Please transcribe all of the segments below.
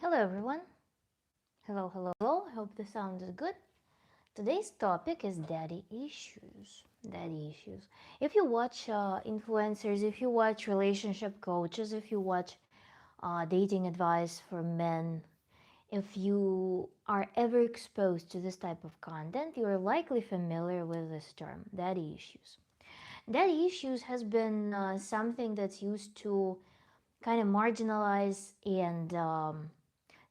Hello everyone. Hello. Hope the sound is good. Today's topic is daddy issues. Daddy issues. If you watch influencers, if you watch relationship coaches, if you watch dating advice for men, if you are ever exposed to this type of content, you are likely familiar with this term, daddy issues. Daddy issues has been something that's used to kind of marginalize and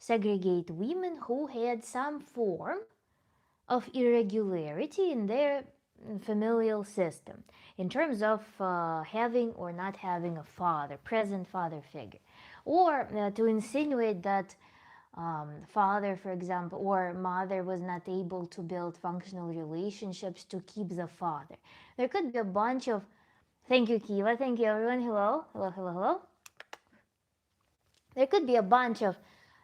segregate women who had some form of irregularity in their familial system in terms of having or not having a father, present father figure, or to insinuate that father, for example, or mother was not able to build functional relationships to keep the father. There could be a bunch of, thank you, Kiva, thank you, everyone, hello. There could be a bunch of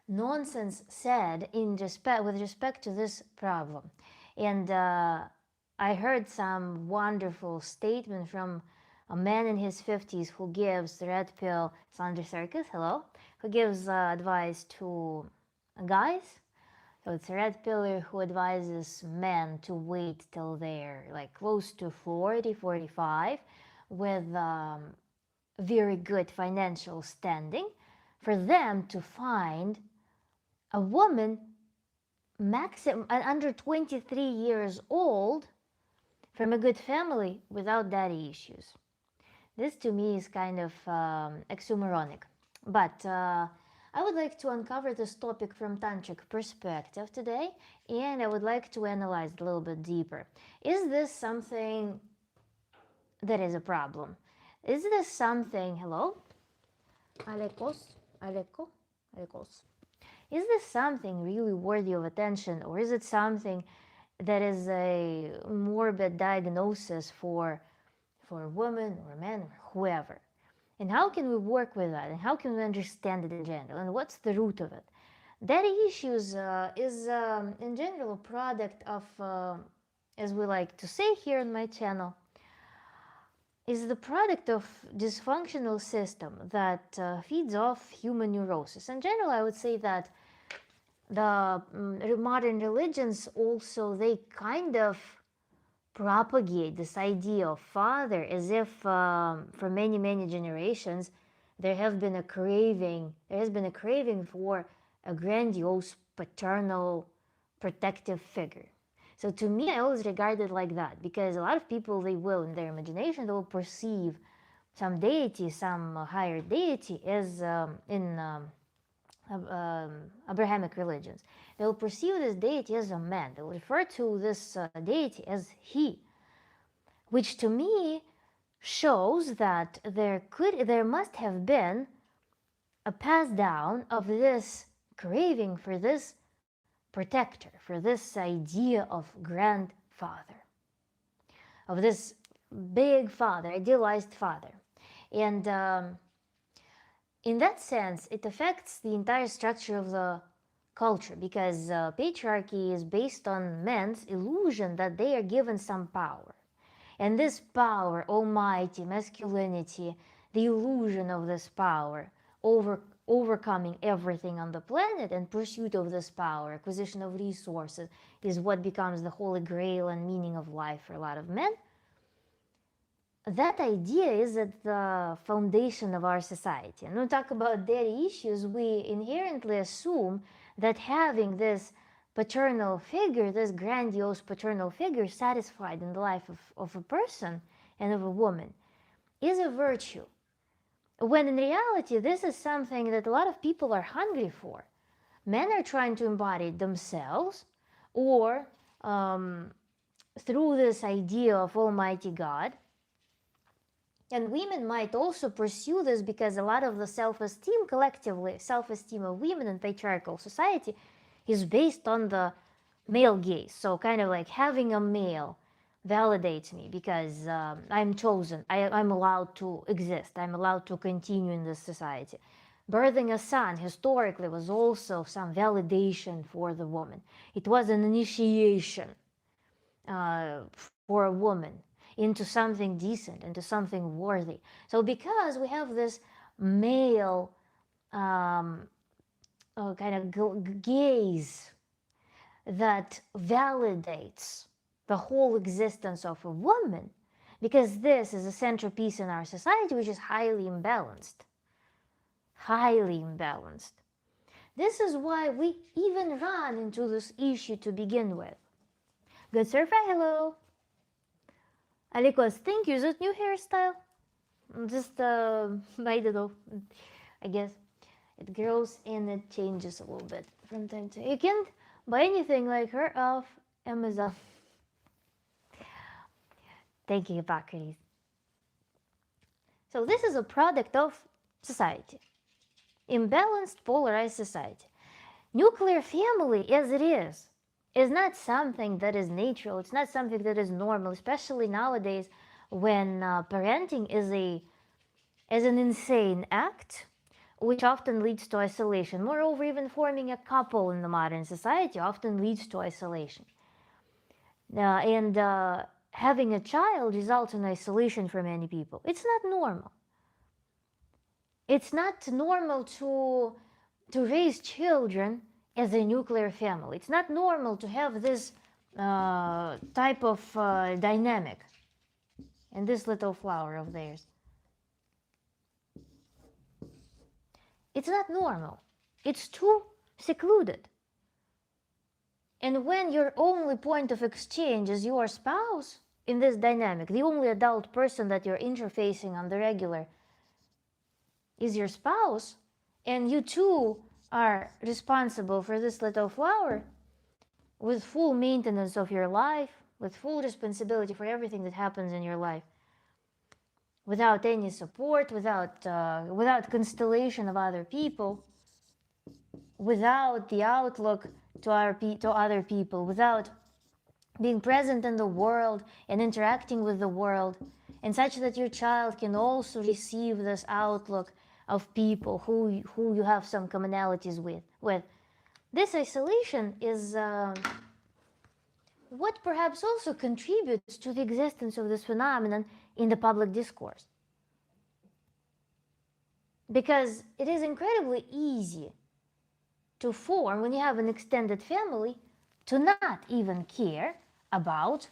nonsense said with respect to this problem. And I heard some wonderful statement from a man in his 50s who gives the red pill, Sandra Circus, hello, who gives advice to guys. So it's a red pillar who advises men to wait till they're like close to 40, 45 with very good financial standing for them to find a woman maximum under 23 years old from a good family without daddy issues. This to me is kind of oxymoronic. But I would like to uncover this topic from tantric perspective today, and I would like to analyze it a little bit deeper. Is this something that is a problem? Is this something, hello? Alekos. Is this something really worthy of attention, or is it something that is a morbid diagnosis for a woman or a man or whoever? And how can we work with that? And how can we understand it in general? And what's the root of it? Daddy issues is in general a product of, as we like to say here on my channel, is the product of dysfunctional system that feeds off human neurosis. In general, I would say that the modern religions also, they kind of propagate this idea of father as if for many generations there has been a craving for a grandiose paternal protective figure. So to me, I always regard it like that, because a lot of people, they will in their imagination, they will perceive some deity, some higher deity as in Abrahamic religions. They'll perceive this deity as a man. They'll refer to this deity as he, which to me shows that there must have been a pass down of this craving for this protector, for this idea of grandfather, of this big father, idealized father. And in that sense, it affects the entire structure of the culture, because patriarchy is based on men's illusion that they are given some power. And this power, almighty masculinity, the illusion of this power, overcoming everything on the planet and pursuit of this power, acquisition of resources, is what becomes the holy grail and meaning of life for a lot of men. That idea is at the foundation of our society. And when we talk about daddy issues, we inherently assume that having this paternal figure, this grandiose paternal figure satisfied in the life of a person and of a woman, is a virtue. When in reality, this is something that a lot of people are hungry for. Men are trying to embody themselves, or through this idea of Almighty God. And women might also pursue this because a lot of the self-esteem, collectively, self-esteem of women in patriarchal society is based on the male gaze. So kind of like having a male validates me because I'm chosen. I'm allowed to exist. I'm allowed to continue in this society. Birthing a son historically was also some validation for the woman. It was an initiation for a woman into something decent, into something worthy. So because we have this male kind of gaze that validates the whole existence of a woman, because this is a centerpiece in our society which is highly imbalanced. Highly imbalanced. This is why we even run into this issue to begin with. Good surfer, hello. Alikos, thank you. Is it new hairstyle? Just I don't know. I guess it grows and it changes a little bit from time to time. You can't buy anything like her off Amazon. Thank you, Hippocrates. So this is a product of society. Imbalanced, polarized society. Nuclear family, as it is not something that is natural. It's not something that is normal, especially nowadays when parenting is an insane act, which often leads to isolation. Moreover, even forming a couple in the modern society often leads to isolation. And having a child results in isolation for many people. It's not normal. It's not normal to raise children as a nuclear family. It's not normal to have this type of dynamic and this little flower of theirs. It's not normal. It's too secluded. And when your only point of exchange is your spouse in this dynamic, the only adult person that you're interfacing on the regular is your spouse, and you two are responsible for this little flower with full maintenance of your life, with full responsibility for everything that happens in your life, without any support, without constellation of other people, without the outlook to other people, without being present in the world and interacting with the world, and such that your child can also receive this outlook of people who you have some commonalities with. This isolation is what perhaps also contributes to the existence of this phenomenon in the public discourse. Because it is incredibly easy to form, when you have an extended family, to not even care about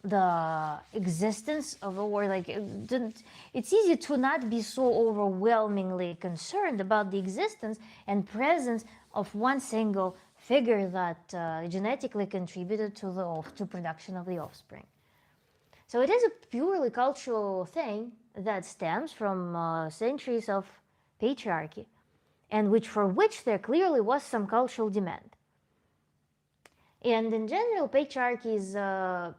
the existence of, or like, it's easy to not be so overwhelmingly concerned about the existence and presence of one single figure that genetically contributed to production of the offspring. So it is a purely cultural thing that stems from centuries of patriarchy, and for which there clearly was some cultural demand. And in general, patriarchy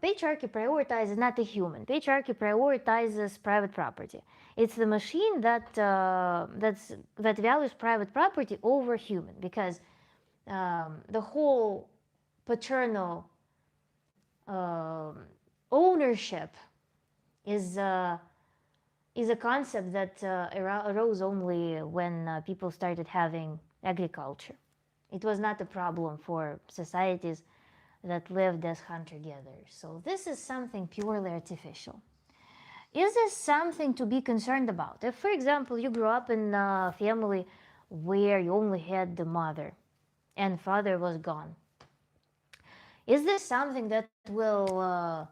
prioritizes not the human. Patriarchy prioritizes private property. It's the machine that values private property over human, because the whole paternal ownership is a concept that arose only when people started having agriculture. It was not a problem for societies that lived as hunter-gatherers. So this is something purely artificial. Is this something to be concerned about? If, for example, you grew up in a family where you only had the mother and father was gone, is this something that will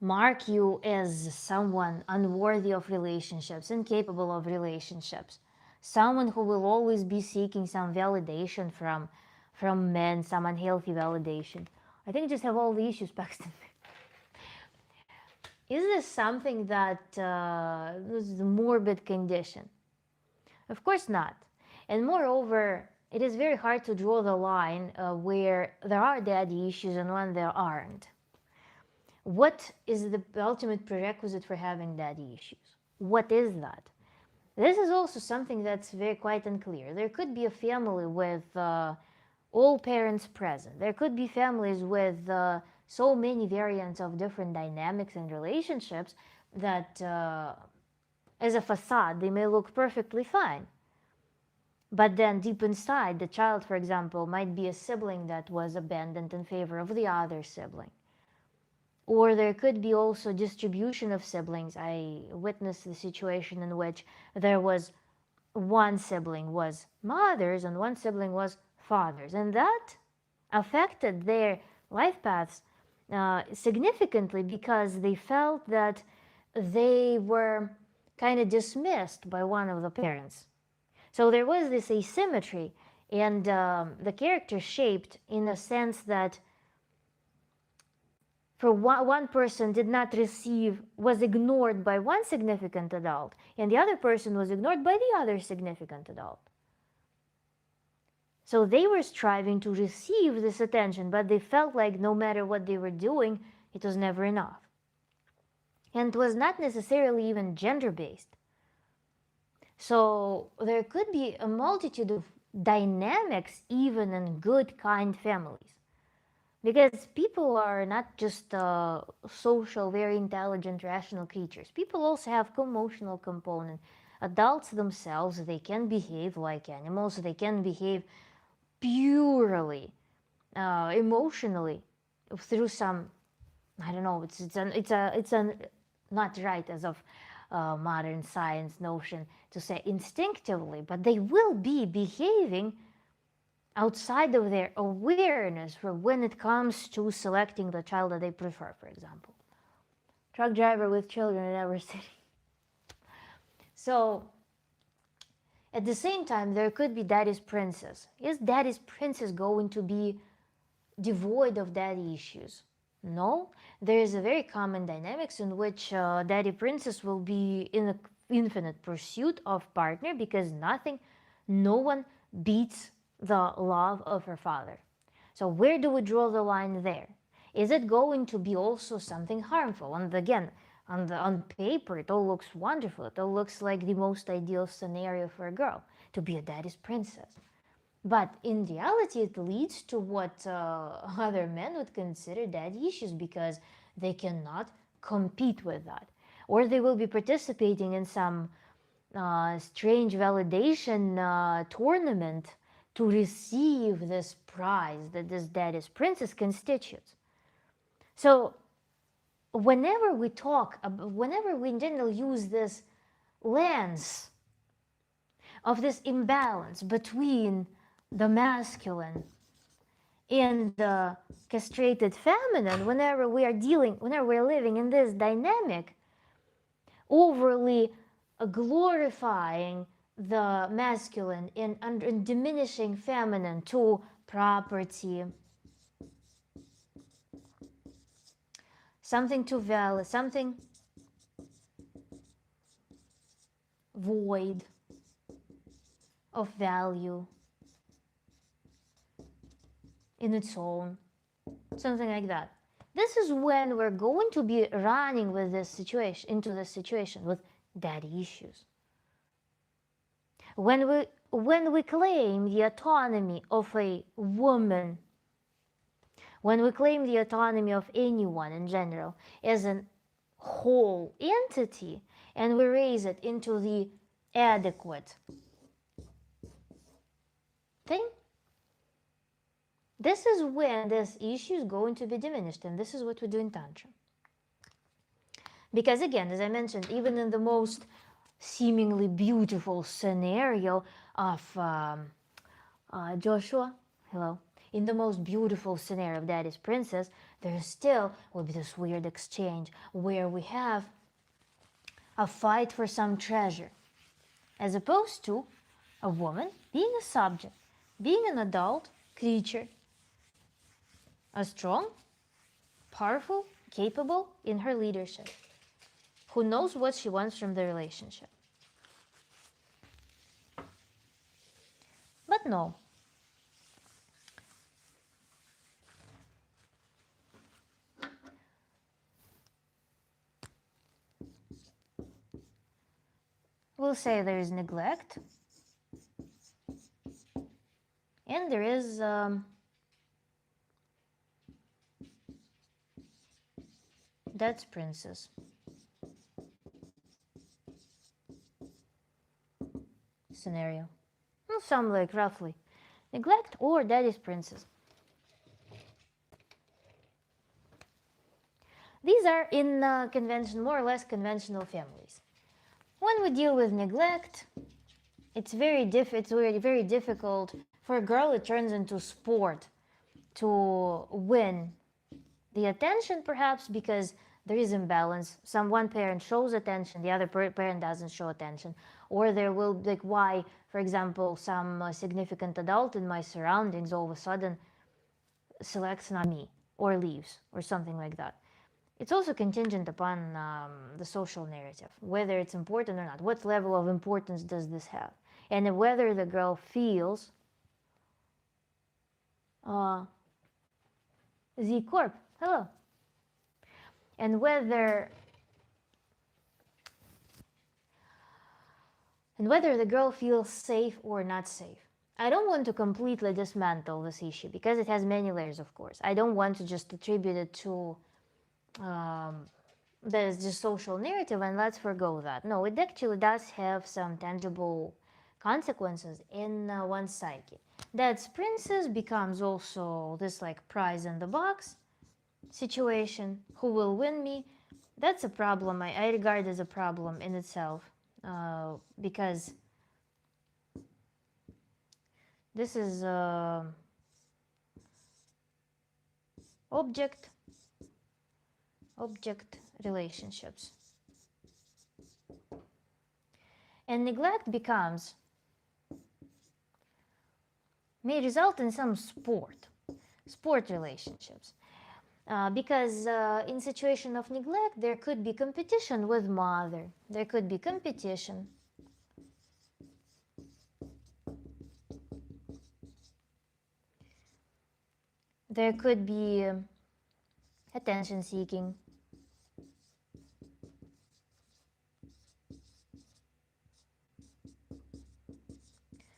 mark you as someone unworthy of relationships, incapable of relationships, someone who will always be seeking some validation from men, some unhealthy validation? I think I just have all the issues, Paxton. Is this something that is a morbid condition? Of course not. And moreover, it is very hard to draw the line where there are daddy issues and when there aren't. What is the ultimate prerequisite for having daddy issues? What is that? This is also something that's quite unclear. There could be a family with all parents present. There could be families with so many variants of different dynamics and relationships that as a facade they may look perfectly fine. But then deep inside, the child, for example, might be a sibling that was abandoned in favor of the other sibling. Or there could be also distribution of siblings. I witnessed the situation in which there was one sibling was mothers and one sibling was fathers, and that affected their life paths significantly because they felt that they were kind of dismissed by one of the parents. So there was this asymmetry, and the character shaped in a sense that for one person did not receive, was ignored by one significant adult, and the other person was ignored by the other significant adult. So they were striving to receive this attention, but they felt like no matter what they were doing, it was never enough. And it was not necessarily even gender-based. So there could be a multitude of dynamics even in good, kind families. Because people are not just social, very intelligent, rational creatures. People also have emotional component. Adults themselves, they can behave like animals. They can behave purely emotionally through some, I don't know. It's not right as of modern science notion to say instinctively, but they will be behaving outside of their awareness for when it comes to selecting the child that they prefer, for example. Truck driver with children in every city. So, at the same time, there could be daddy's princess. Is daddy's princess going to be devoid of daddy issues? No. There is a very common dynamics in which daddy princess will be in an infinite pursuit of partner because no one beats the love of her father. So where do we draw the line there? Is it going to be also something harmful? And again, on paper, it all looks wonderful. It all looks like the most ideal scenario for a girl, to be a daddy's princess. But in reality, it leads to what other men would consider daddy issues because they cannot compete with that. Or they will be participating in some strange validation tournament to receive this prize that this daddy's princess constitutes. So whenever we in general use this lens of this imbalance between the masculine and the castrated feminine, whenever we're living in this dynamic, overly glorifying the masculine and diminishing feminine to property, something to value, something void of value in its own, something like that. This is when we're going to be running with this situation with daddy issues. When we claim the autonomy of a woman, when we claim the autonomy of anyone in general as a whole entity, and we raise it into the adequate thing, this is when this issue is going to be diminished, and this is what we do in Tantra. Because again, as I mentioned, even in the most seemingly beautiful scenario of Joshua, hello, in the most beautiful scenario of Daddy's princess, there still will be this weird exchange where we have a fight for some treasure, as opposed to a woman being a subject, being an adult creature, a strong, powerful, capable in her leadership, who knows what she wants from the relationship. But no. We'll say there is neglect, and there is Dad's princess. Scenario. Well, some like roughly. Neglect or Daddy's princess. These are in more or less conventional families. When we deal with neglect, it's very, very difficult for a girl. It turns into sport to win the attention, perhaps because there is imbalance. One parent shows attention, the other parent doesn't show attention, or there will, like, why, for example, some significant adult in my surroundings all of a sudden selects not me or leaves or something like that. It's also contingent upon the social narrative, whether it's important or not. What level of importance does this have? And whether the girl feels uh, Z Corp, hello. And whether the girl feels safe or not safe. I don't want to completely dismantle this issue because it has many layers, of course. I don't want to just attribute it to um, there's just social narrative and let's forgo that. No, it actually does have some tangible consequences in one's psyche. That princess becomes also this like prize in the box situation. Who will win me? That's a problem. I regard as a problem in itself because this is object object relationships. And neglect may result in some sport relationships. Because in situation of neglect, there could be competition with mother. There could be competition. There could be attention seeking.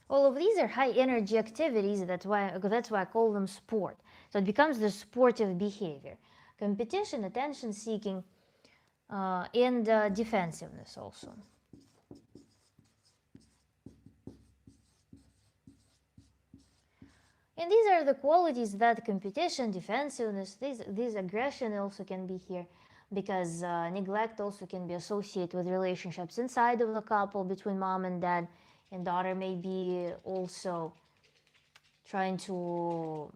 All of these are high energy activities. That's why I call them sport. So it becomes the sportive behavior. Competition, attention seeking, and defensiveness also. And these are the qualities that competition, defensiveness, this aggression also can be here, because neglect also can be associated with relationships inside of the couple between mom and dad, and daughter may be also trying to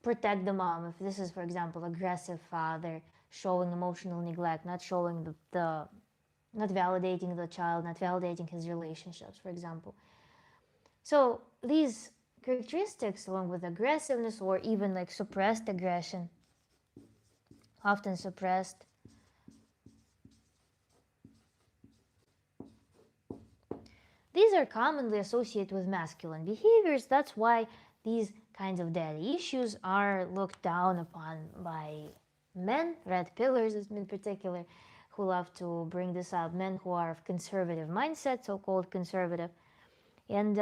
protect the mom. If this is, for example, aggressive father showing emotional neglect, not showing not validating the child, not validating his relationships, for example. So these characteristics, along with aggressiveness or even like suppressed aggression, often suppressed, these are commonly associated with masculine behaviors. That's why these kinds of daddy issues are looked down upon by men, red pillars in particular, who love to bring this up, men who are of conservative mindset, so-called conservative. And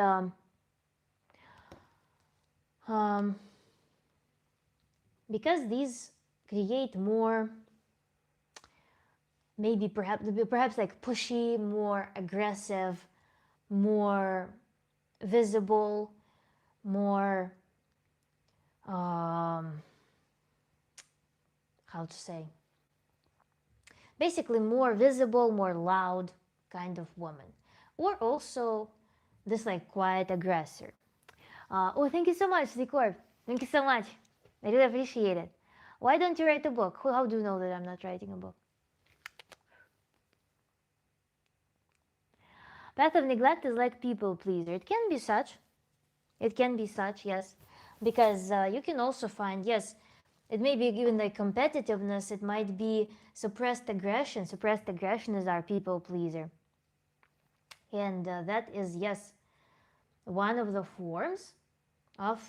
because these create more, maybe perhaps like pushy, more aggressive, more visible, more how to say, basically more visible, more loud kind of woman, or also this like quiet aggressor. Oh, thank you so much, Zikor. Thank you so much. I really appreciate it. Why don't you write a book? How do you know that I'm not writing a book? Path of neglect is like people pleaser. It can be such. It can be such, yes. Because you can also find, yes, it may be even like competitiveness. It might be suppressed aggression. Suppressed aggression is our people pleaser. And that is, yes, one of the forms of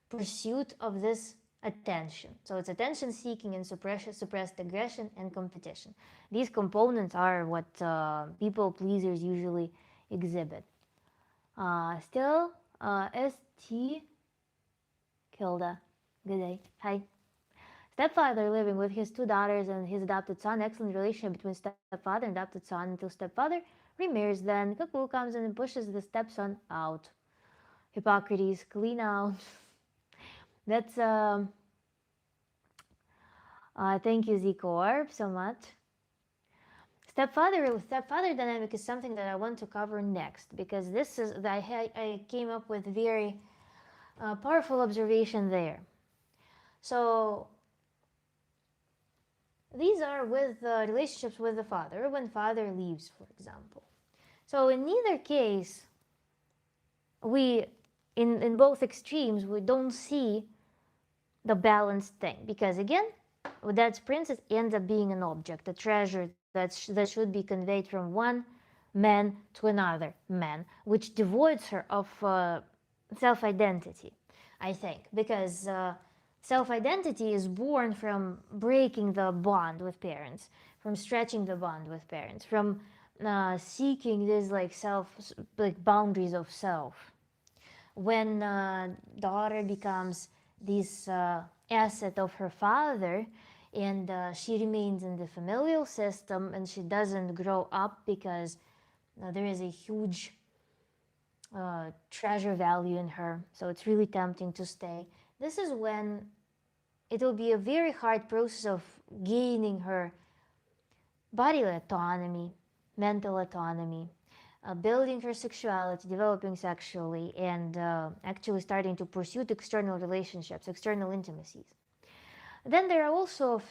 pursuit of this attention. So it's attention seeking and suppressed aggression and competition. These components are what people pleasers usually exhibit. Still, ST Kilda. Good day. Hi. Stepfather living with his two daughters and his adopted son. Excellent relationship between stepfather and adopted son until stepfather remarries. Then Cuckoo comes in and pushes the stepson out. Hippocrates, clean out. That's thank you, Z Corp, so much. Stepfather dynamic is something that I want to cover next, because this is I came up with very powerful observation there. So these are with relationships with the father, when father leaves, for example. So in neither case, we in both extremes, we don't see the balanced thing, because again, that princess ends up being an object, a treasure that should be conveyed from one man to another man, which devoids her of self-identity, I think, because self-identity is born from breaking the bond with parents, from stretching the bond with parents, from seeking these like boundaries of self. When daughter becomes this asset of her father, and she remains in the familial system, and she doesn't grow up because there is a huge treasure value in her, so it's really tempting to stay. This is when it will be a very hard process of gaining her bodily autonomy, mental autonomy, building her sexuality, developing sexually, and actually starting to pursue external relationships, external intimacies. Then there are also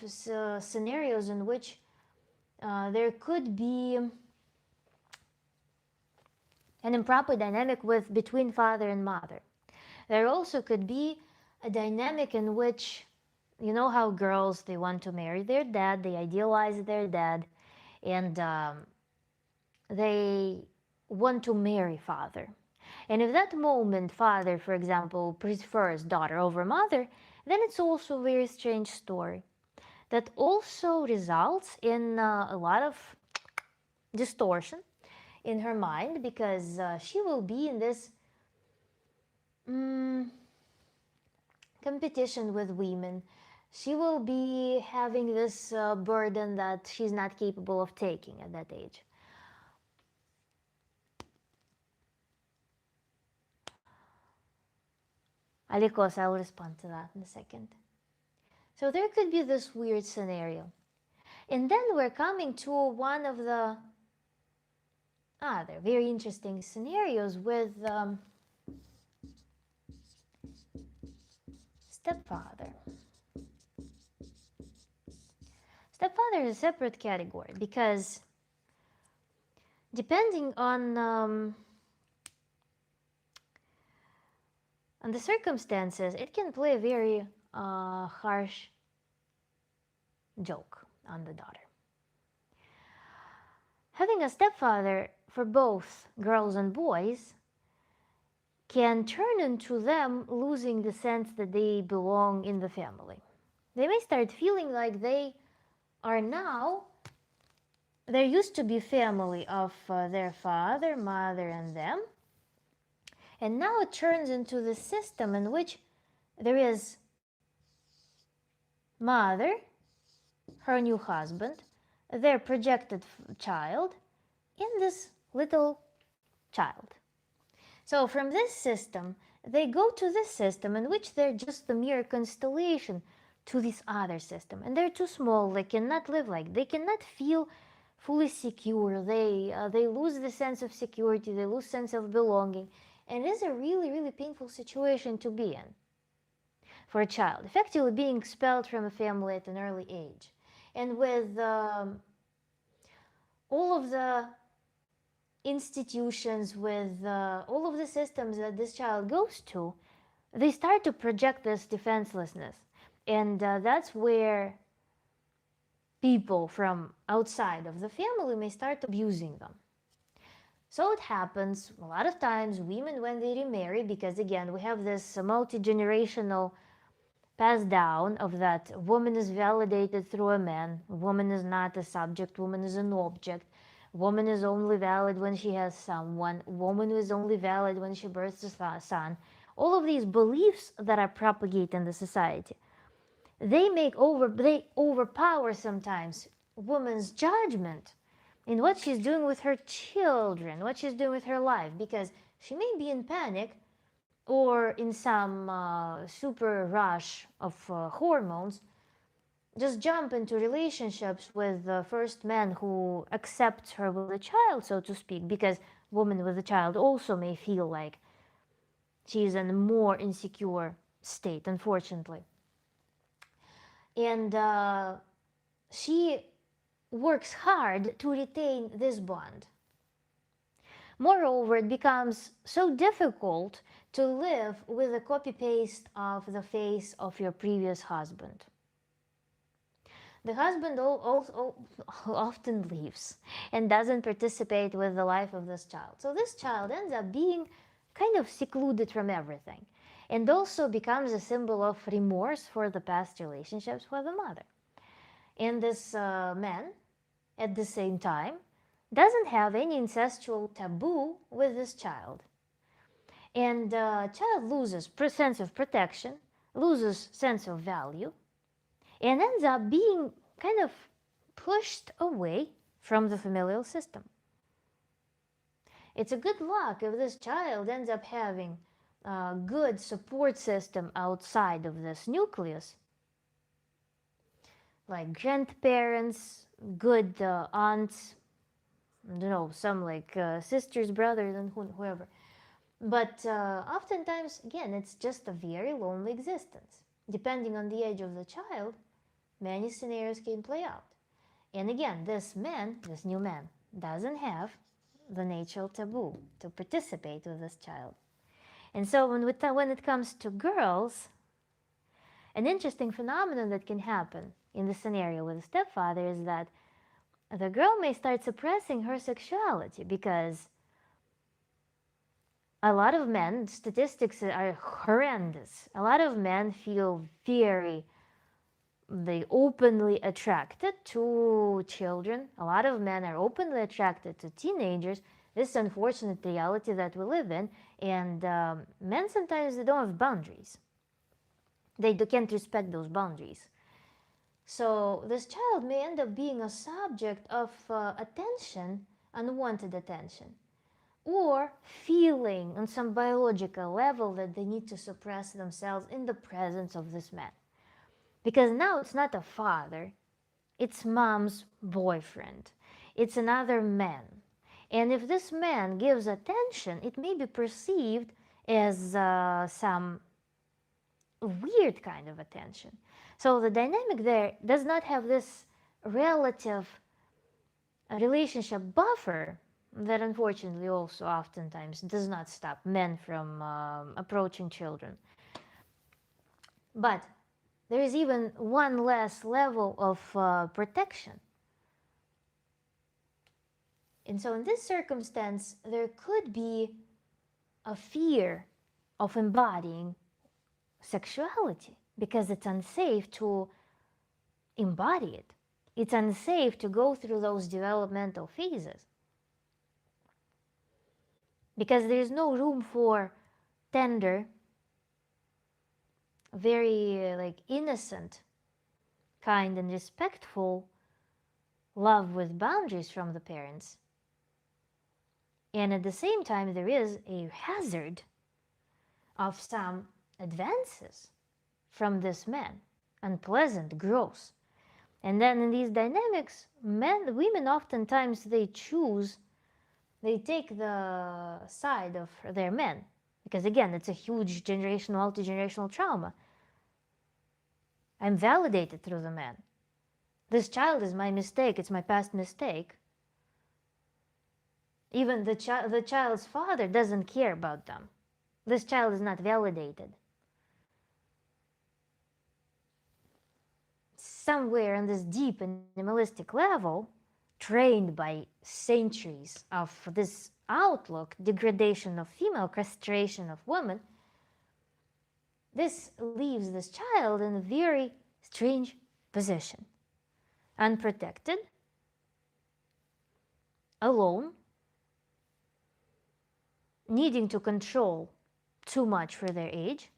scenarios in which there could be an improper dynamic between father and mother. There also could be a dynamic in which, you know how girls, they want to marry their dad, they idealize their dad, and they want to marry father. And if that moment father, for example, prefers daughter over mother, then it's also a very strange story that also results in a lot of distortion in her mind, because she will be in this competition with women. She will be having this burden that she's not capable of taking at that age. Alikos, I'll respond to that in a second. So there could be this weird scenario. And then we're coming to one of the other very interesting scenarios with stepfather. Stepfather is a separate category, because depending on the circumstances, it can play a very harsh joke on the daughter. Having a stepfather for both girls and boys can turn into them losing the sense that they belong in the family. They may start feeling like they are now, there used to be family of their father, mother, and them, and now it turns into the system in which there is mother, her new husband, their projected child, and this little child. So from this system, they go to this system in which they're just the mere constellation to this other system, and they're too small. They cannot live they cannot feel fully secure. They lose the sense of security. They lose sense of belonging, and it is a really, really painful situation to be in for a child, effectively being expelled from a family at an early age. And with all of the institutions, with all of the systems that this child goes to, they start to project this defenselessness. And that's where people from outside of the family may start abusing them. So it happens a lot of times, women, when they remarry, because again, we have this multi-generational pass down of that woman is validated through a man, woman is not a subject, woman is an object, woman is only valid when she has someone, woman is only valid when she births a son. All of these beliefs that are propagated in the society, they overpower sometimes woman's judgment in what she's doing with her children, what she's doing with her life, because she may be in panic or in some super rush of hormones, just jump into relationships with the first man who accepts her with a child, so to speak, because woman with a child also may feel like she's in a more insecure state, unfortunately. And she works hard to retain this bond. Moreover, it becomes so difficult to live with a copy paste of the face of your previous husband. The husband also often leaves and doesn't participate with the life of this child. So this child ends up being kind of secluded from everything and also becomes a symbol of remorse for the past relationships with the mother. And this man, at the same time, doesn't have any incestual taboo with this child. And child loses sense of protection, loses sense of value, and ends up being kind of pushed away from the familial system. It's a good luck if this child ends up having a good support system outside of this nucleus, like grandparents, good aunts, I don't know, some like sisters, brothers, and whoever. But oftentimes, again, it's just a very lonely existence. Depending on the age of the child, many scenarios can play out. And again, this man, this new man, doesn't have the natural taboo to participate with this child. And so when it comes to girls, an interesting phenomenon that can happen in the scenario with a stepfather is that the girl may start suppressing her sexuality because a lot of men, statistics are horrendous. A lot of men feel they openly attracted to children. A lot of men are openly attracted to teenagers. This is unfortunate reality that we live in. And men sometimes they don't have boundaries. They can't respect those boundaries. So this child may end up being a subject of attention, unwanted attention, or feeling on some biological level that they need to suppress themselves in the presence of this man. Because now it's not a father, it's mom's boyfriend. It's another man. And if this man gives attention, it may be perceived as some weird kind of attention. So the dynamic there does not have this relative relationship buffer that unfortunately also oftentimes does not stop men from approaching children. But there is even one less level of protection. And so in this circumstance, there could be a fear of embodying sexuality because it's unsafe to embody it. It's unsafe to go through those developmental phases because there is no room for tender, very like innocent, kind and respectful love with boundaries from the parents. And at the same time, there is a hazard of some advances from this man, unpleasant, gross. And then in these dynamics, women oftentimes they take the side of their men. Because again, it's a huge generational, multi-generational trauma. I'm validated through the man. This child is my mistake, it's my past mistake. Even the child's father doesn't care about them. This child is not validated. Somewhere on this deep animalistic level, trained by centuries of this outlook, degradation of female, castration of women, this leaves this child in a very strange position. Unprotected, alone, needing to control too much for their age,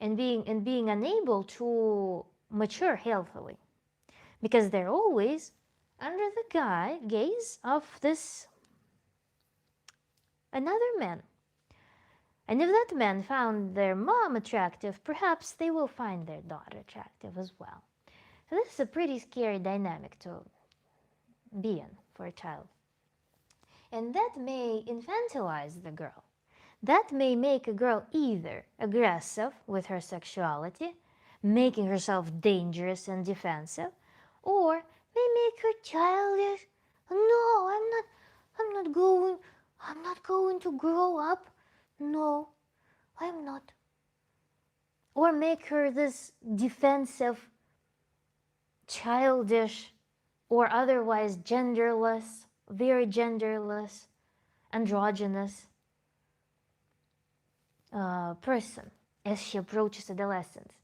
and being unable to mature healthily, because they're always under the gaze of this another man. And if that man found their mom attractive, perhaps they will find their daughter attractive as well. So this is a pretty scary dynamic to be in for a child. And that may infantilize the girl. That may make a girl either aggressive with her sexuality, making herself dangerous and defensive, or may make her childish. No, I'm not going to grow up. No, I'm not. Or make her this defensive, childish, or otherwise genderless, very genderless, androgynous person as she approaches adolescence,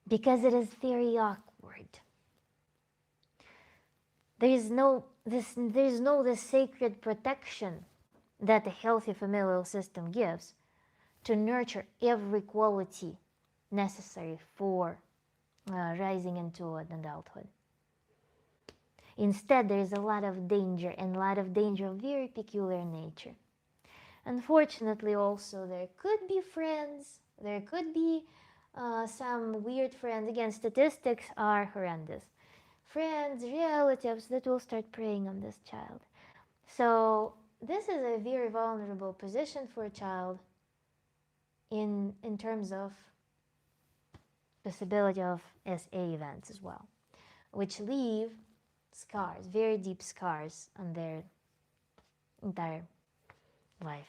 because it is very awkward. There is no this sacred protection that a healthy familial system gives to nurture every quality necessary for rising into an adulthood. Instead, there is a lot of danger, and a lot of danger of very peculiar nature. Unfortunately, also, there could be friends, there could be some weird friends. Again, statistics are horrendous. Friends, relatives that will start preying on this child. So this is a very vulnerable position for a child in terms of possibility of SA events as well, which leave scars, very deep scars on their entire life.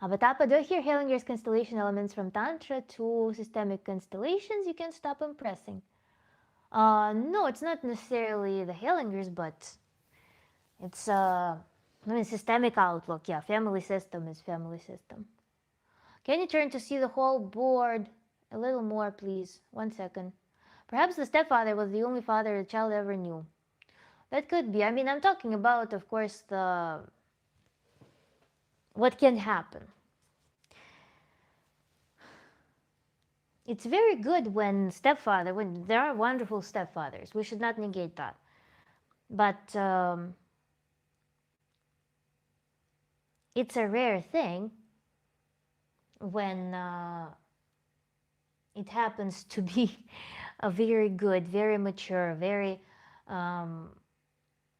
But do I hear Hellinger's constellation elements from Tantra to systemic constellations? You can stop impressing. No, it's not necessarily the Hellingers, but it's systemic outlook. Yeah, family system is family system. Can you turn to see the whole board a little more, please? 1 second. Perhaps the stepfather was the only father the child ever knew. That could be. I mean, I'm talking about, of course, what can happen. It's very good when there are wonderful stepfathers. We should not negate that. But it's a rare thing when it happens to be a very good, very mature, very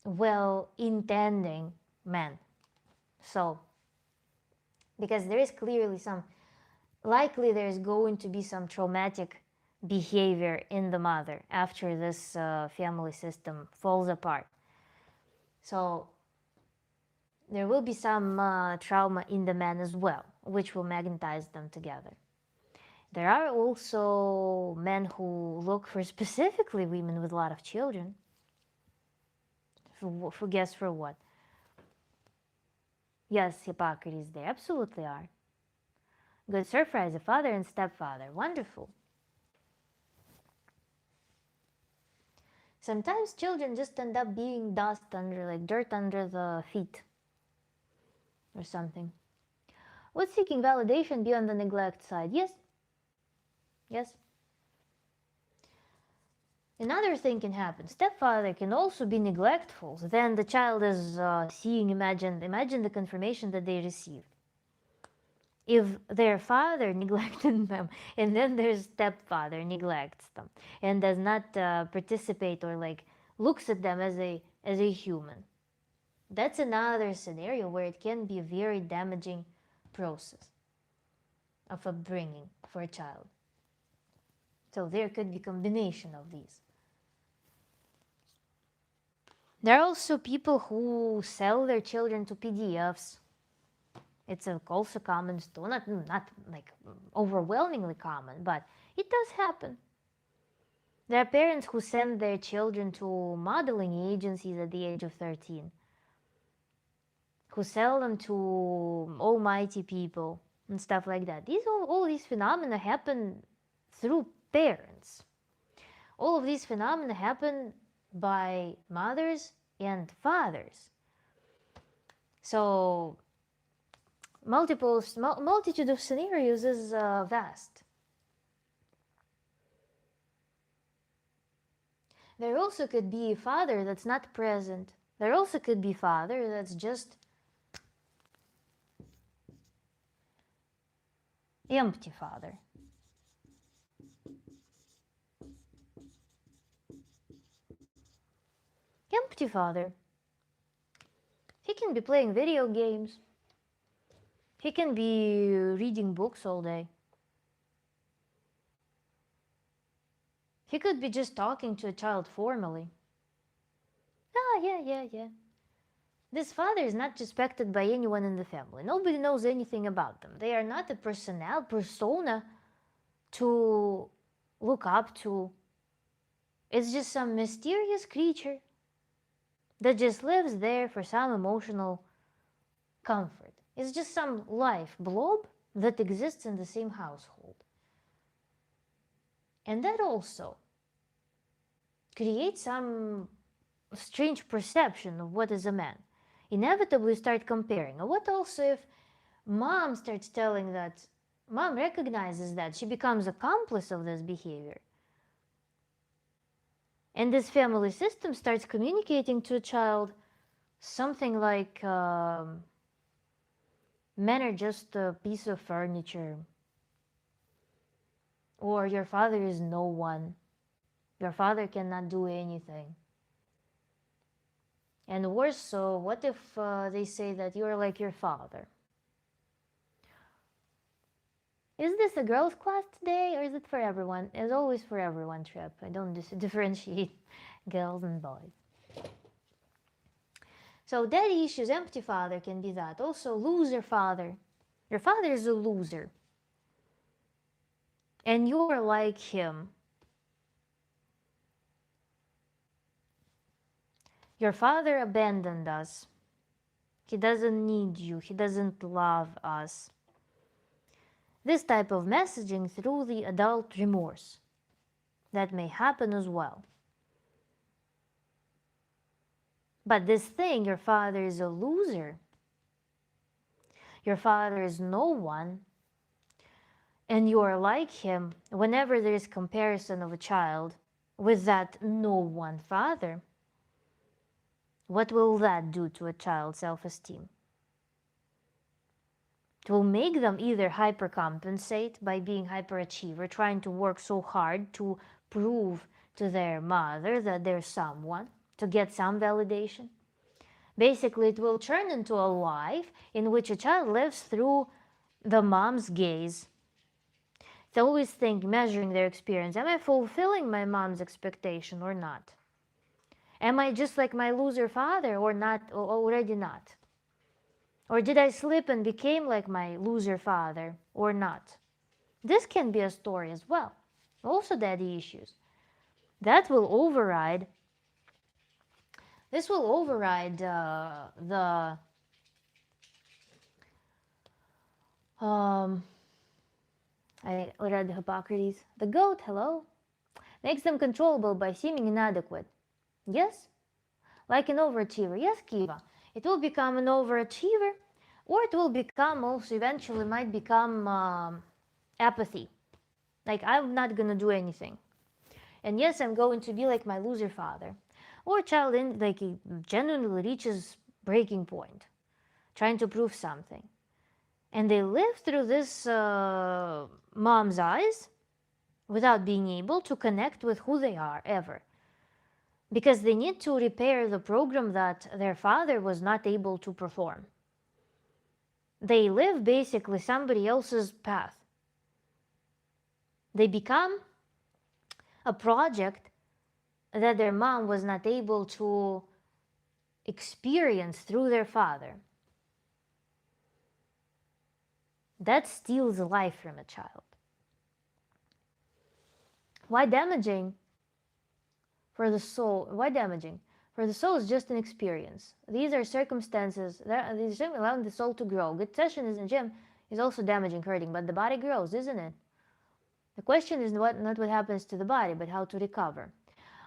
well-intending man. So, because there is clearly likely there's going to be some traumatic behavior in the mother after this family system falls apart. So there will be some trauma in the man as well, which will magnetize them together. There are also men who look for specifically women with a lot of children. For guess for what? Yes, Hippocrates there absolutely are. Good surprise, a father and stepfather. Wonderful. Sometimes children just end up being dust like dirt under the feet or something. Would seeking validation be on the neglect side? Yes. Yes. Another thing can happen. Stepfather can also be neglectful. Then the child is imagine the confirmation that they received. If their father neglected them, and then their stepfather neglects them and does not participate or looks at them as a human, that's another scenario where it can be a very damaging process of upbringing for a child. So there could be a combination of these. There are also people who sell their children to PDFs. It's also common too, not overwhelmingly common, but it does happen. There are parents who send their children to modeling agencies at the age of 13, who sell them to almighty people and stuff like that. All these phenomena happen through parents. All of these phenomena happen by mothers and fathers. So multitude of scenarios is vast. There also could be a father that's not present. There also could be father that's just empty father. empty father. He can be playing video games. He can be reading books all day. He could be just talking to a child formally. Ah, yeah. This father is not respected by anyone in the family. Nobody knows anything about them. They are not a persona to look up to. It's just some mysterious creature that just lives there for some emotional comfort. It's just some life blob that exists in the same household. And that also creates some strange perception of what is a man. Inevitably start comparing. What also if mom starts telling that, mom recognizes that, she becomes accomplice of this behavior. And this family system starts communicating to a child something like, men are just a piece of furniture. Or your father is no one. Your father cannot do anything. And worse so, what if they say that you're like your father? Is this a girls' class today, or is it for everyone? It's always for everyone, Trip. I don't differentiate girls and boys. So daddy issues, empty father can be that. Also loser father. Your father is a loser. And you're like him. Your father abandoned us. He doesn't need you. He doesn't love us. This type of messaging through the adult remorse. That may happen as well. But this thing, your father is a loser. Your father is no one. And you are like him. Whenever there is comparison of a child with that no one father, what will that do to a child's self-esteem? It will make them either hypercompensate by being hyperachiever, trying to work so hard to prove to their mother that they're someone, to get some validation. Basically, it will turn into a life in which a child lives through the mom's gaze. They always think, measuring their experience, am I fulfilling my mom's expectation or not? Am I just like my loser father or not, or already not? Or did I slip and became like my loser father or not? This can be a story as well. Also daddy issues. That will override, this will override the I read Hippocrates. The goat, hello, makes them controllable by seeming inadequate. Yes? Like an overachiever. Yes, Kiva. It will become an overachiever, or it will become also eventually might become apathy. Like, I'm not gonna do anything. And yes, I'm going to be like my loser father. Or a child like he genuinely reaches breaking point, trying to prove something. And they live through this mom's eyes without being able to connect with who they are ever. Because they need to repair the program that their father was not able to perform. They live basically somebody else's path. They become a project that their mom was not able to experience through their father. That steals life from a child. Why damaging? For the soul, why damaging? For the soul is just an experience. These are circumstances that these allowing the soul to grow. Good session in the gym is also damaging, hurting, but the body grows, isn't it? The question is not what happens to the body, but how to recover.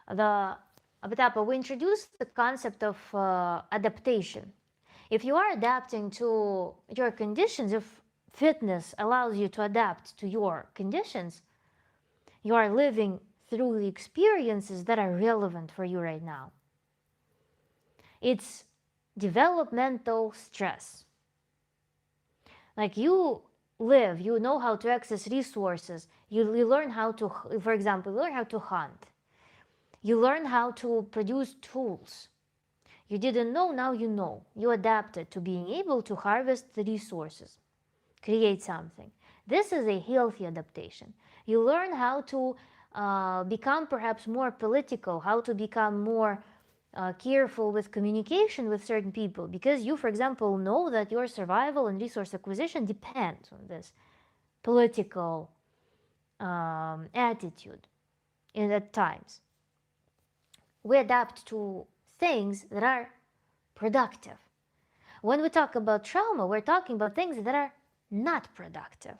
We introduced the concept of adaptation. If you are adapting to your conditions, if fitness allows you to adapt to your conditions, you are living through the experiences that are relevant for you right now. It's developmental stress. Like you live, you know how to access resources. You learn how to, for example, you learn how to hunt. You learn how to produce tools. You didn't know, now you know. You adapted to being able to harvest the resources, create something. This is a healthy adaptation. You learn how to become perhaps more political, how to become more careful with communication with certain people, because you, for example, know that your survival and resource acquisition depends on this political attitude at times. We adapt to things that are productive. When we talk about trauma, we're talking about things that are not productive.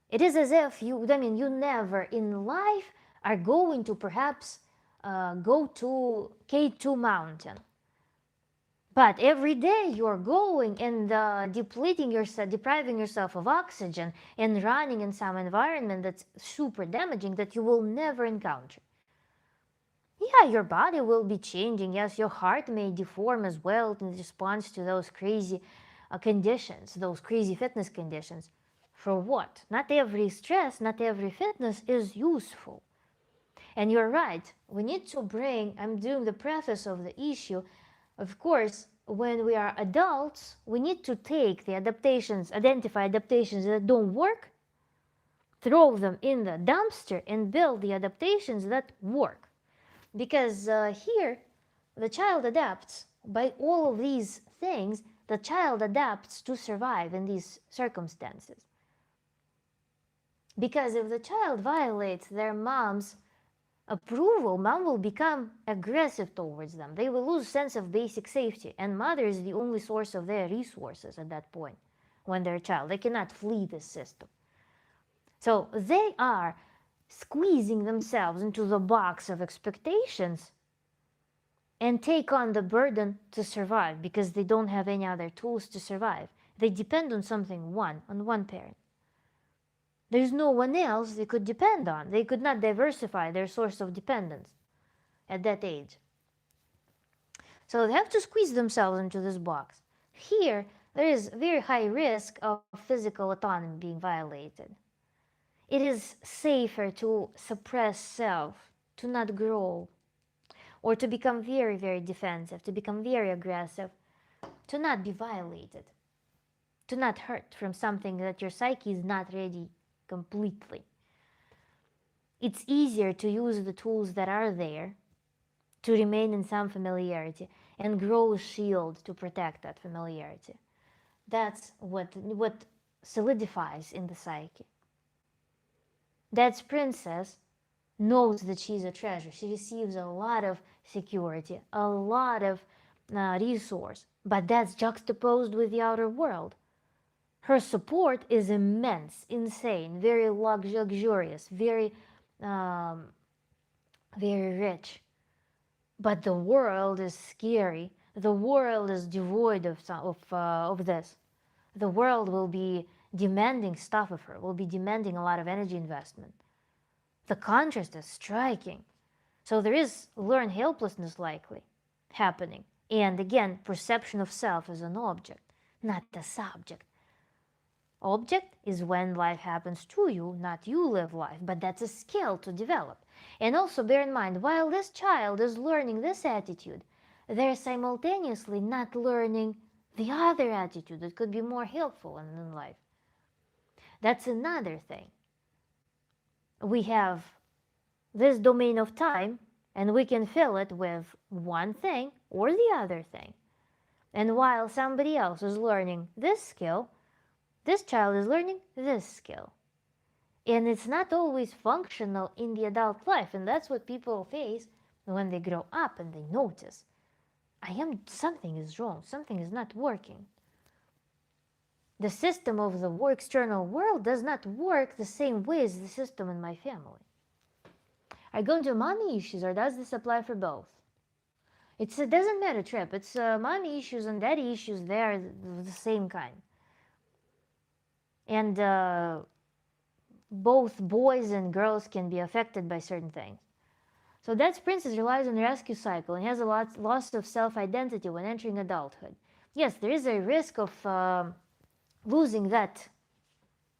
It is as if you never in life are going to perhaps go to K2 mountain. But every day you're going and depleting yourself, depriving yourself of oxygen and running in some environment that's super damaging that you will never encounter. Yeah, your body will be changing. Yes, your heart may deform as well in response to those crazy conditions, those crazy fitness conditions. For what? Not every stress, not every fitness is useful. And you're right, we need to bring, I'm doing the preface of the issue, of course, when we are adults, we need to take the adaptations, identify adaptations that don't work, throw them in the dumpster and build the adaptations that work. Because here, the child adapts by all of these things, the child adapts to survive in these circumstances. Because if the child violates their mom's approval, mom will become aggressive towards them. They will lose sense of basic safety, and mother is the only source of their resources at that point when they're a child. They cannot flee this system. So they are squeezing themselves into the box of expectations and take on the burden to survive because they don't have any other tools to survive. They depend on on one parent. There's no one else they could depend on. They could not diversify their source of dependence at that age. So they have to squeeze themselves into this box. Here, there is very high risk of physical autonomy being violated. It is safer to suppress self, to not grow, or to become very, very defensive, to become very aggressive, to not be violated, to not hurt from something that your psyche is not ready completely. It's easier to use the tools that are there to remain in some familiarity and grow a shield to protect that familiarity. That's what solidifies in the psyche. That princess knows that she's a treasure. She receives a lot of security, a lot of resource, but that's juxtaposed with the outer world. Her support is immense, insane, very luxurious, very rich. But the world is scary. The world is devoid of this. The world will be demanding stuff of her, will be demanding a lot of energy investment. The contrast is striking. So there is learned helplessness likely happening. And again, perception of self as an object, not a subject. Object is when life happens to you, not you live life, but that's a skill to develop. And also bear in mind, while this child is learning this attitude, they're simultaneously not learning the other attitude that could be more helpful in life. That's another thing. We have this domain of time, and we can fill it with one thing or the other thing. And while somebody else is learning this skill, this child is learning this skill. And it's not always functional in the adult life, and that's what people face when they grow up and they notice, something is wrong, something is not working. The system of the external world does not work the same way as the system in my family. Are you going to mommy issues, or does this apply for both? It doesn't matter, Trip. It's mommy issues and daddy issues. They are the same kind. And both boys and girls can be affected by certain things. So that princess relies on the rescue cycle and has a loss of self-identity when entering adulthood. Yes, there is a risk of losing that.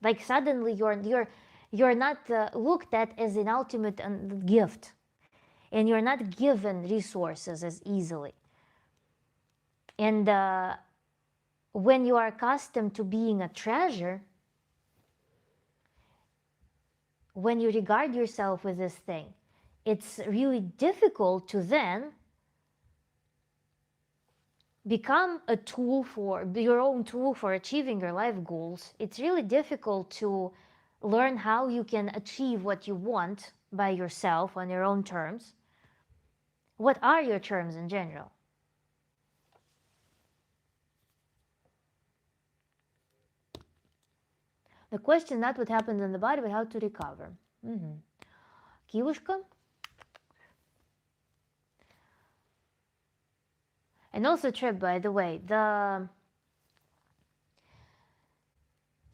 Like suddenly you're not looked at as an ultimate gift, and you're not given resources as easily. And when you are accustomed to being a treasure, when you regard yourself with this thing, it's really difficult to then become a tool for your own tool for achieving your life goals. It's really difficult to learn how you can achieve what you want by yourself on your own terms. What are your terms in general? The question not what happens in the body, but how to recover. Килушка. And also, Trip, by the way, the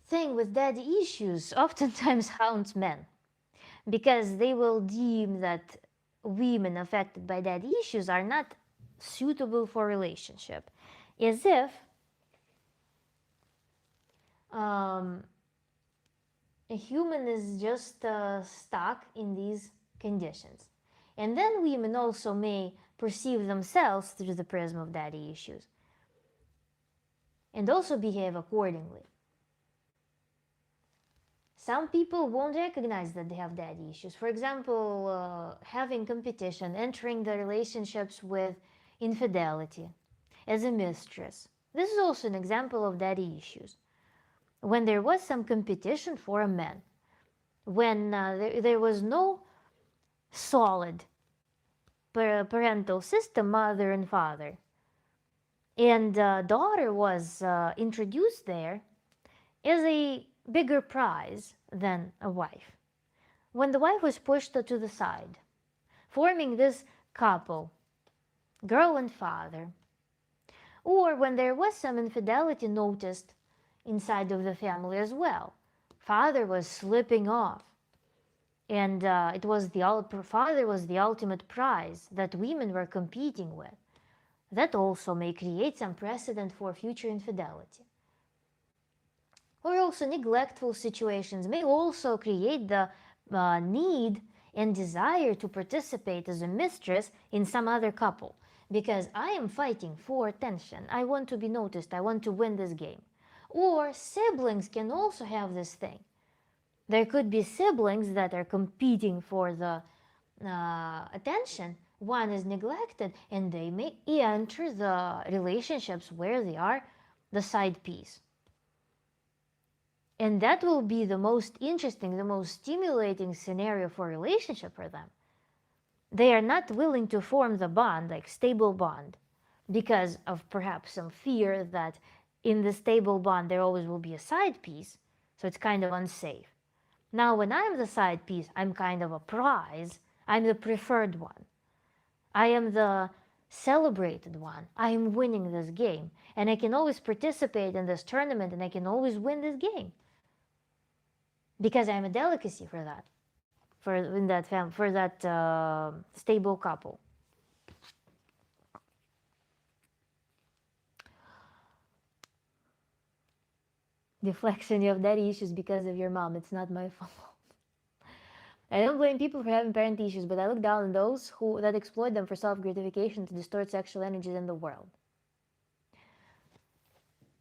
thing with daddy issues oftentimes haunts men because they will deem that women affected by daddy issues are not suitable for relationship, as if a human is just stuck in these conditions. And then women also may perceive themselves through the prism of daddy issues and also behave accordingly. Some people won't recognize that they have daddy issues. For example, having competition, entering the relationships with infidelity as a mistress. This is also an example of daddy issues. When there was some competition for a man, when there was no solid parental system, mother and father, and daughter was introduced there as a bigger prize than a wife. When the wife was pushed to the side, forming this couple, girl and father, or when there was some infidelity noticed inside of the family as well, father was slipping off, and father was the ultimate prize that women were competing with. That also may create some precedent for future infidelity. Or also neglectful situations may also create the need and desire to participate as a mistress in some other couple, because I am fighting for attention, I want to be noticed, I want to win this game. Or siblings can also have this thing. There could be siblings that are competing for the attention. One is neglected, and they may enter the relationships where they are the side piece. And that will be the most interesting, the most stimulating scenario for a relationship for them. They are not willing to form the bond, like stable bond, because of perhaps some fear that in the stable bond there always will be a side piece, so it's kind of unsafe. Now, when I'm the side piece, I'm kind of a prize. I'm the preferred one. I am the celebrated one. I am winning this game, and I can always participate in this tournament, and I can always win this game. Because I'm a delicacy for that, for that stable couple. Deflection, you have daddy issues because of your mom. It's not my fault. I don't blame people for having parent issues, but I look down on those that exploit them for self-gratification to distort sexual energies in the world.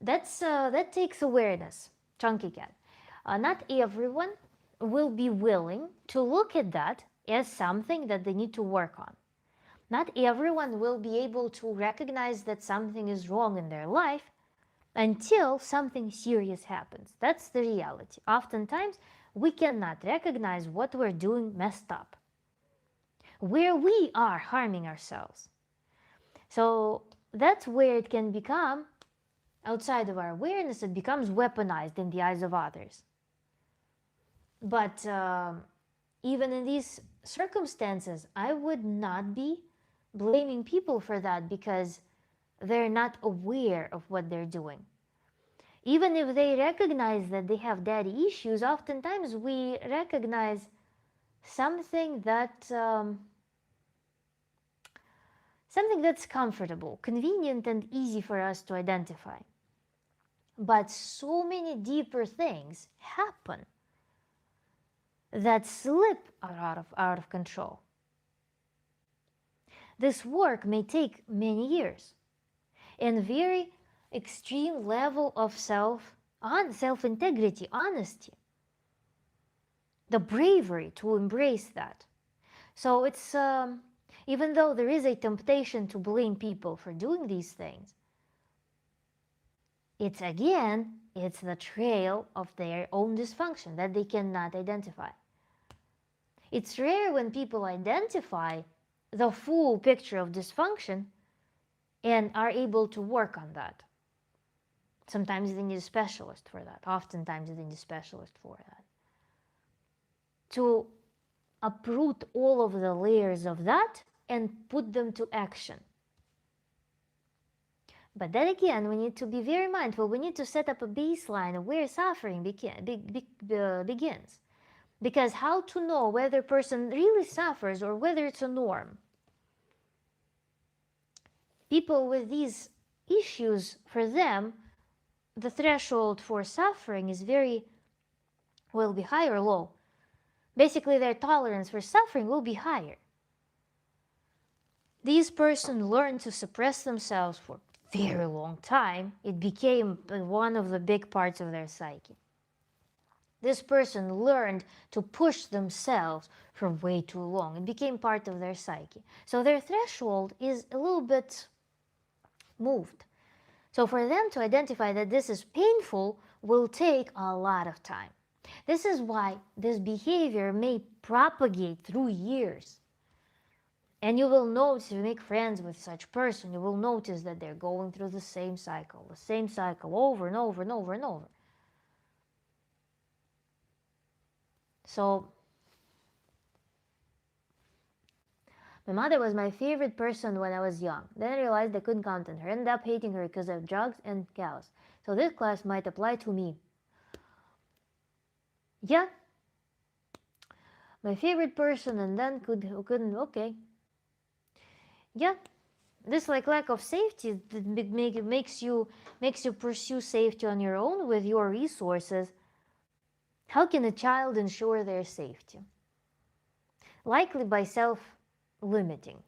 That takes awareness, Chunky Cat. Not everyone will be willing to look at that as something that they need to work on. Not everyone will be able to recognize that something is wrong in their life until something serious happens. That's the reality. Oftentimes, we cannot recognize what we're doing messed up, where we are harming ourselves. So that's where it can become, outside of our awareness, it becomes weaponized in the eyes of others. But even in these circumstances, I would not be blaming people for that because they're not aware of what they're doing. Even if they recognize that they have daddy issues, oftentimes we recognize something that something that's comfortable, convenient, and easy for us to identify. But so many deeper things happen that slip out of control. This work may take many years. and very extreme level of self-integrity, honesty, the bravery to embrace that. So it's even though there is a temptation to blame people for doing these things, it's the trail of their own dysfunction that they cannot identify. It's rare when people identify the full picture of dysfunction and are able to work on that. Sometimes they need a specialist for that. Oftentimes they need a specialist for that. To uproot all of the layers of that and put them to action. But then again, we need to be very mindful. We need to set up a baseline of where suffering begins. Because how to know whether a person really suffers or whether it's a norm? People with these issues, for them, the threshold for suffering will be high or low. Basically, their tolerance for suffering will be higher. These persons learn to suppress themselves for a very long time. It became one of the big parts of their psyche. This person learned to push themselves for way too long. It became part of their psyche. So their threshold is a little bit moved. So for them to identify that this is painful will take a lot of time. This is why this behavior may propagate through years. And you will notice, if you make friends with such person, you will notice that they're going through the same cycle over and over and over and over. So, my mother was my favorite person when I was young. Then I realized I couldn't count on her. Ended up hating her because of drugs and cows. So this class might apply to me. Yeah. My favorite person, and then couldn't, okay. Yeah. This lack of safety that makes you pursue safety on your own with your resources. How can a child ensure their safety? Likely by self-limiting.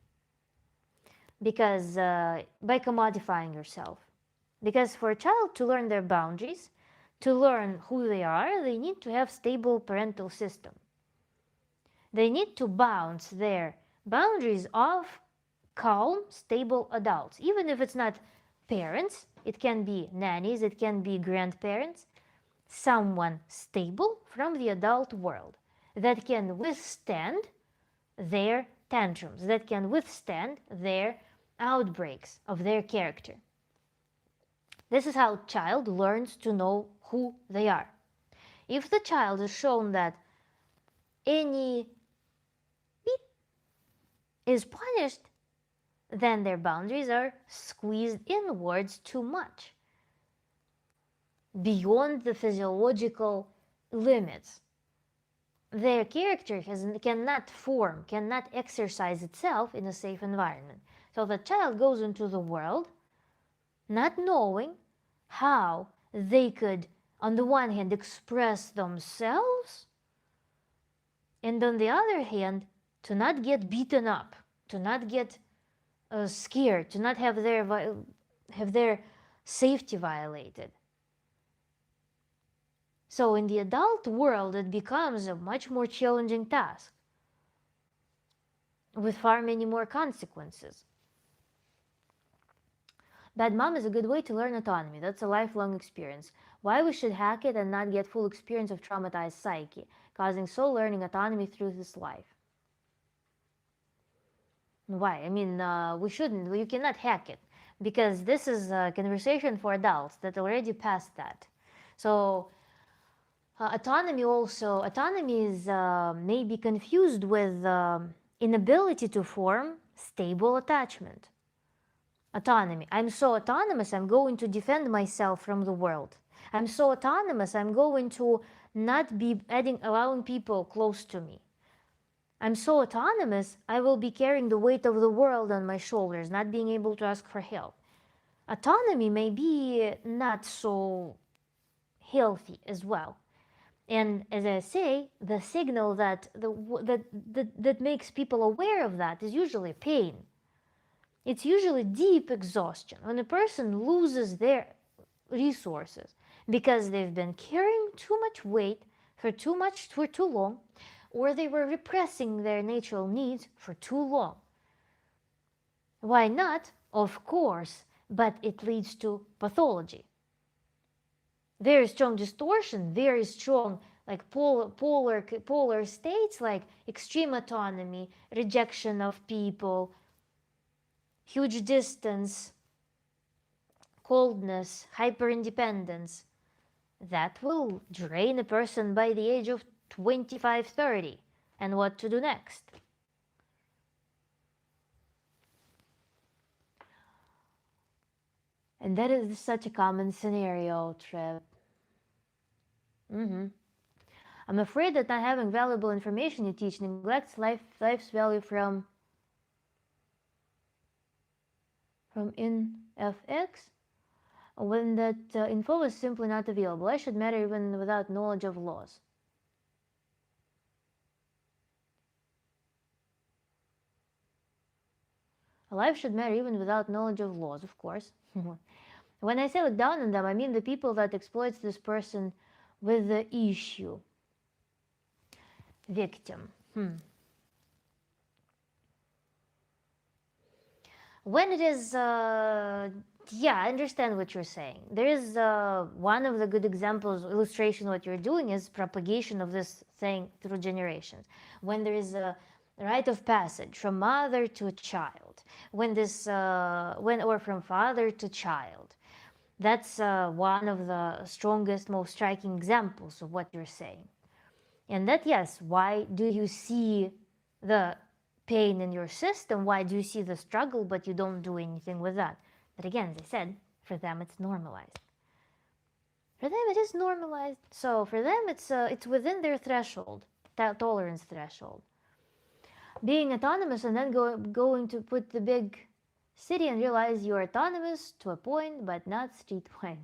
Because by commodifying yourself. Because for a child to learn their boundaries, to learn who they are, they need to have stable parental system. They need to bounce their boundaries off calm, stable adults. Even if it's not parents, it can be nannies, it can be grandparents, someone stable from the adult world that can withstand their tantrums, that can withstand their outbreaks of their character. This is how a child learns to know who they are. If the child is shown that any beep is punished, then their boundaries are squeezed inwards too much, beyond the physiological limits. Their character cannot exercise itself in a safe environment. So the child goes into the world not knowing how they could, on the one hand, express themselves, and on the other hand, to not get beaten up, to not get scared, to not have their safety violated. So in the adult world, it becomes a much more challenging task with far many more consequences. Bad mom is a good way to learn autonomy. That's a lifelong experience. Why we should hack it and not get full experience of traumatized psyche, causing soul learning autonomy through this life. Why? I mean, we shouldn't. You cannot hack it, because this is a conversation for adults that already passed that. So autonomy is may be confused with inability to form stable attachment. Autonomy. I'm so autonomous, I'm going to defend myself from the world. I'm so autonomous, I'm going to not be allowing people close to me. I'm so autonomous, I will be carrying the weight of the world on my shoulders, not being able to ask for help. Autonomy may be not so healthy as well. And as I say, the signal that makes people aware of that is usually pain. It's usually deep exhaustion when a person loses their resources because they've been carrying too much weight for too long, or they were repressing their natural needs for too long. Why not? Of course, but it leads to pathology. Very strong distortion, very strong like polar states like extreme autonomy, rejection of people, huge distance, coldness, hyper-independence. That will drain a person by the age of 25, 30. And what to do next? And that is such a common scenario, Trip. I'm afraid that not having valuable information you teach neglects life's value from NFX. When that info is simply not available, I should matter even without knowledge of laws. A life should matter even without knowledge of laws, of course. When I say look down on them, I mean the people that exploits this person with the issue. Victim. When it is, yeah, I understand what you're saying. There is one of the good examples, illustration what you're doing is propagation of this thing through generations. When there is a rite of passage from mother to a child, or from father to child, that's one of the strongest, most striking examples of what you're saying. And that, yes, why do you see the pain in your system? Why do you see the struggle, but you don't do anything with that? But again, as I said, for them it's normalized. For them it is normalized. So for them it's within their threshold, that tolerance threshold. Being autonomous and then going to put the big city and realize you're autonomous to a point, but not streetwise.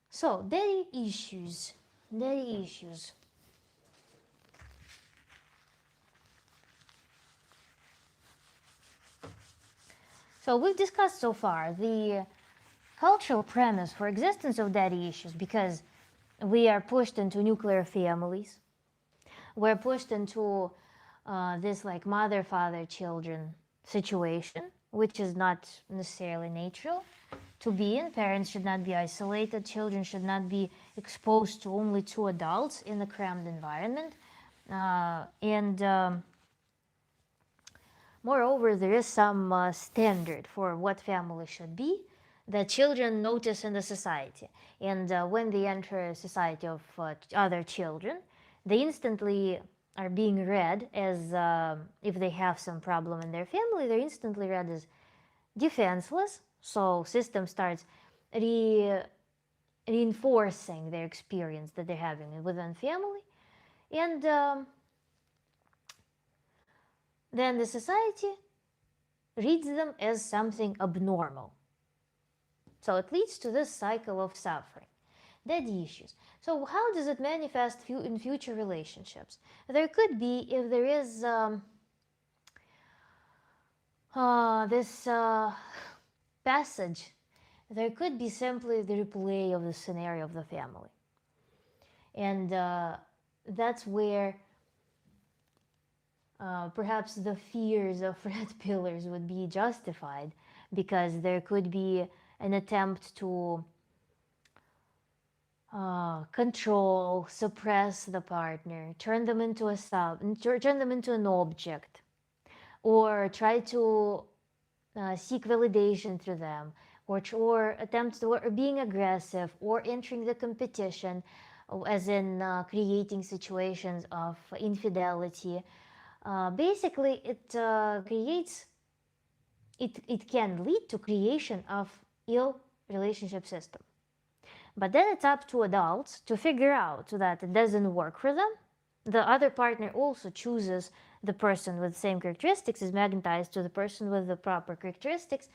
So, daddy issues. So we've discussed so far the cultural premise for existence of daddy issues because we are pushed into nuclear families. We're pushed into this like mother, father, children situation, which is not necessarily natural to be in. Parents should not be isolated. Children should not be exposed to only two adults in a crammed environment. Moreover, there is some standard for what family should be that children notice in the society. And when they enter a society of other children, they instantly are being read as, if they have some problem in their family, they're instantly read as defenseless. So system starts reinforcing their experience that they're having within family. And then the society reads them as something abnormal. So it leads to this cycle of suffering. Daddy issues. So how does it manifest in future relationships? There could be, if there is this passage, there could be simply the replay of the scenario of the family. And that's where perhaps the fears of red pillars would be justified, because there could be an attempt to control, suppress the partner, turn them into an object, or try to seek validation through them, or attempts to, or being aggressive, or entering the competition, as in creating situations of infidelity. Basically, it can lead to creation of ill relationship system. But then it's up to adults to figure out that it doesn't work for them. The other partner also chooses the person with the same characteristics, is magnetized to the person with the proper characteristics.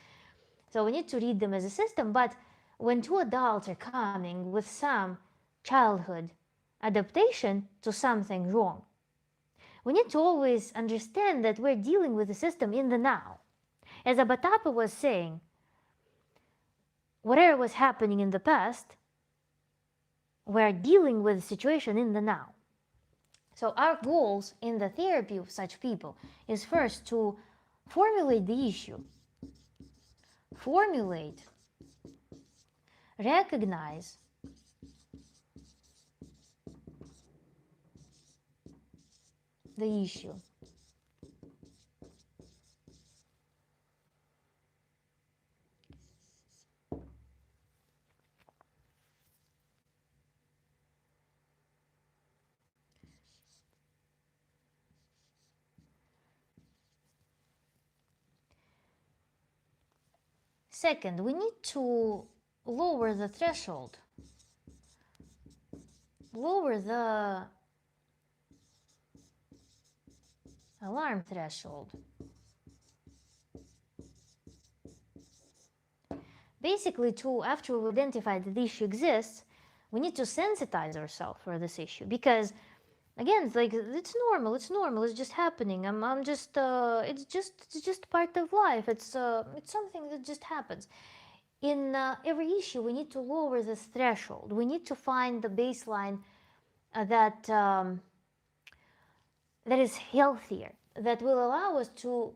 So we need to read them as a system. But when two adults are coming with some childhood adaptation to something wrong. We need to always understand that we're dealing with the system in the now. As Abatapa was saying, whatever was happening in the past, we're dealing with the situation in the now. So our goals in the therapy of such people is first to formulate the issue, formulate, recognize, the issue. Second, we need to lower the threshold, lower the alarm threshold. Basically, after we've identified that the issue exists, we need to sensitize ourselves for this issue, because again, it's like it's normal, it's just happening. I'm just it's just part of life. It's something that just happens. In every issue, we need to lower this threshold. We need to find the baseline that is healthier, that will allow us to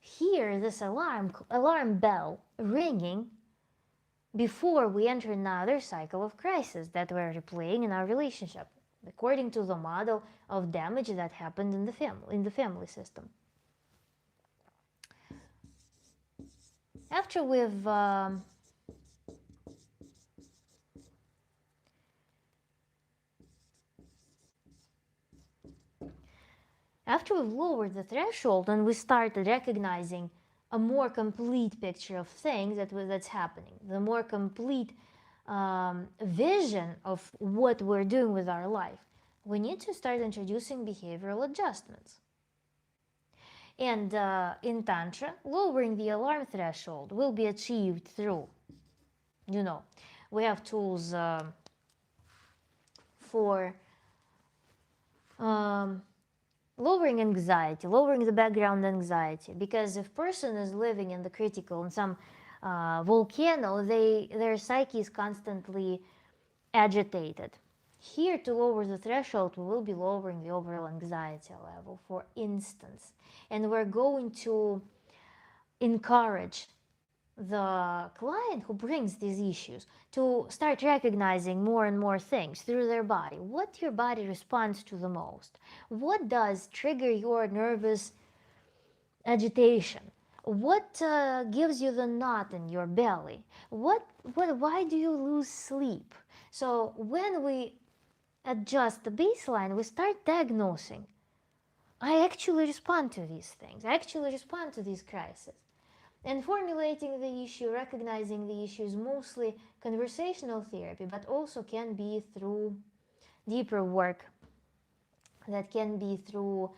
hear this alarm bell ringing before we enter another cycle of crisis that we're replaying in our relationship, according to the model of damage that happened in the family system. After we've lowered the threshold and we started recognizing a more complete picture of things that's happening, the more complete vision of what we're doing with our life, we need to start introducing behavioral adjustments. And in Tantra, lowering the alarm threshold will be achieved through, we have tools for lowering anxiety, lowering the background anxiety, because if person is living in the critical, in some volcano, their psyche is constantly agitated. Here, to lower the threshold, we will be lowering the overall anxiety level, for instance, and we're going to encourage the client who brings these issues to start recognizing more and more things through their body. What your body responds to the most? What does trigger your nervous agitation? What gives you the knot in your belly? Why do you lose sleep? So when we adjust the baseline, we start diagnosing. I actually respond to these things. I actually respond to these crises. And formulating the issue, recognizing the issue is mostly conversational therapy, but also can be through deeper work. That can be through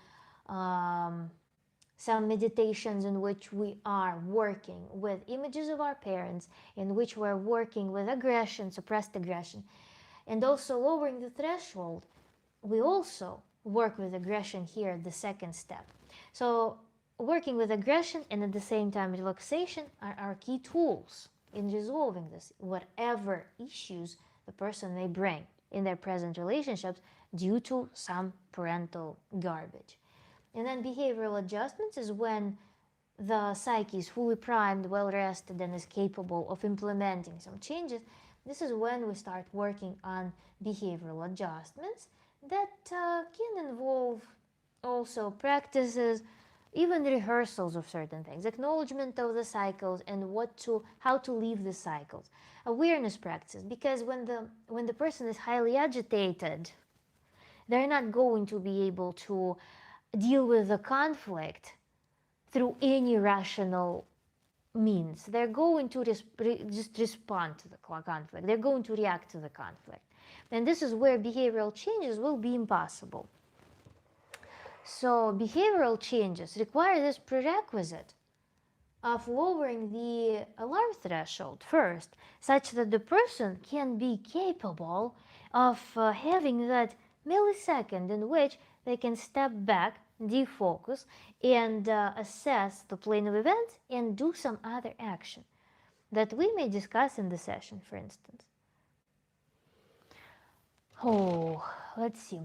some meditations in which we are working with images of our parents, in which we're working with aggression, suppressed aggression, and also lowering the threshold. We also work with aggression here at the second step. So working with aggression and at the same time relaxation are our key tools in resolving this, whatever issues the person may bring in their present relationships due to some parental garbage. And then behavioral adjustments is when the psyche is fully primed, well rested, and is capable of implementing some changes. This is when we start working on behavioral adjustments that can involve also practices, even rehearsals of certain things, acknowledgement of the cycles and how to leave the cycles, awareness practices, because when the person is highly agitated, they're not going to be able to deal with the conflict through any rational means. They're going to just respond to the conflict. They're going to react to the conflict. And this is where behavioral changes will be impossible. So behavioral changes require this prerequisite of lowering the alarm threshold first, such that the person can be capable of having that millisecond in which they can step back, defocus, and assess the plane of events and do some other action that we may discuss in the session, for instance. Oh, let's see.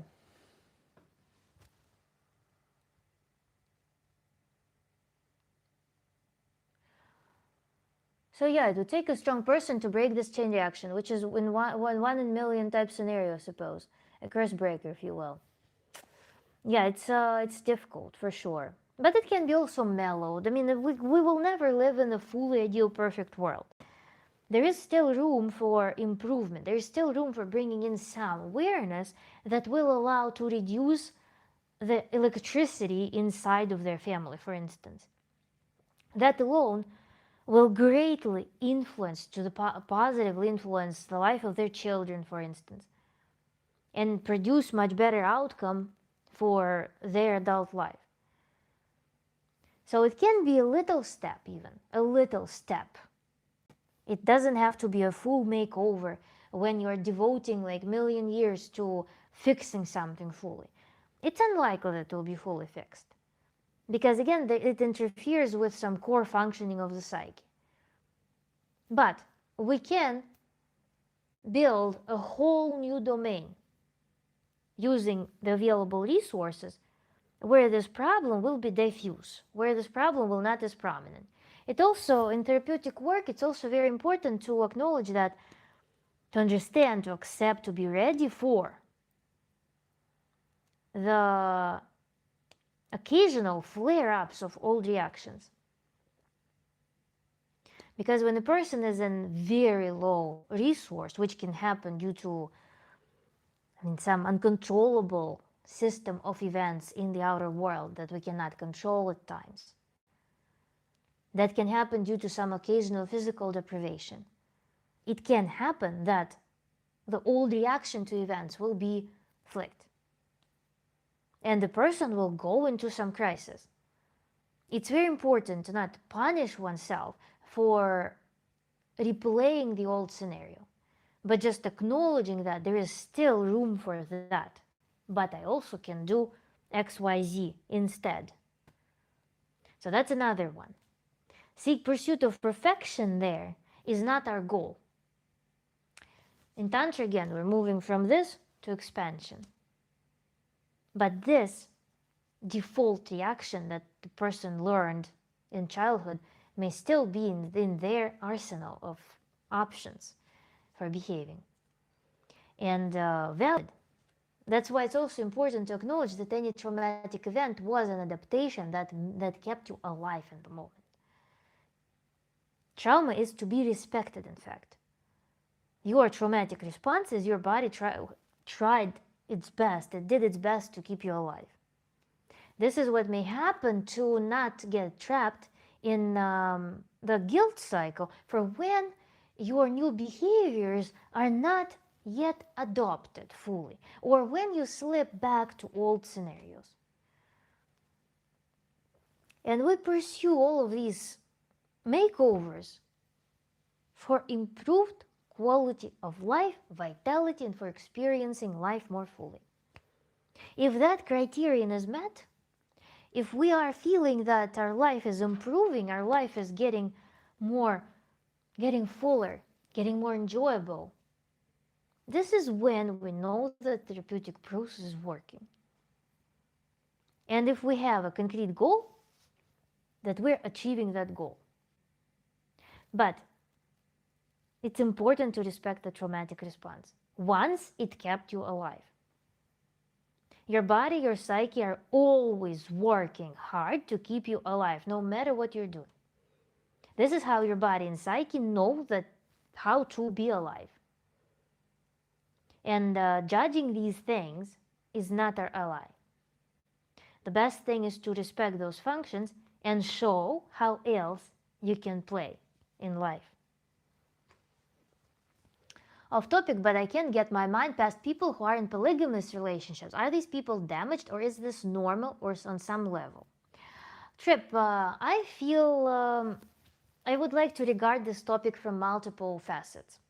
So yeah, it would take a strong person to break this chain reaction, which is in one in a million type scenario, suppose. A curse breaker, if you will. Yeah, it's difficult for sure. But it can be also mellowed. I mean, we will never live in a fully ideal, perfect world. There is still room for improvement. There is still room for bringing in some awareness that will allow to reduce the electricity inside of their family, for instance. That alone will greatly influence to the positively influence the life of their children, for instance, and produce much better outcome for their adult life. So it can be a little step, even a little step. It doesn't have to be a full makeover when you're devoting like million years to fixing something fully. It's unlikely that it will be fully fixed, because again it interferes with some core functioning of the psyche. But we can build a whole new domain using the available resources where this problem will be diffuse, where this problem will not as prominent. It also, in therapeutic work, it's also very important to acknowledge that, to understand, to accept, to be ready for the occasional flare-ups of old reactions. Because when a person is in very low resource, which can happen due to some uncontrollable system of events in the outer world that we cannot control at times, that can happen due to some occasional physical deprivation. It can happen that the old reaction to events will be flicked, and the person will go into some crisis. It's very important to not punish oneself for replaying the old scenario, but just acknowledging that there is still room for that. But I also can do XYZ instead. So that's another one. Seek pursuit of perfection there is not our goal. In Tantra, again, we're moving from this to expansion. But this default reaction that the person learned in childhood may still be in their arsenal of options for behaving, and valid. That's why it's also important to acknowledge that any traumatic event was an adaptation that kept you alive in the moment. Trauma is to be respected, in fact. Your traumatic responses, your body tried its best, it did its best to keep you alive. This is what may happen to not get trapped in the guilt cycle for when your new behaviors are not yet adopted fully, or when you slip back to old scenarios. And we pursue all of these makeovers for improved quality of life, vitality, and for experiencing life more fully. If that criterion is met, if we are feeling that our life is improving, our life is getting fuller, getting more enjoyable, this is when we know that the therapeutic process is working. And if we have a concrete goal, that we're achieving that goal. But it's important to respect the traumatic response once it kept you alive. Your body, your psyche are always working hard to keep you alive, no matter what you're doing. This is how your body and psyche know how to be alive. And judging these things is not our ally. The best thing is to respect those functions and show how else you can play in life. Off topic, but I can't get my mind past people who are in polygamous relationships. Are these people damaged, or is this normal or on some level? Trip, I feel I would like to regard this topic from multiple facets.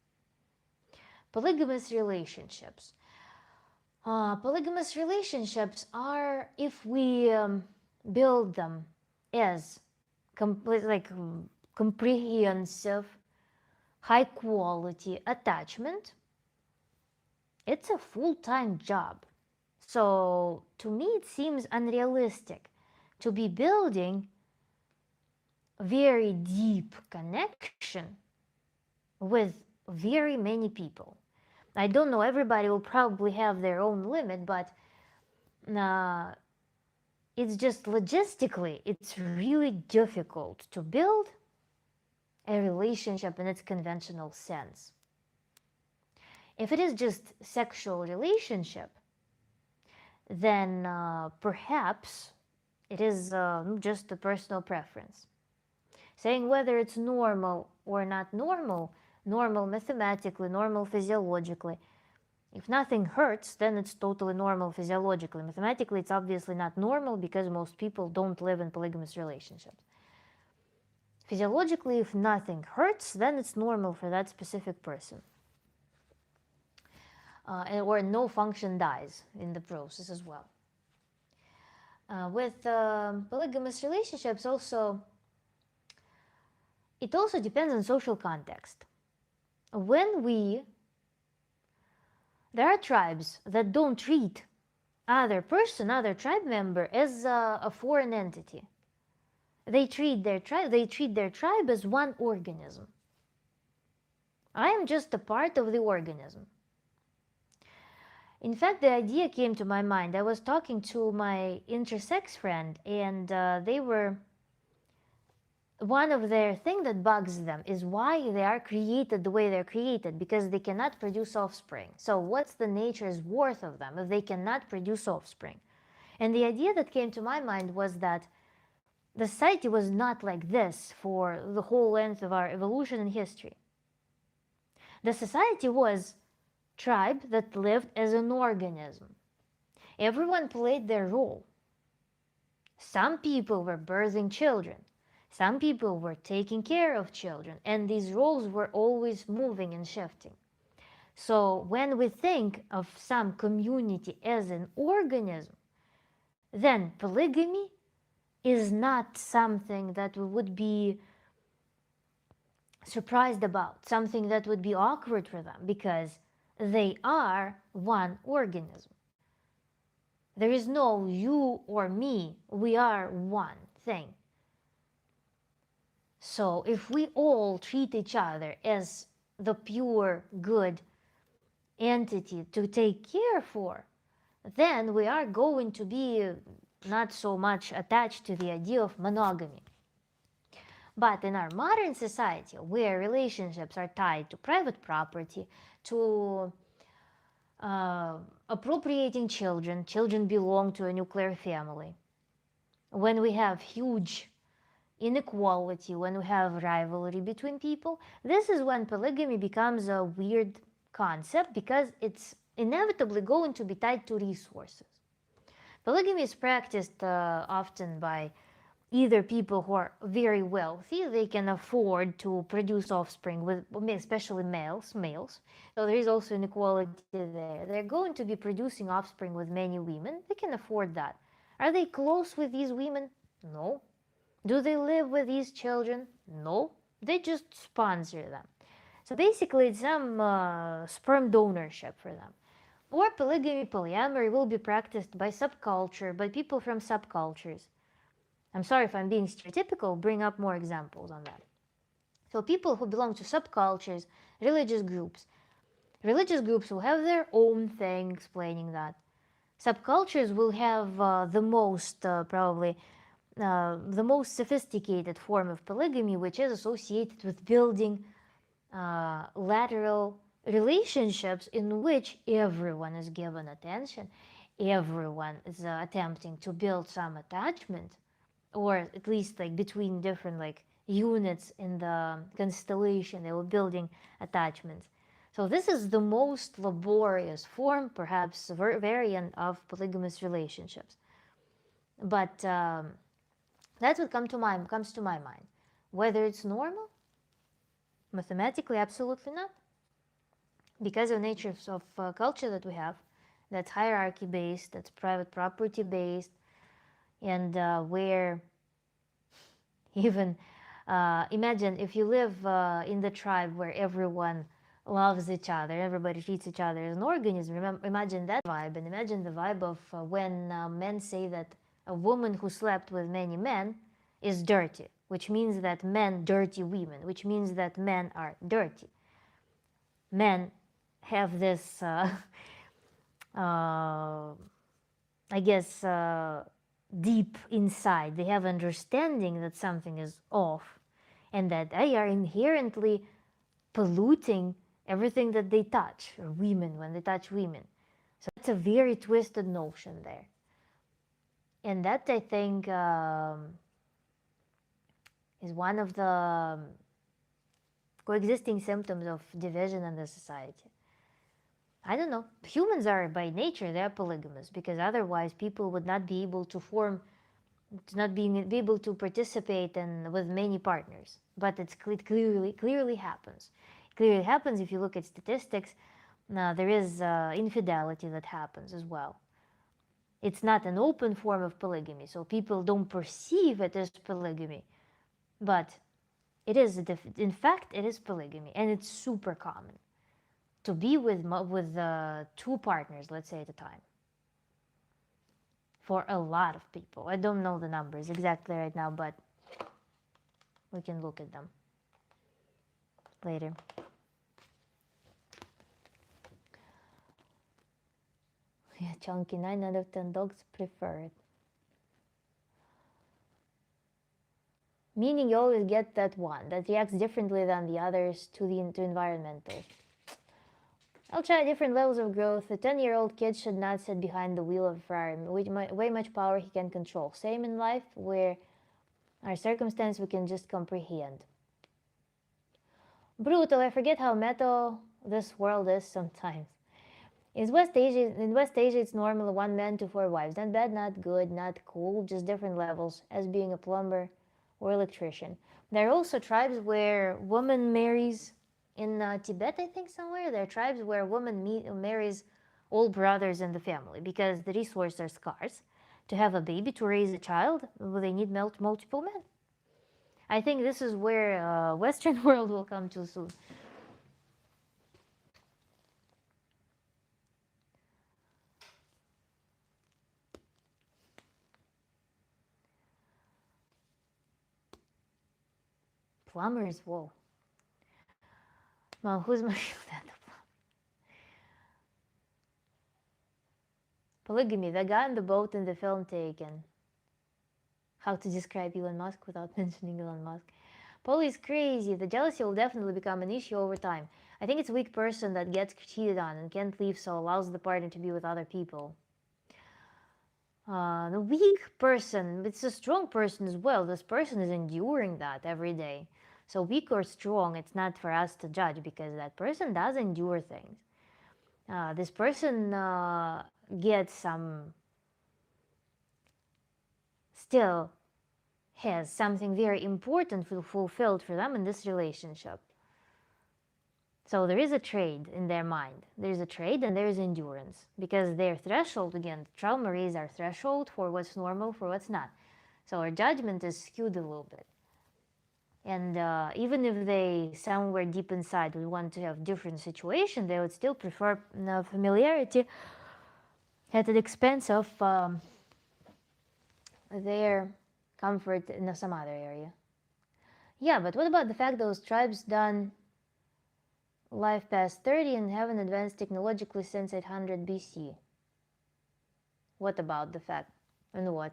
Polygamous relationships. Polygamous relationships are, if we build them as complete, like comprehensive, high quality attachment, it's a full-time job. So to me, it seems unrealistic to be building very deep connection with very many people. I don't know, everybody will probably have their own limit, but uh, it's just logistically, it's really difficult to build a relationship in its conventional sense. If it is just sexual relationship, then perhaps it is just a personal preference. Saying whether it's normal or not normal, normal mathematically, normal physiologically, if nothing hurts, then it's totally normal physiologically. Mathematically, it's obviously not normal because most people don't live in polygamous relationships. Physiologically, if nothing hurts, then it's normal for that specific person. Or no function dies in the process as well. With polygamous relationships also, it also depends on social context. There are tribes that don't treat other person, other tribe member as a foreign entity. They treat their tribe as one organism. I am just a part of the organism. In fact, the idea came to my mind. I was talking to my intersex friend, and they were, one of their thing that bugs them is why they are created the way they're created, because they cannot produce offspring. So what's the nature's worth of them if they cannot produce offspring? And the idea that came to my mind was that the society was not like this for the whole length of our evolution and history. The society was tribe that lived as an organism. Everyone played their role. Some people were birthing children. Some people were taking care of children, and these roles were always moving and shifting. So when we think of some community as an organism, then polygamy is not something that we would be surprised about, something that would be awkward for them, because they are one organism. There is no you or me, we are one thing. So if we all treat each other as the pure good entity to take care for, then we are going to be not so much attached to the idea of monogamy. But in our modern society, where relationships are tied to private property, to appropriating children, children belong to a nuclear family. When we have huge inequality, when we have rivalry between people, this is when polygamy becomes a weird concept, because it's inevitably going to be tied to resources. Polygamy is practiced often by either people who are very wealthy, they can afford to produce offspring with, especially males. So there is also inequality there. They're going to be producing offspring with many women. They can afford that. Are they close with these women? No. Do they live with these children? No. They just sponsor them. So basically, it's some sperm donorship for them. Or polygamy, polyamory will be practiced by subculture, by people from subcultures. I'm sorry if I'm being stereotypical, bring up more examples on that. So people who belong to subcultures, religious groups will have their own thing explaining that. Subcultures will have the most sophisticated form of polygamy, which is associated with building lateral relationships in which everyone is given attention, everyone is attempting to build some attachment, or at least like between different like units in the constellation, they were building attachments. So this is the most laborious form, perhaps variant of polygamous relationships. But That's what comes to my mind. Whether it's normal, mathematically, absolutely not, because of nature of culture that we have, that's hierarchy based, that's private property based, and where even imagine if you live in the tribe where everyone loves each other, everybody treats each other as an organism. Imagine that vibe, and imagine the vibe of when men say that a woman who slept with many men is dirty, which means that men dirty women, which means that men are dirty. Men have this, I guess, deep inside, they have understanding that something is off and that they are inherently polluting everything that they touch, or women when they touch women. So that's a very twisted notion there. And that, I think, is one of the coexisting symptoms of division in the society. I don't know. Humans are by nature, they're polygamous, because otherwise people would not be able to form, to not being able to participate in with many partners. But it clearly happens. It clearly happens if you look at statistics. Now there is infidelity that happens as well. It's not an open form of polygamy, so people don't perceive it as polygamy, but it is. In fact, it is polygamy, and it's super common to be with two partners, let's say, at a time, for a lot of people. I don't know the numbers exactly right now, but we can look at them later. Yeah, chunky. 9 out of 10 dogs prefer it. Meaning you always get that one that reacts differently than the others to environmental. I'll try different levels of growth. A 10-year-old kid should not sit behind the wheel of a Ferrari. Way much power he can control. Same in life, where our circumstance we can just comprehend. Brutal. I forget how metal this world is sometimes. In West Asia, it's normal 1 man to 4 wives. Not bad, not good, not cool, just different levels. As being a plumber or electrician. There are also tribes where woman marries. In Tibet, I think somewhere, there are tribes where a woman marries all brothers in the family because the resources are scarce. To have a baby, to raise a child, they need multiple men. I think this is where Western world will come to soon. Plumbers, whoa. Well, who's my Polygamy, the guy on the boat in the film Taken. How to describe Elon Musk without mentioning Elon Musk. Poly is crazy. The jealousy will definitely become an issue over time. I think it's a weak person that gets cheated on and can't leave, so allows the partner to be with other people. The weak person, it's a strong person as well. This person is enduring that every day. So weak or strong, it's not for us to judge because that person does endure things. This person gets some, still has something very important fulfilled for them in this relationship. So there is a trade in their mind. There's a trade and there's endurance because their threshold, again, trauma raised our threshold for what's normal, for what's not. So our judgment is skewed a little bit. And even if they somewhere deep inside would want to have different situation, they would still prefer familiarity at the expense of their comfort in some other area. Yeah, but what about the fact those tribes done life past 30 and haven't advanced technologically since 800 BC? What about the fact? And what?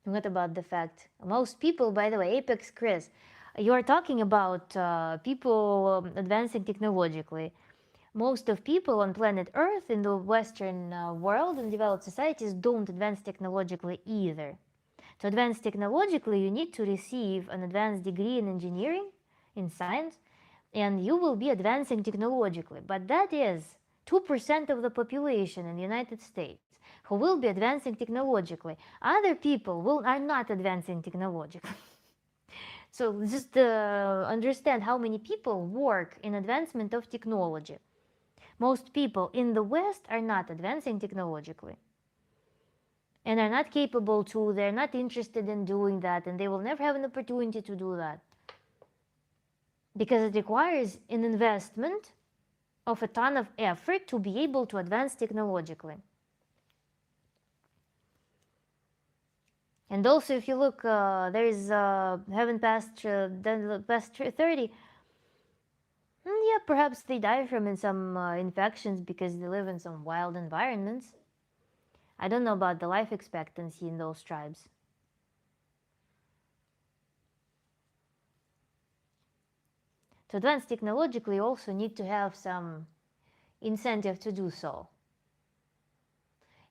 What about the fact? Most people, by the way, Apex Chris, you are talking about people advancing technologically. Most of people on planet Earth in the Western world and developed societies don't advance technologically either. To advance technologically, you need to receive an advanced degree in engineering, in science, and you will be advancing technologically. But that is 2% of the population in the United States who will be advancing technologically. Other people are not advancing technologically. So just understand how many people work in advancement of technology. Most people in the West are not advancing technologically and are not capable to, they're not interested in doing that, and they will never have an opportunity to do that because it requires an investment of a ton of effort to be able to advance technologically. And also, if you look, there is haven't passed past 30. Yeah, perhaps they die from some infections because they live in some wild environments. I don't know about the life expectancy in those tribes. To advance technologically, you also need to have some incentive to do so.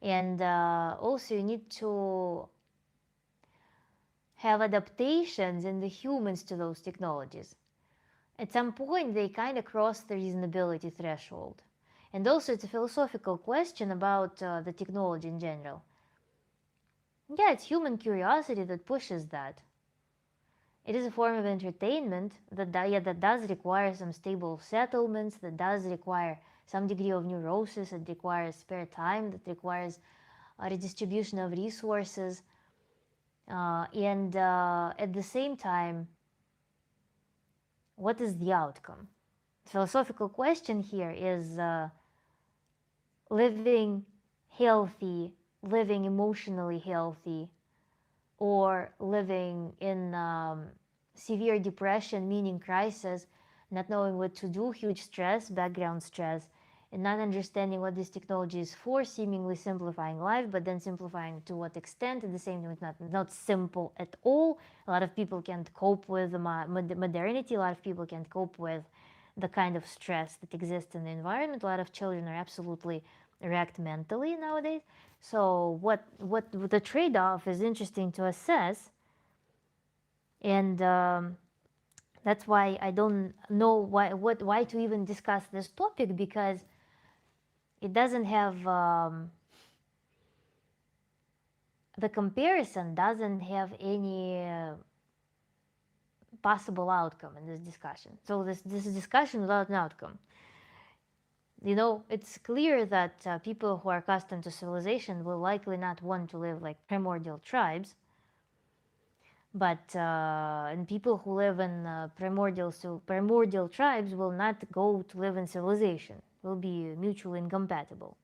And also you need to have adaptations in the humans to those technologies. At some point, they kind of cross the reasonability threshold. And also, it's a philosophical question about the technology in general. Yeah, it's human curiosity that pushes that. It is a form of entertainment that does require some stable settlements, that does require some degree of neurosis, it requires spare time, that requires a redistribution of resources. And at the same time, what is the outcome? The philosophical question here is living healthy, living emotionally healthy, or living in severe depression, meaning crisis, not knowing what to do, huge stress, background stress, and not understanding what this technology is for, seemingly simplifying life, but then simplifying to what extent. At the same time, it's not simple at all. A lot of people can't cope with modernity. A lot of people can't cope with the kind of stress that exists in the environment. A lot of children are absolutely wrecked mentally nowadays. So what the trade-off is interesting to assess, and that's why I don't know why to even discuss this topic, because it doesn't have the comparison doesn't have any possible outcome in this discussion. So this is discussion without an outcome. You know, it's clear that people who are accustomed to civilization will likely not want to live like primordial tribes, but and people who live in primordial tribes will not go to live in civilization, will be mutually incompatible.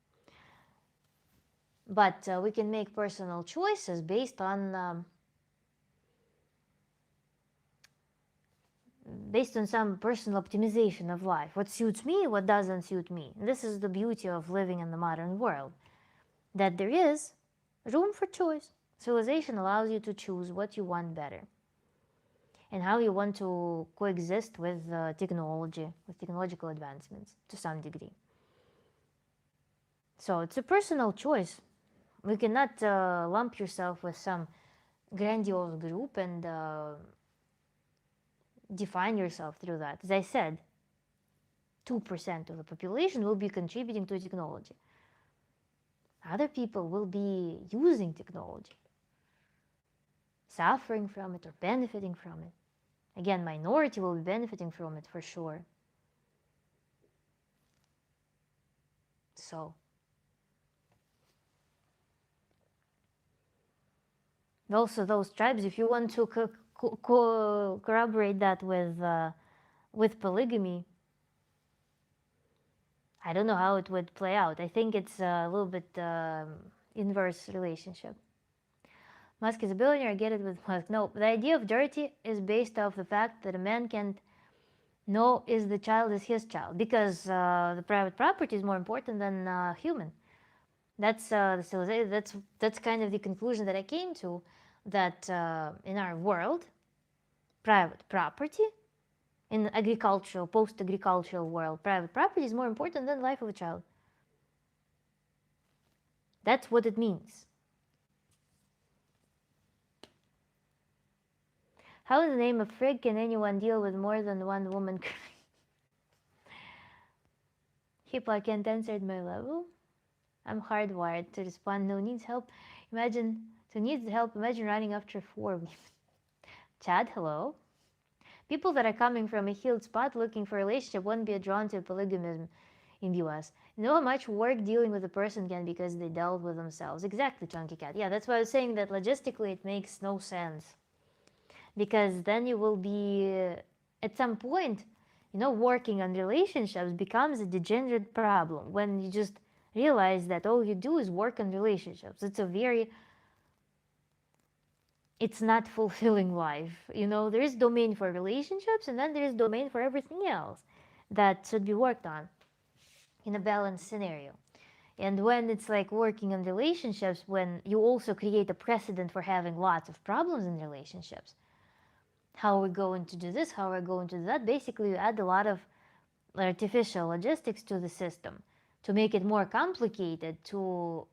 But we can make personal choices based on some personal optimization of life. What suits me, what doesn't suit me. And this is the beauty of living in the modern world, that there is room for choice. Civilization allows you to choose what you want better and how you want to coexist with technology, with technological advancements to some degree. So it's a personal choice. You cannot lump yourself with some grandiose group and define yourself through that. As I said, 2% of the population will be contributing to technology. Other people will be using technology, suffering from it or benefiting from it. Again, minority will be benefiting from it for sure. So, also those tribes, if you want to corroborate that with polygamy, I don't know how it would play out. I think it's a little bit inverse relationship. Musk is a billionaire, get it with Musk. No, the idea of dirty is based off the fact that a man can't know is the child is his child, because the private property is more important than human. That's that's kind of the conclusion that I came to, that in our world, private property, in agricultural, post-agricultural world, private property is more important than the life of a child. That's what it means. How in the name of frig can anyone deal with more than one woman? Hippo, I can't answer at my level. I'm hardwired to respond. No needs help. Imagine to needs help. Imagine running after four. Chad, hello. People that are coming from a healed spot looking for a relationship won't be drawn to polygamism in the US. You know how much work dealing with a person can because they dealt with themselves. Exactly, Chunky Cat. Yeah, that's why I was saying that logistically it makes no sense. Because then you will be, at some point, working on relationships becomes a degenerate problem when you just realize that all you do is work on relationships. It's not fulfilling life. There is domain for relationships and then there is domain for everything else that should be worked on in a balanced scenario. And when it's like working on relationships, when you also create a precedent for having lots of problems in relationships, how are we going to do this? How are we going to do that? Basically, you add a lot of artificial logistics to the system to make it more complicated, to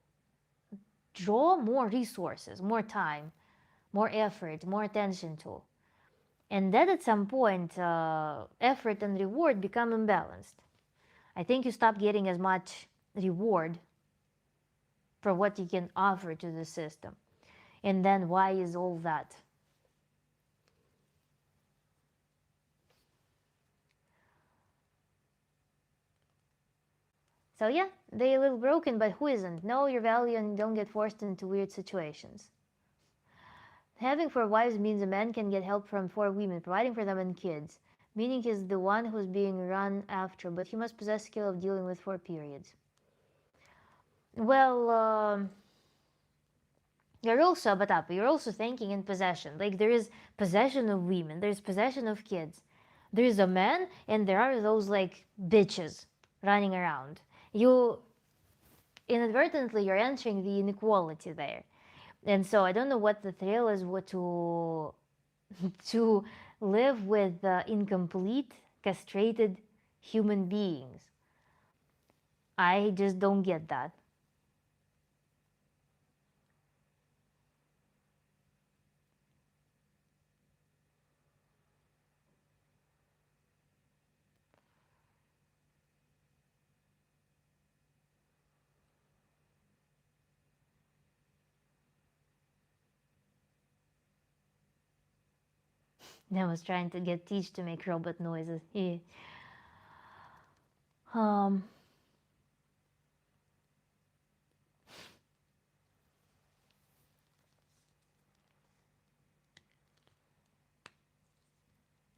draw more resources, more time, more effort, more attention to. And then at some point, effort and reward become imbalanced. I think you stop getting as much reward for what you can offer to the system. And then why is all that? So yeah, they a little broken, but who isn't? Know your value and don't get forced into weird situations. Having four wives means a man can get help from four women, providing for them and kids, meaning he's the one who's being run after, but he must possess skill of dealing with four periods. Well, you're also, but up, you're also thinking in possession. Like there is possession of women, there's possession of kids. There is a man, and there are those like bitches running around. You inadvertently you're entering the inequality there. And so I don't know what the thrill is what to live with incomplete, castrated human beings. I just don't get that. I was trying to get Teach to make robot noises. Yeah. Um,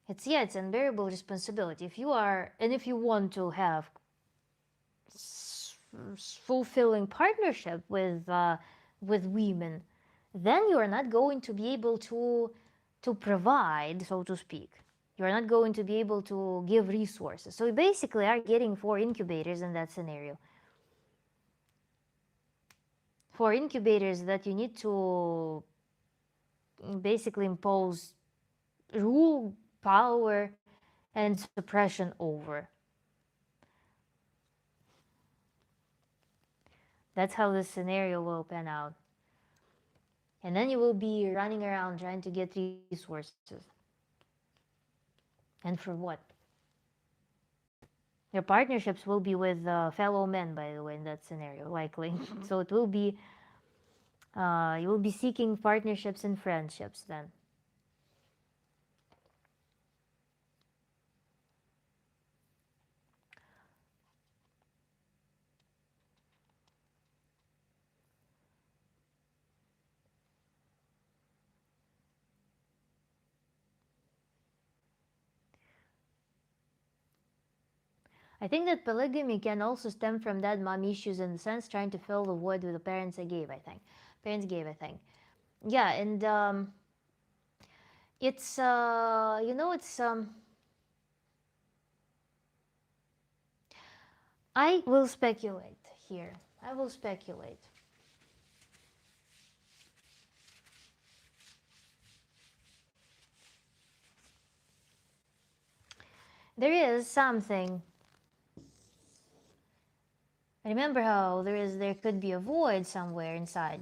it's unbearable responsibility. If you are, and if you want to have fulfilling partnership with women, then you are not going to be able to provide, so to speak. You are not going to be able to give resources. So you basically are getting four incubators in that scenario. Four incubators that you need to basically impose rule, power, and suppression over. That's how this scenario will pan out. And then you will be running around trying to get resources. And for what? Your partnerships will be with fellow men, by the way, in that scenario, likely. So it will be, you will be seeking partnerships and friendships then. I think that polygamy can also stem from dad mom issues in the sense trying to fill the void with the parents I gave, I think. Parents gave, I think. Yeah, and it's, I will speculate here. I will speculate. There is something. Remember how there could be a void somewhere inside.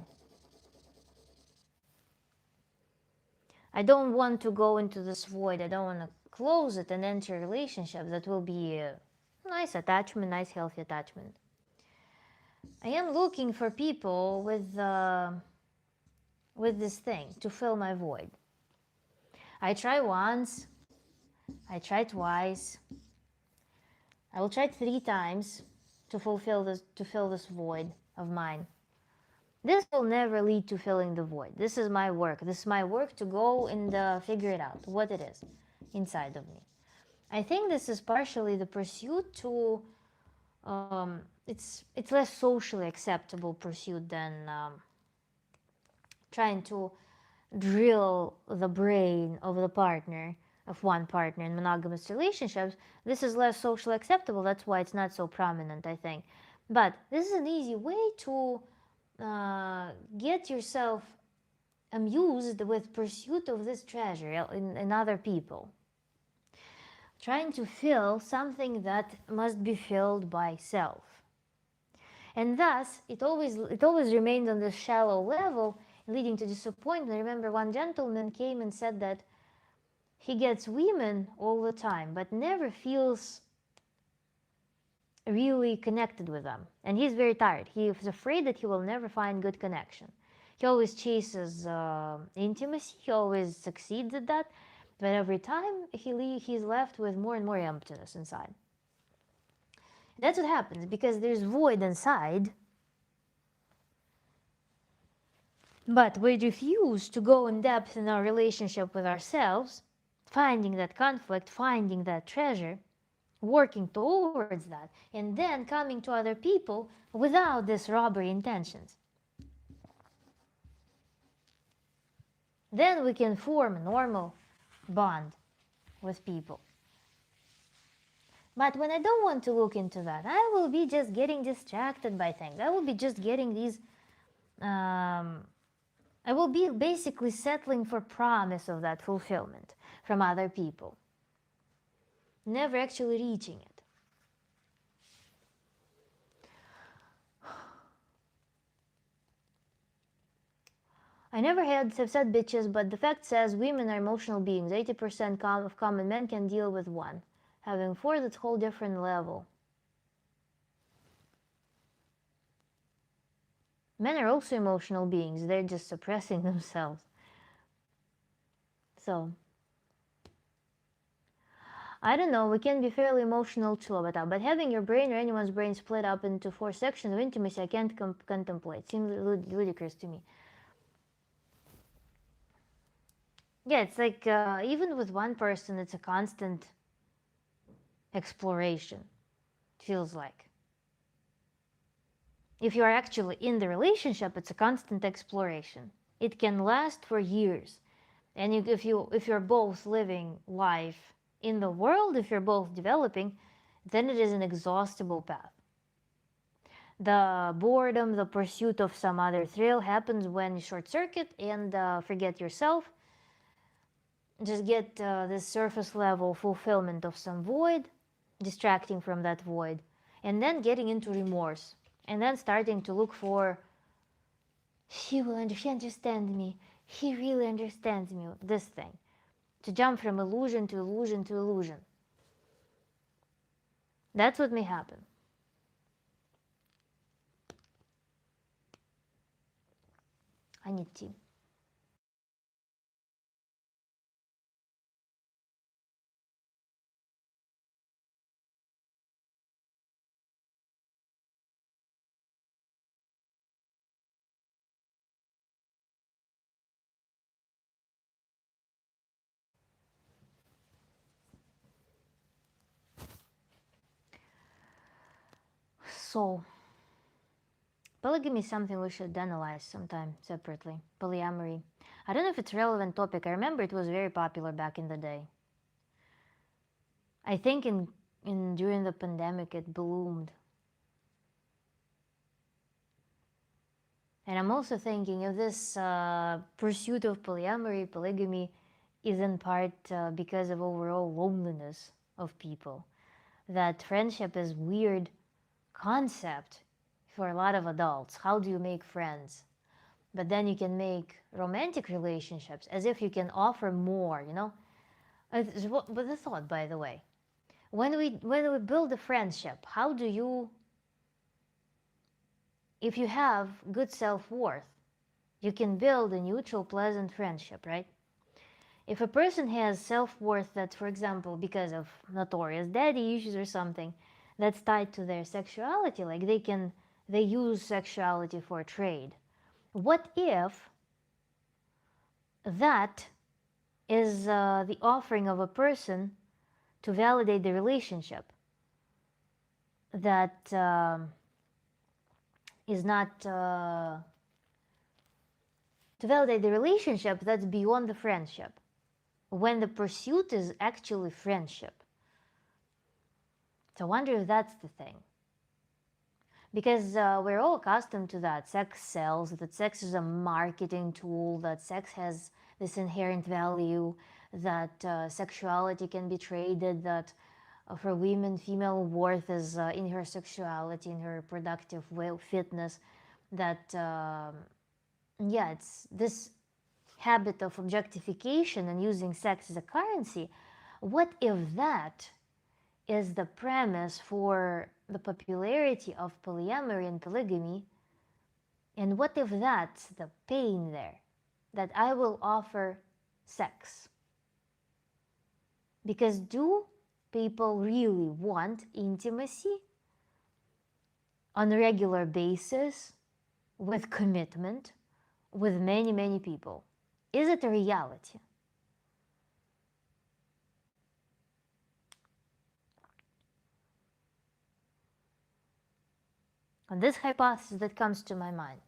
I don't want to go into this void. I don't want to close it and enter a relationship that will be a nice attachment, nice healthy attachment. I am looking for people with this thing to fill my void. I try once, I try twice, I will try 3 times to fill this void of mine. This will never lead to filling the void. This is my work. This is my work to go and figure it out, what it is inside of me. I think this is partially the pursuit to it's less socially acceptable pursuit than trying to drill the brain of the partner of one partner in monogamous relationships. This is less socially acceptable. That's why it's not so prominent, I think. But this is an easy way to get yourself amused with pursuit of this treasure in other people, trying to fill something that must be filled by self. And thus it always remains on this shallow level, leading to disappointment. I remember one gentleman came and said that he gets women all the time but never feels really connected with them, and he's very tired. He is afraid that he will never find good connection. He always chases intimacy, he always succeeds at that, but every time he's left with more and more emptiness inside. That's what happens because there's void inside, but we refuse to go in depth in our relationship with ourselves, finding that conflict, finding that treasure, working towards that, and then coming to other people without this robbery intentions. Then we can form a normal bond with people. But when I don't want to look into that, I will be just getting distracted by things. I will be just getting these I will be basically settling for promise of that fulfillment from other people, never actually reaching it. I never have said bitches, but the fact says women are emotional beings. 80% of common men can deal with one. Having four, that's a whole different level. Men are also emotional beings. They're just suppressing themselves. So, I don't know, we can be fairly emotional too about that, but having your brain or anyone's brain split up into 4 sections of intimacy, I can't contemplate. Seems ludicrous to me. Yeah, it's like even with one person, it's a constant exploration, feels like. If you are actually in the relationship, it's a constant exploration. It can last for years. And if you're both living life in the world, if you're both developing, then it is an exhaustible path. The boredom, the pursuit of some other thrill happens when you short circuit and forget yourself. Just get this surface level fulfillment of some void, distracting from that void, and then getting into remorse, and then starting to look for, he understand me, he really understands me, this thing. To jump from illusion to illusion to illusion. That's what may happen. I need tea. So, polygamy is something we should analyze sometime separately. Polyamory. I don't know if it's a relevant topic. I remember it was very popular back in the day. I think in during the pandemic it bloomed. And I'm also thinking if this pursuit of polyamory, polygamy, is in part because of overall loneliness of people. That friendship is weird concept for a lot of adults. How do you make friends? But then you can make romantic relationships as if you can offer more, you know? But the thought, by the way, when we build a friendship, how do you if you have good self-worth, you can build a neutral, pleasant friendship, right? If a person has self-worth that, for example, because of notorious daddy issues or something, that's tied to their sexuality, like they use sexuality for trade. What if that is the offering of a person to validate the relationship that is not to validate the relationship that's beyond the friendship, when the pursuit is actually friendship. So I wonder if that's the thing. Because we're all accustomed to that. Sex sells, that sex is a marketing tool, that sex has this inherent value, that sexuality can be traded, that for women, female worth is in her sexuality, in her reproductive fitness, that, yeah, it's this habit of objectification and using sex as a currency. What if that is the premise for the popularity of polyamory and polygamy? And what if that's the pain there? That I will offer sex. Because do people really want intimacy on a regular basis with commitment with many, many people? Is it a reality? And this hypothesis that comes to my mind.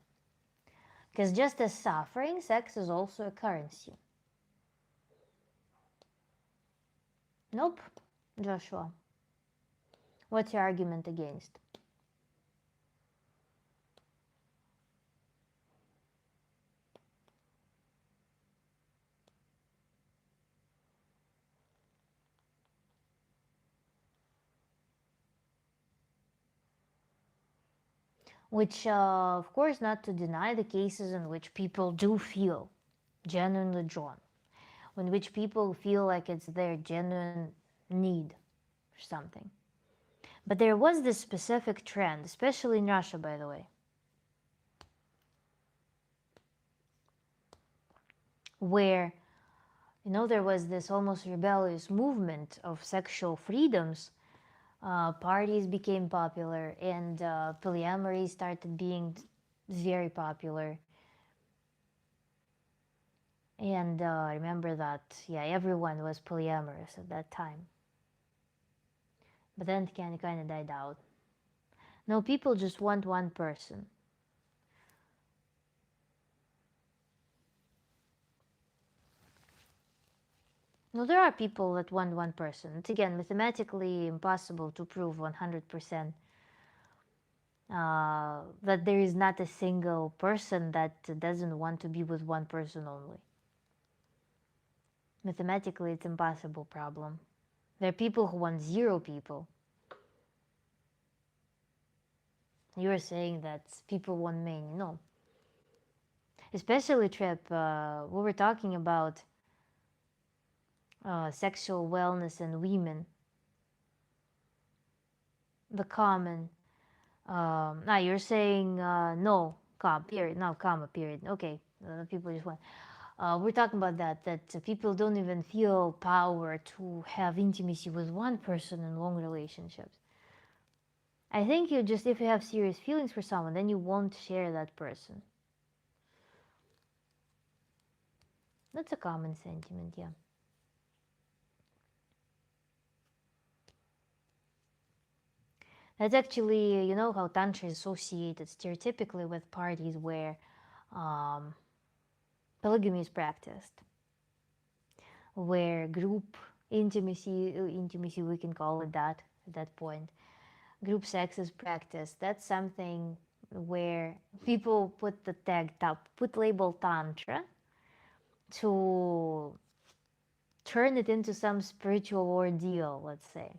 Because just as suffering, sex is also a currency. Nope, Joshua. What's your argument against? Which, of course, not to deny the cases in which people do feel genuinely drawn, in which people feel like it's their genuine need for something. But there was this specific trend, especially in Russia, by the way, where, there was this almost rebellious movement of sexual freedoms. Parties became popular, and polyamory started being very popular. And remember that, yeah, everyone was polyamorous at that time. But then it kind of died out. No, people just want one person. No, there are people that want one person. It's again mathematically impossible to prove 100% that there is not a single person that doesn't want to be with one person only. Mathematically, it's impossible problem. There are people who want 0 people. You're saying that people want many. No. Especially, Trip, we were talking about sexual wellness in women. The common. Now you're saying no, comma, period, no, comma, period. Okay, people just want. We're talking about that people don't even feel power to have intimacy with one person in long relationships. I think you just, if you have serious feelings for someone, then you won't share that person. That's a common sentiment, yeah. That's actually, how Tantra is associated stereotypically with parties where polygamy is practiced, where group intimacy, we can call it that at that point, group sex is practiced. That's something where people put the put label Tantra to turn it into some spiritual ordeal, let's say.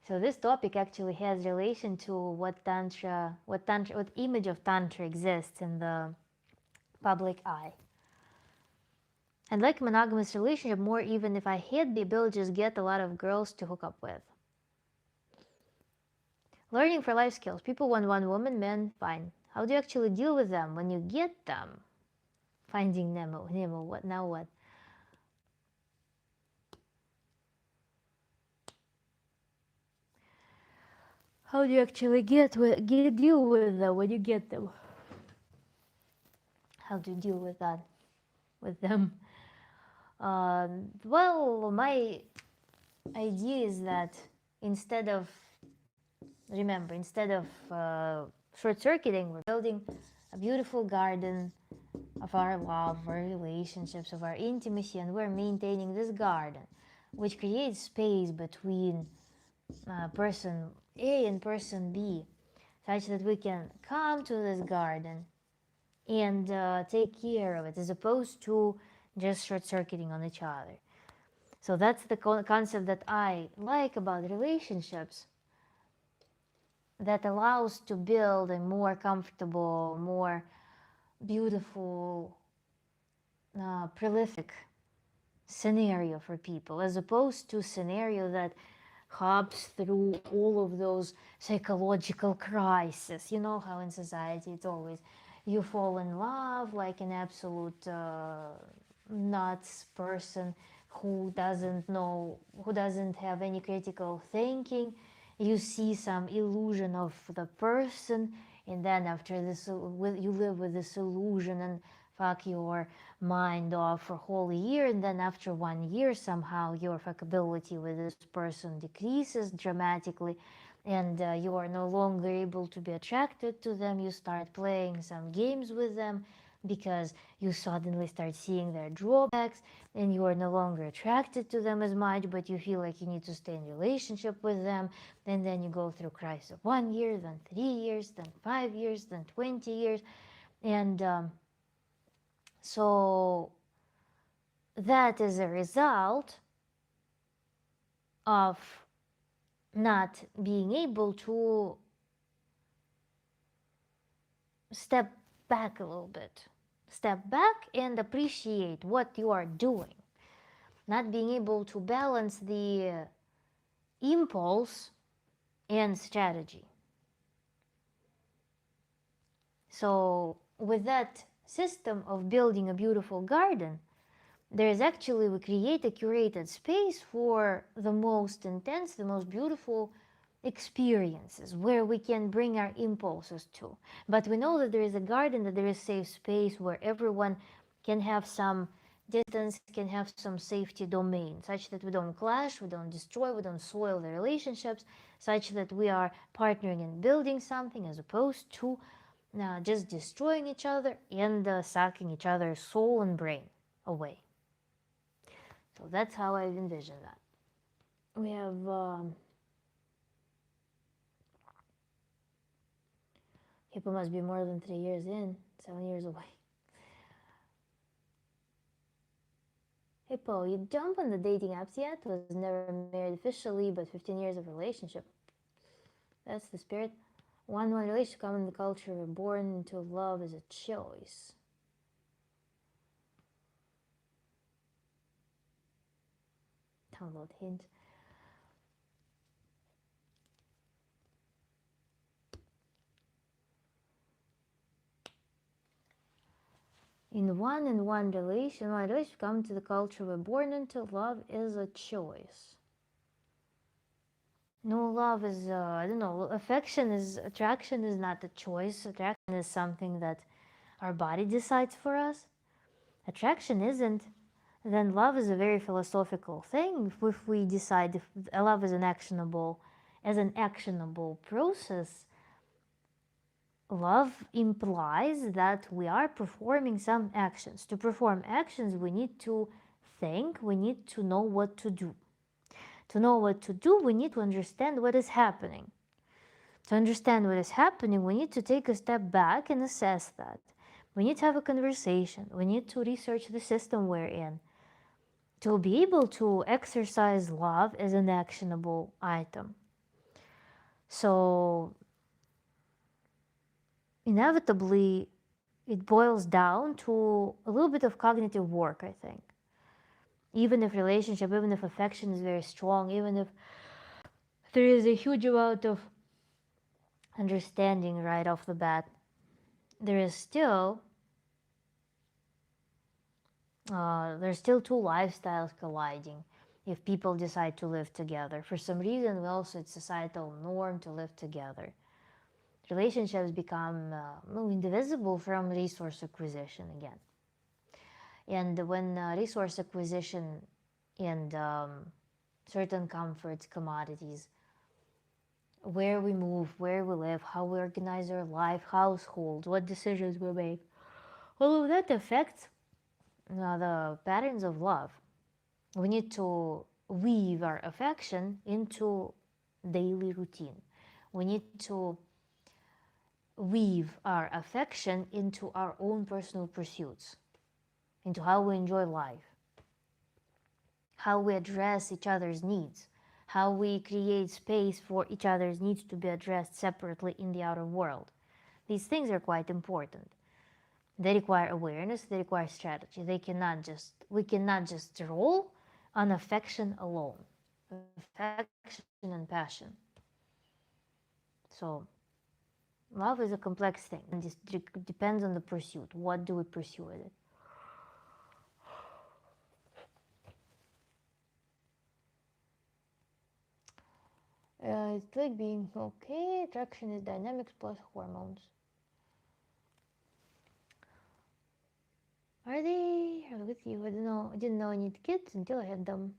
So this topic actually has relation to what image of Tantra exists in the public eye. And like monogamous relationship, more even if I had the ability to just get a lot of girls to hook up with. Learning for life skills. People want one woman, men, fine. How do you actually deal with them when you get them? Finding Nemo, what now what? How do you actually deal with them when you get them? How do you deal with that, with them? Well, my idea is that instead of, remember, instead of short circuiting, we're building a beautiful garden of our love, our relationships, of our intimacy, and we're maintaining this garden, which creates space between person A and person B, such that we can come to this garden and take care of it, as opposed to just short circuiting on each other. So that's the concept that I like about relationships, that allows to build a more comfortable, more beautiful, prolific scenario for people, as opposed to scenario that hops through all of those psychological crises. You know how in society it's always you fall in love like an absolute nuts person who doesn't know, who doesn't have any critical thinking. You see some illusion of the person, and then after this you live with this illusion and fuck your mind off for a whole year, and then after 1 year somehow your fuckability with this person decreases dramatically, and you are no longer able to be attracted to them. You start playing some games with them because you suddenly start seeing their drawbacks, and you are no longer attracted to them as much, but you feel like you need to stay in relationship with them. And then you go through crisis of 1 year, then 3 years, then 5 years, then 20 years. And so that is a result of not being able to step back a little bit. Step back and appreciate what you are doing. Not being able to balance the impulse and strategy. So, with that system of building a beautiful garden, there is actually, we create a curated space for the most intense, the most beautiful experiences where we can bring our impulses to. But we know that there is a garden, that there is safe space where everyone can have some distance, can have some safety domain, such that we don't clash, we don't destroy, we don't soil the relationships, such that we are partnering and building something, as opposed to just destroying each other and sucking each other's soul and brain away. So that's how I envision that. We have people must be more than 3 years in, 7 years away. Hippo, you jump on the dating apps yet? Was never married officially, but 15 years of relationship. That's the spirit. One relationship common in the culture, born into love is a choice. Download hint. In one relationship come to the culture, we're born into love is a choice. No, love is, I don't know, attraction is not a choice. Attraction is something that our body decides for us. Attraction isn't. Then love is a very philosophical thing. If we decide if love is as an actionable process, love implies that we are performing some actions. To perform actions, we need to think, we need to know what to do. To know what to do, we need to understand what is happening. To understand what is happening, we need to take a step back and assess that. We need to have a conversation. We need to research the system we're in to be able to exercise love as an actionable item. So inevitably, it boils down to a little bit of cognitive work, I think. Even if relationship, even if affection is very strong, even if there is a huge amount of understanding right off the bat, there is still there's still two lifestyles colliding if people decide to live together. For some reason, also it's societal norm to live together. Relationships become indivisible from resource acquisition again. And when resource acquisition and certain comforts, commodities, where we move, where we live, how we organize our life, household, what decisions we make, all of that affects the patterns of love. We need to weave our affection into daily routine. We need to weave our affection into our own personal pursuits, into how we enjoy life, how we address each other's needs, how we create space for each other's needs to be addressed separately in the outer world. These things are quite important. They require awareness, they require strategy. We cannot just roll on affection alone, affection and passion. So, love is a complex thing, and it depends on the pursuit. What do we pursue with it? It's like being okay. Attraction is dynamics plus hormones. Are they with you? I don't know. I didn't know I need kids until I had them.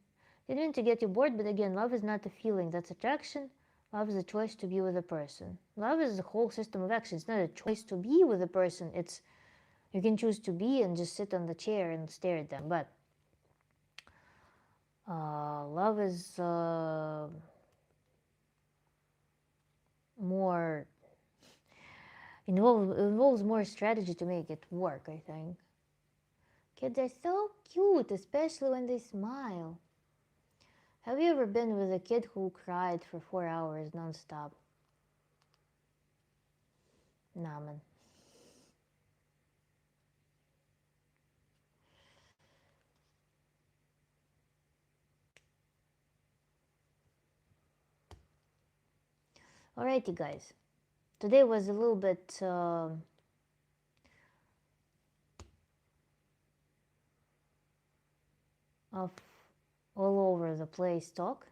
Didn't mean to get you bored, but again, love is not a feeling. That's attraction. Love is a choice to be with a person. Love is a whole system of action. It's not a choice to be with a person. It's you can choose to be and just sit on the chair and stare at them. But love is more involves more strategy to make it work, I think. Kids are so cute, especially when they smile. Have you ever been with a kid who cried for 4 hours nonstop? Nah, man. Alrighty, guys. Today was a little bit of all over the place talk.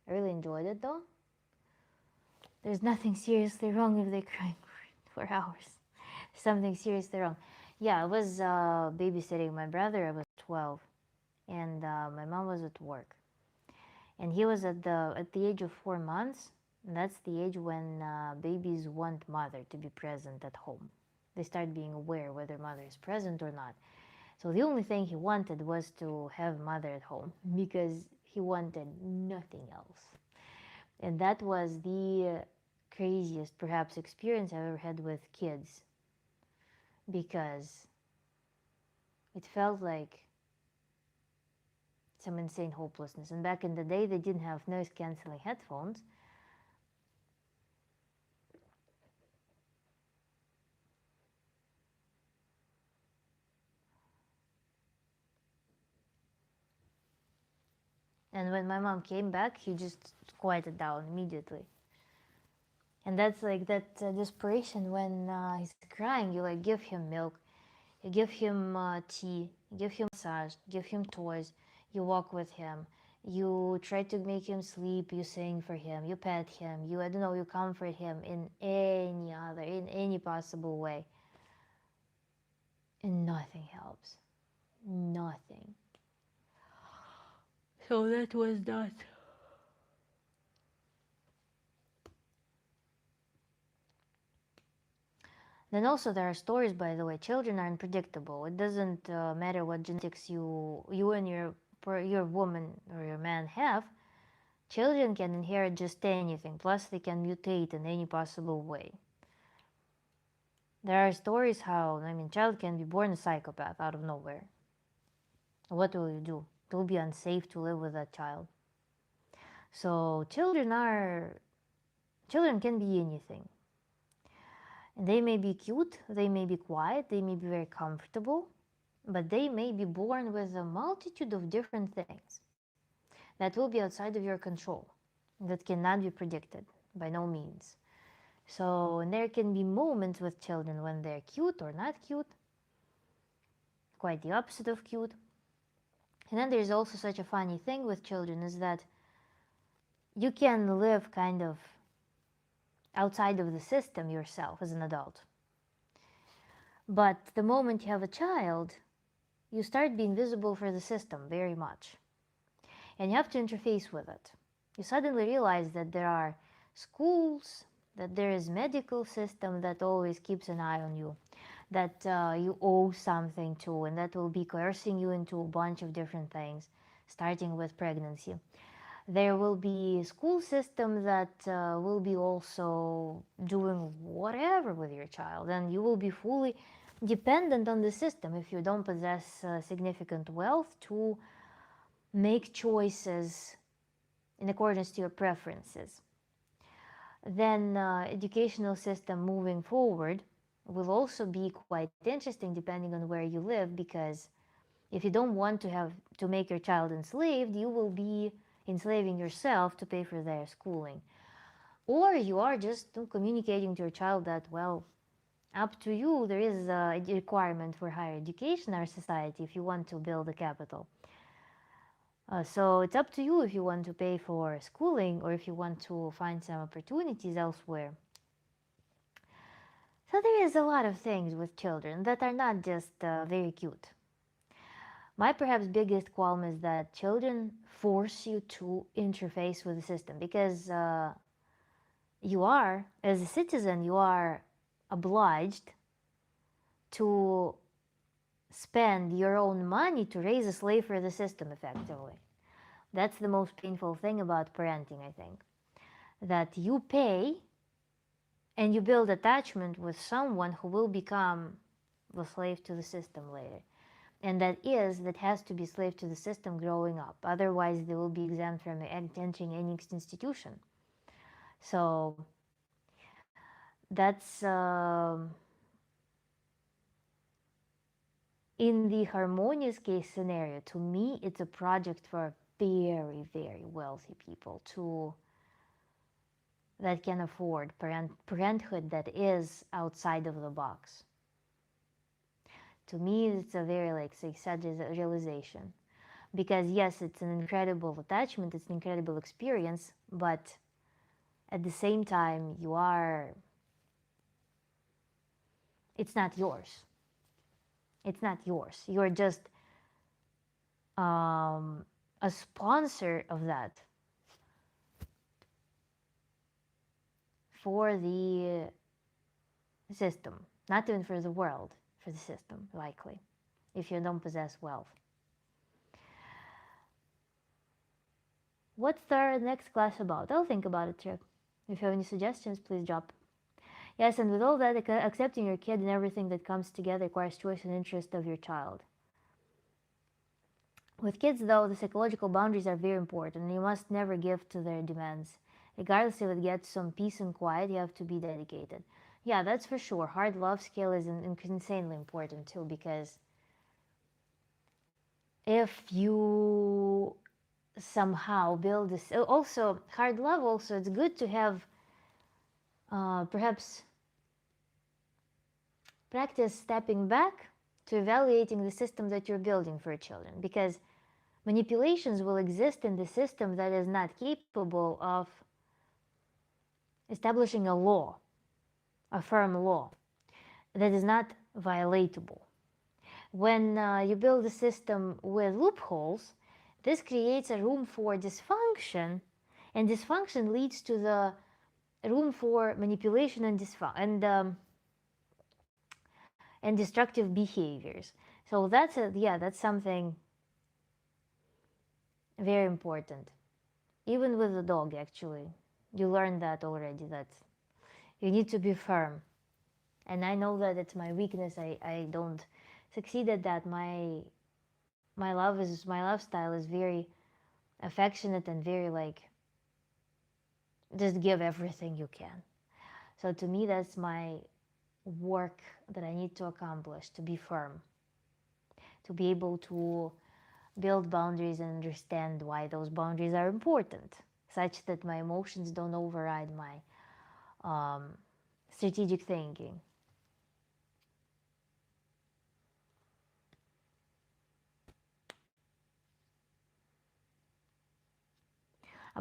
I really enjoyed it though. There's nothing seriously wrong if they cry for hours. Something seriously wrong. Yeah, I was babysitting my brother. I was 12, and my mom was at work, and he was at the age of 4 months. And that's the age when babies want mother to be present at home. They start being aware whether mother is present or not. So the only thing he wanted was to have mother at home because he wanted nothing else. And that was the craziest, perhaps, experience I've ever had with kids because it felt like some insane hopelessness. And back in the day, they didn't have noise canceling headphones. And when my mom came back, he just quieted down immediately. And that's like that desperation when he's crying. You like give him milk, you give him tea, you give him massage, give him toys, you walk with him, you try to make him sleep, you sing for him, you pet him, you I don't know, you comfort him in any possible way. And nothing helps. Nothing. So that was that. Then also there are stories, by the way. Children are unpredictable. It doesn't matter what genetics you and your woman or your man have. Children can inherit just anything. Plus, they can mutate in any possible way. There are stories how child can be born a psychopath out of nowhere. What will you do? It will be unsafe to live with that child. So children can be anything. They may be cute, they may be quiet, they may be very comfortable, but they may be born with a multitude of different things that will be outside of your control, that cannot be predicted by no means. So, and there can be moments with children when they're cute or not cute, quite the opposite of cute. And then there's also such a funny thing with children is that you can live kind of outside of the system yourself as an adult. But the moment you have a child, you start being visible for the system very much. And you have to interface with it. You suddenly realize that there are schools, that there is medical system that always keeps an eye on you, that you owe something to, and that will be coercing you into a bunch of different things, starting with pregnancy. There will be school system that will be also doing whatever with your child, and you will be fully dependent on the system if you don't possess significant wealth to make choices in accordance to your preferences. Then educational system moving forward will also be quite interesting depending on where you live, because if you don't want to make your child enslaved, you will be enslaving yourself to pay for their schooling. Or you are just communicating to your child that, well, up to you, there is a requirement for higher education in our society if you want to build a capital. So it's up to you if you want to pay for schooling or if you want to find some opportunities elsewhere. So there is a lot of things with children that are not just very cute. My perhaps biggest qualm is that children force you to interface with the system because you are, as a citizen, you are obliged to spend your own money to raise a slave for the system effectively. That's the most painful thing about parenting, I think. That you pay and you build attachment with someone who will become the slave to the system later. And that has to be slave to the system growing up. Otherwise, they will be exempt from entering any institution. So that's in the harmonious case scenario. To me, it's a project for very, very wealthy people to that can afford parenthood that is outside of the box. To me, it's a very sad realization, because yes, it's an incredible attachment, it's an incredible experience, but at the same time, it's not yours. It's not yours. You're just a sponsor of that for the system, not even for the world, for the system, likely, if you don't possess wealth. What's our next class about? I'll think about it, Trip. If you have any suggestions, please drop. Yes, and with all that, accepting your kid and everything that comes together requires choice and interest of your child. With kids, though, the psychological boundaries are very important, and you must never give to their demands. Regardless if it gets some peace and quiet, you have to be dedicated. Yeah, that's for sure. Hard love skill is insanely important too, because if you somehow build this, also hard love, also it's good to have perhaps practice stepping back to evaluating the system that you're building for children, because manipulations will exist in the system that is not capable of establishing a law, a firm law, that is not violatable. When you build a system with loopholes, this creates a room for dysfunction, and dysfunction leads to the room for manipulation and and destructive behaviors. So that's something very important. Even with the dog, actually, you learn that already, that you need to be firm. And I know that it's my weakness. I don't succeed at that. My lifestyle is very affectionate and very just give everything you can. So to me, that's my work that I need to accomplish, to be firm, to be able to build boundaries and understand why those boundaries are important, such that my emotions don't override my strategic thinking.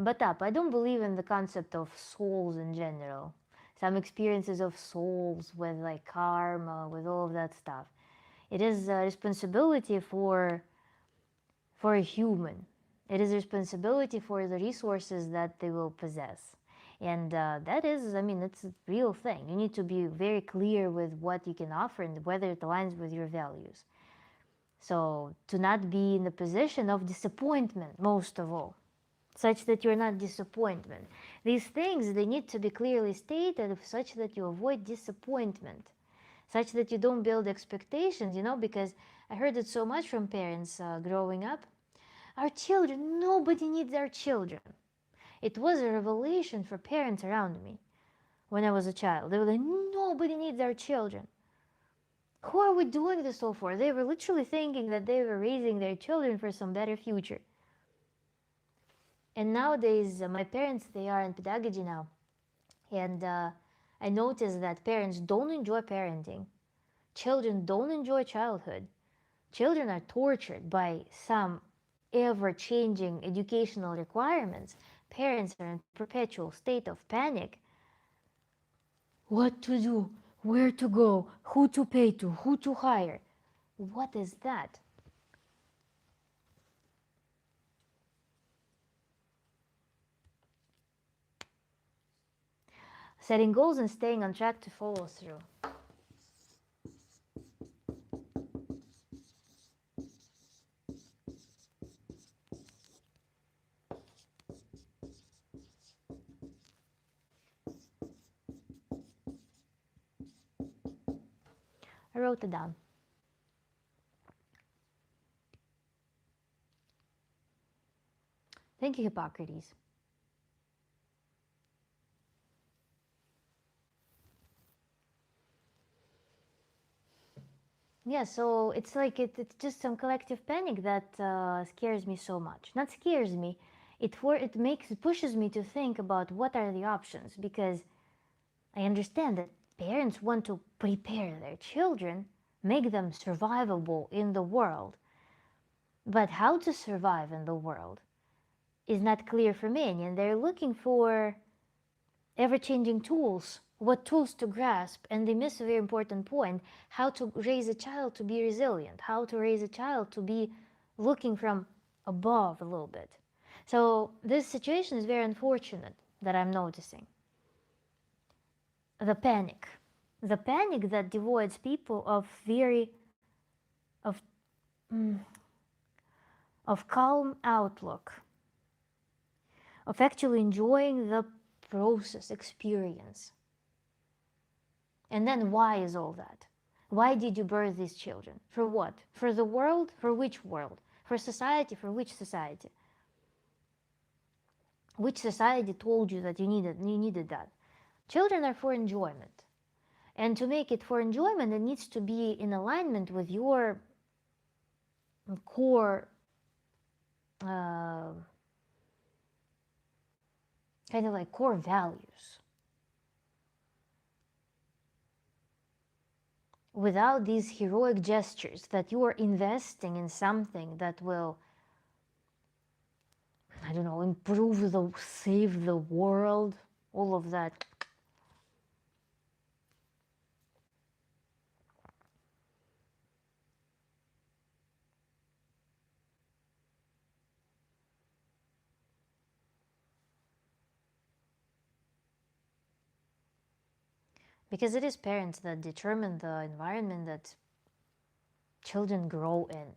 But up, I don't believe in the concept of souls in general. Some experiences of souls with like karma, with all of that stuff. It is a responsibility for a human. It is a responsibility for the resources that they will possess. And that is, I mean, it's a real thing. You need to be very clear with what you can offer and whether it aligns with your values. So, to not be in the position of disappointment, most of all, such that you're not disappointment. These things, they need to be clearly stated such that you avoid disappointment, such that you don't build expectations, because I heard it so much from parents growing up. Our children, nobody needs our children. It was a revelation for parents around me when I was a child. They were like, nobody needs our children. Who are we doing this all for? They were literally thinking that they were raising their children for some better future. And nowadays, my parents, they are in pedagogy now. And I noticed that parents don't enjoy parenting. Children don't enjoy childhood. Children are tortured by some ever-changing educational requirements. Parents are in perpetual state of panic. What to do? Where to go? Who to pay to? Who to hire? What is that? Setting goals and staying on track to follow through. I wrote it down. Thank you, Hippocrates. Yeah, so it's like it's just some collective panic that scares me so much. Not scares me, it pushes me to think about what are the options, because I understand that parents want to prepare their children, make them survivable in the world. But how to survive in the world is not clear for many, and they're looking for ever-changing tools, what tools to grasp, and they miss a very important point: how to raise a child to be resilient, how to raise a child to be looking from above a little bit. So this situation is very unfortunate that I'm noticing. The panic. The panic that devoids people of very of of calm outlook, of actually enjoying the process, experience. And then why is all that? Why did you birth these children? For what? For the world? For which world? For society? For which society? Which society told you that you needed that? Children are for enjoyment. And to make it for enjoyment, it needs to be in alignment with your core kind of like core values. Without these heroic gestures that you are investing in something that will, I don't know, save the world, all of that. Because it is parents that determine the environment that children grow in.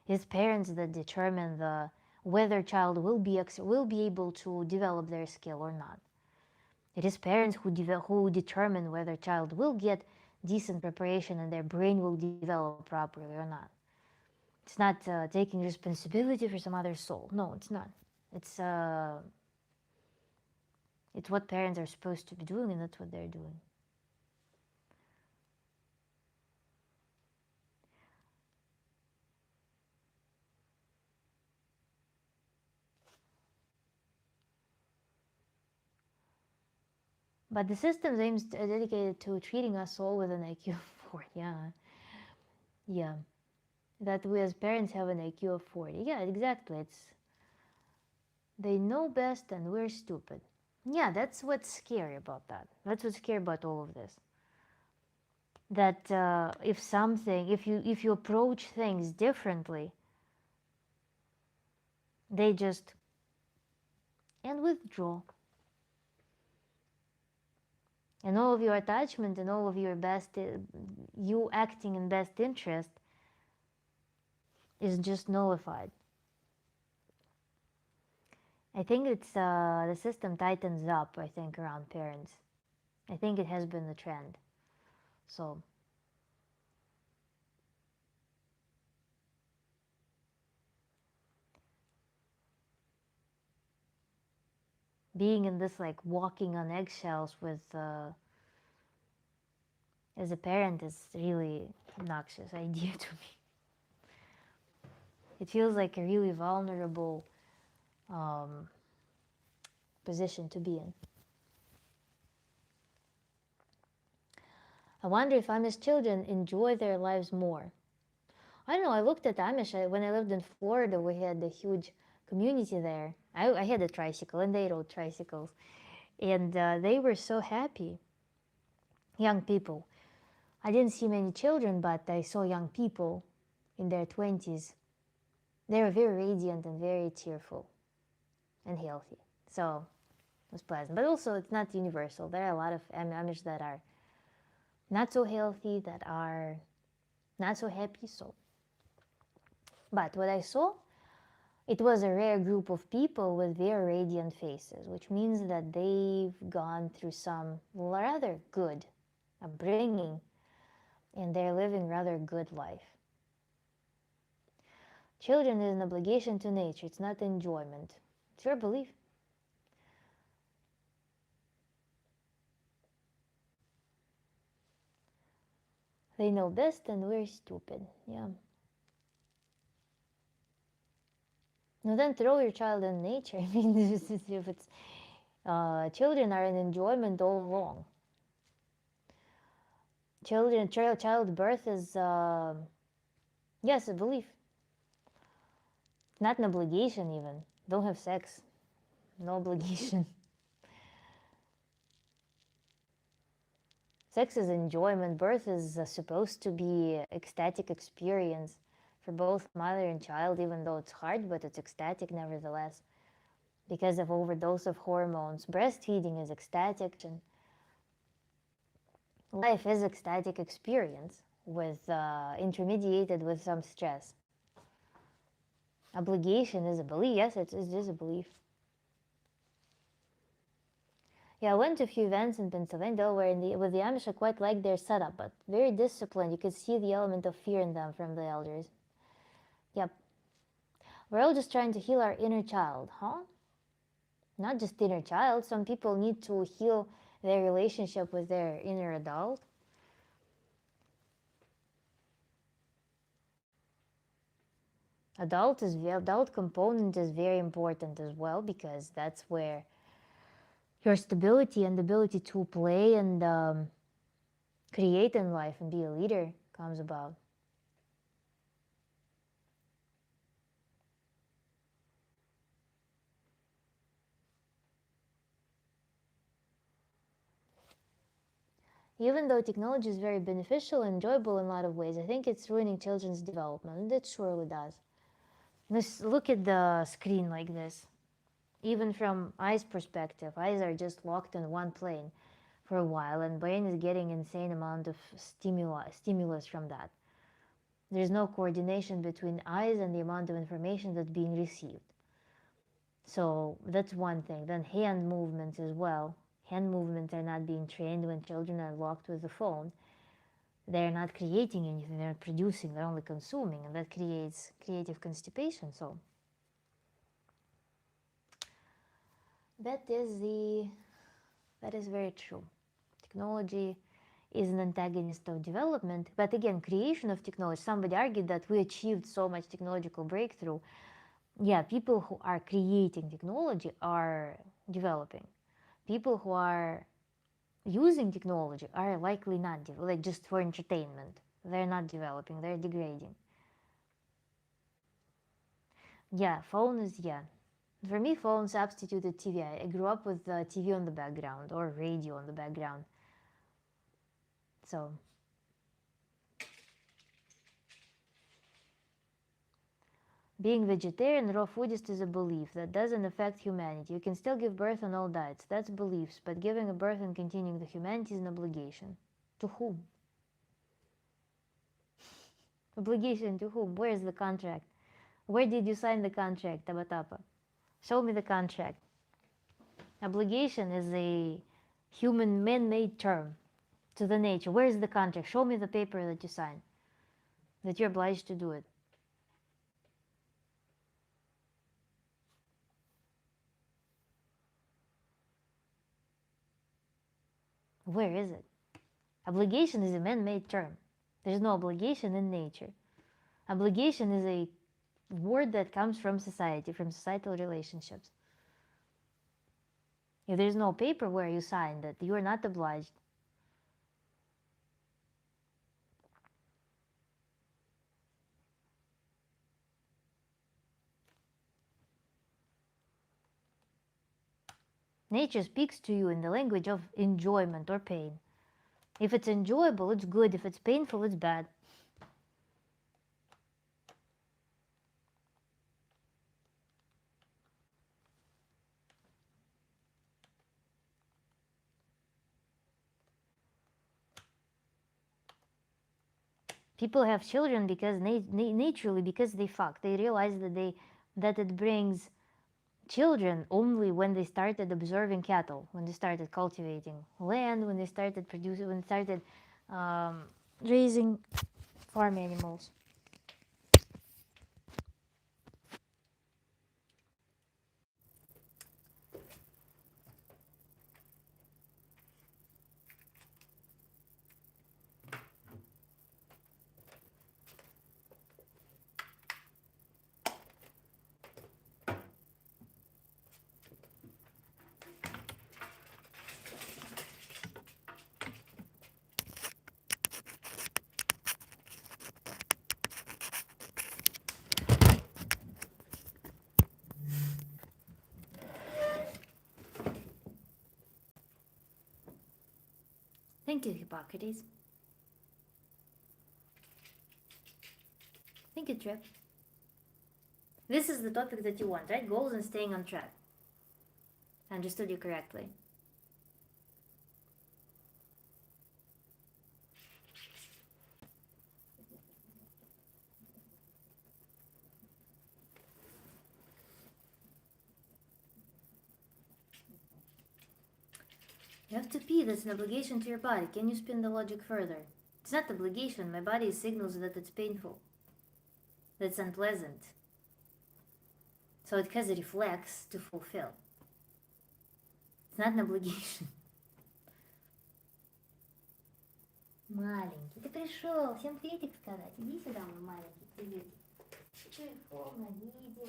It's parents that determine whether child will be able to develop their skill or not. It is parents who determine whether child will get decent preparation and their brain will develop properly or not. It's not taking responsibility for some other soul. No, it's not. It's what parents are supposed to be doing, and that's what they're doing. But the system aims dedicated to treating us all with an IQ of 4. Yeah, yeah. That we as parents have an IQ of 40. Yeah, exactly. It's they know best and we're stupid. Yeah, that's what's scary about that. That's what's scary about all of this. That if you approach things differently, they just and withdraw. And all of your attachment and all of your best, you acting in best interest, is just nullified. I think it's the system tightens up. I think around parents. I think it has been the trend. So being in this like walking on eggshells with as a parent is really obnoxious idea to me. It feels like a really vulnerable um, position to be in. I wonder if Amish children enjoy their lives more. I don't know. I looked at Amish when I lived in Florida. We had a huge community there. I had a tricycle, and they rode tricycles, and they were so happy. Young people. I didn't see many children, but I saw young people in their 20s. They were very radiant and very cheerful and healthy. So it was pleasant. But also, it's not universal. There are a lot of Amish that are not so healthy, that are not so happy. So, but what I saw, it was a rare group of people with very radiant faces, which means that they've gone through some rather good upbringing and they're living rather good life. Children is an obligation to nature, it's not enjoyment. It's your belief. They know best and we're stupid. Yeah. No, then throw your child in nature. I mean, if it's children are in enjoyment all along. Childbirth is yes, a belief. Not an obligation even. Don't have sex. No obligation. Sex is enjoyment. Birth is supposed to be ecstatic experience for both mother and child, even though it's hard, but it's ecstatic nevertheless. Because of overdose of hormones. Breastfeeding is ecstatic. And life is ecstatic experience with intermediated with some stress. Obligation is a belief. Yes, it is a belief. Yeah, I went to a few events in Pennsylvania, Delaware, with the Amish. I quite liked their setup, but very disciplined. You could see the element of fear in them from the elders. Yep. We're all just trying to heal our inner child, huh? Not just inner child. Some people need to heal their relationship with their inner adult. Adult component is very important as well, because that's where your stability and ability to play and create in life and be a leader comes about. Even though technology is very beneficial and enjoyable in a lot of ways, I think it's ruining children's development, and it surely does. Let's look at the screen like this. Even from eyes perspective, eyes are just locked in one plane for a while, and brain is getting insane amount of stimulus from that. There's no coordination between eyes and the amount of information that's being received. So that's one thing. Then hand movements as well. Hand movements are not being trained when children are locked with the phone. They're not creating anything, they're not producing, they're only consuming, and that creates creative constipation. So that is very true. Technology is an antagonist of development, but again, creation of technology. Somebody argued that we achieved so much technological breakthrough. Yeah, people who are creating technology are developing. People who are using technology are likely not like just for entertainment. They're not developing, they're degrading. Yeah, phone is, yeah. For me, phone substituted TV. I grew up with TV on the background or radio on the background. So, being vegetarian, raw foodist is a belief that doesn't affect humanity. You can still give birth on all diets. That's beliefs, but giving a birth and continuing the humanity is an obligation. To whom? Obligation to whom? Where is the contract? Where did you sign the contract, Tabatapa? Show me the contract. Obligation is a human man-made term to the nature. Where is the contract? Show me the paper that you signed, that you're obliged to do it. Where is it? Obligation is a man-made term. There's no obligation in nature. Obligation is a word that comes from society, from societal relationships. If there's no paper where you sign that you are not obliged, nature speaks to you in the language of enjoyment or pain. If it's enjoyable, it's good. If it's painful, it's bad. People have children because naturally, because they fuck. They realize that it brings children only when they started observing cattle, when they started cultivating land, when they started producing, when they started raising farm animals. Thank you, Hippocrates. Thank you, Trip. This is the topic that you want, right? Goals and staying on track. Understood you correctly. You have to pee. That's an obligation to your body. Can you spin the logic further? It's not obligation. My body signals that it's painful. That's unpleasant. So it has a reflex to fulfill. It's not an obligation. Маленький, ты пришел. Всем приветик сказать. Иди сюда, мой маленький. Приветик. Пришел на видео.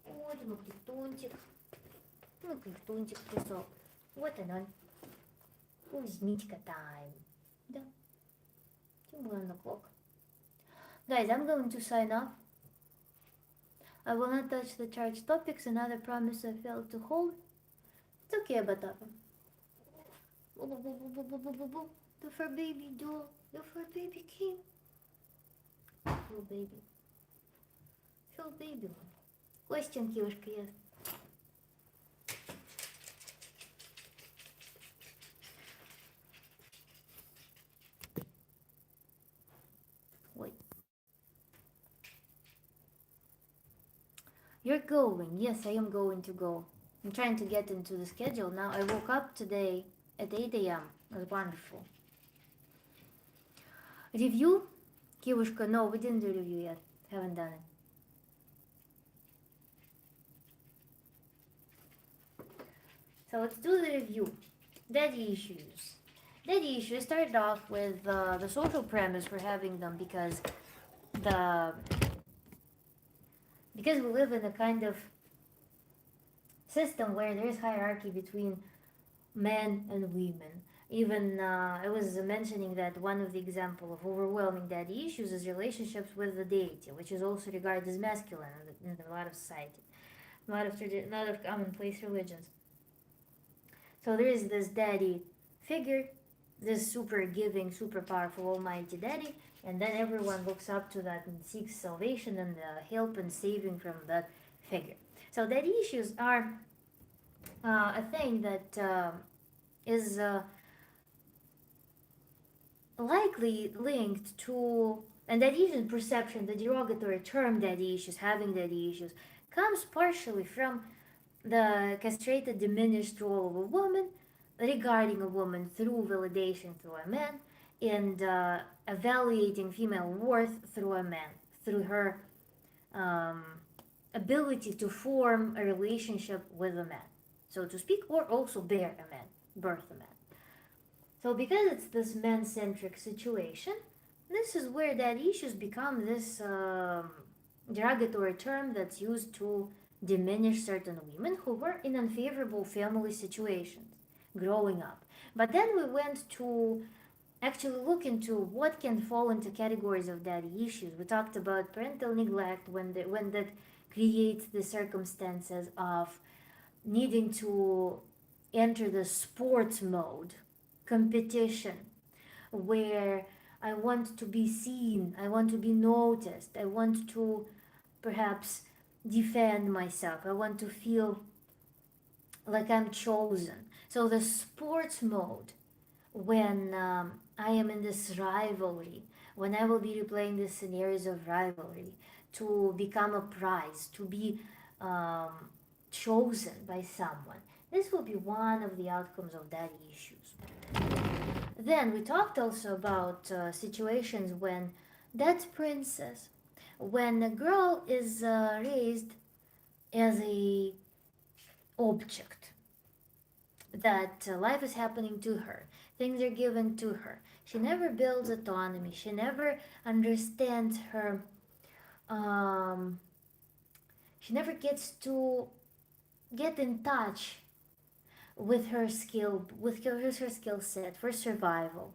Вот мой клифтунчик. Мой клифтунчик пришел. Вот он. Кузьмичка тайм. Да. 1 o'clock. Guys, I'm going to sign off. I will not touch the charged topics. Another promise I failed to hold. It's okay, Batapa. The fur baby doll. The fur baby king. Fur baby. Fur baby. Question, девушка, я. Wait. You're going. Yes, I am going to go. I'm trying to get into the schedule now. I woke up today at 8 a.m. It was wonderful. Review? Kivушka, no, we didn't do review yet. Haven't done it. So let's do the review. Daddy issues. Daddy issues started off with the social premise for having them because we live in a kind of system where there is hierarchy between men and women. Even I was mentioning that one of the example of overwhelming daddy issues is relationships with the deity, which is also regarded as masculine in a lot of society, a lot of commonplace religions. So there is this daddy figure, this super giving, super powerful, almighty daddy, and then everyone looks up to that and seeks salvation and help and saving from that figure. So daddy issues are a thing that is likely linked to, and that even perception, the derogatory term daddy issues, having daddy issues, comes partially from the castrated, diminished role of a woman regarding a woman through validation through a man, and evaluating female worth through a man, through her um, ability to form a relationship with a man, so to speak, or also bear a man, birth a man. So because it's this man-centric situation, this is where that issues become this derogatory term that's used to diminish certain women who were in unfavorable family situations growing up. But then we went to actually look into what can fall into categories of daddy issues. We talked about parental neglect when that creates the circumstances of needing to enter the sports mode, competition, where I want to be seen, I want to be noticed, I want to perhaps defend myself, I want to feel like I'm chosen. So the sports mode, when I am in this rivalry, when I will be replaying the scenarios of rivalry to become a prize, to be um, chosen by someone, this will be one of the outcomes of daddy issues. Then we talked also about situations when that princess, when a girl is raised as a object, that life is happening to her, things are given to her. She never builds autonomy. She never understands her. Um, she never gets to get in touch with her skill, with her skill set for survival,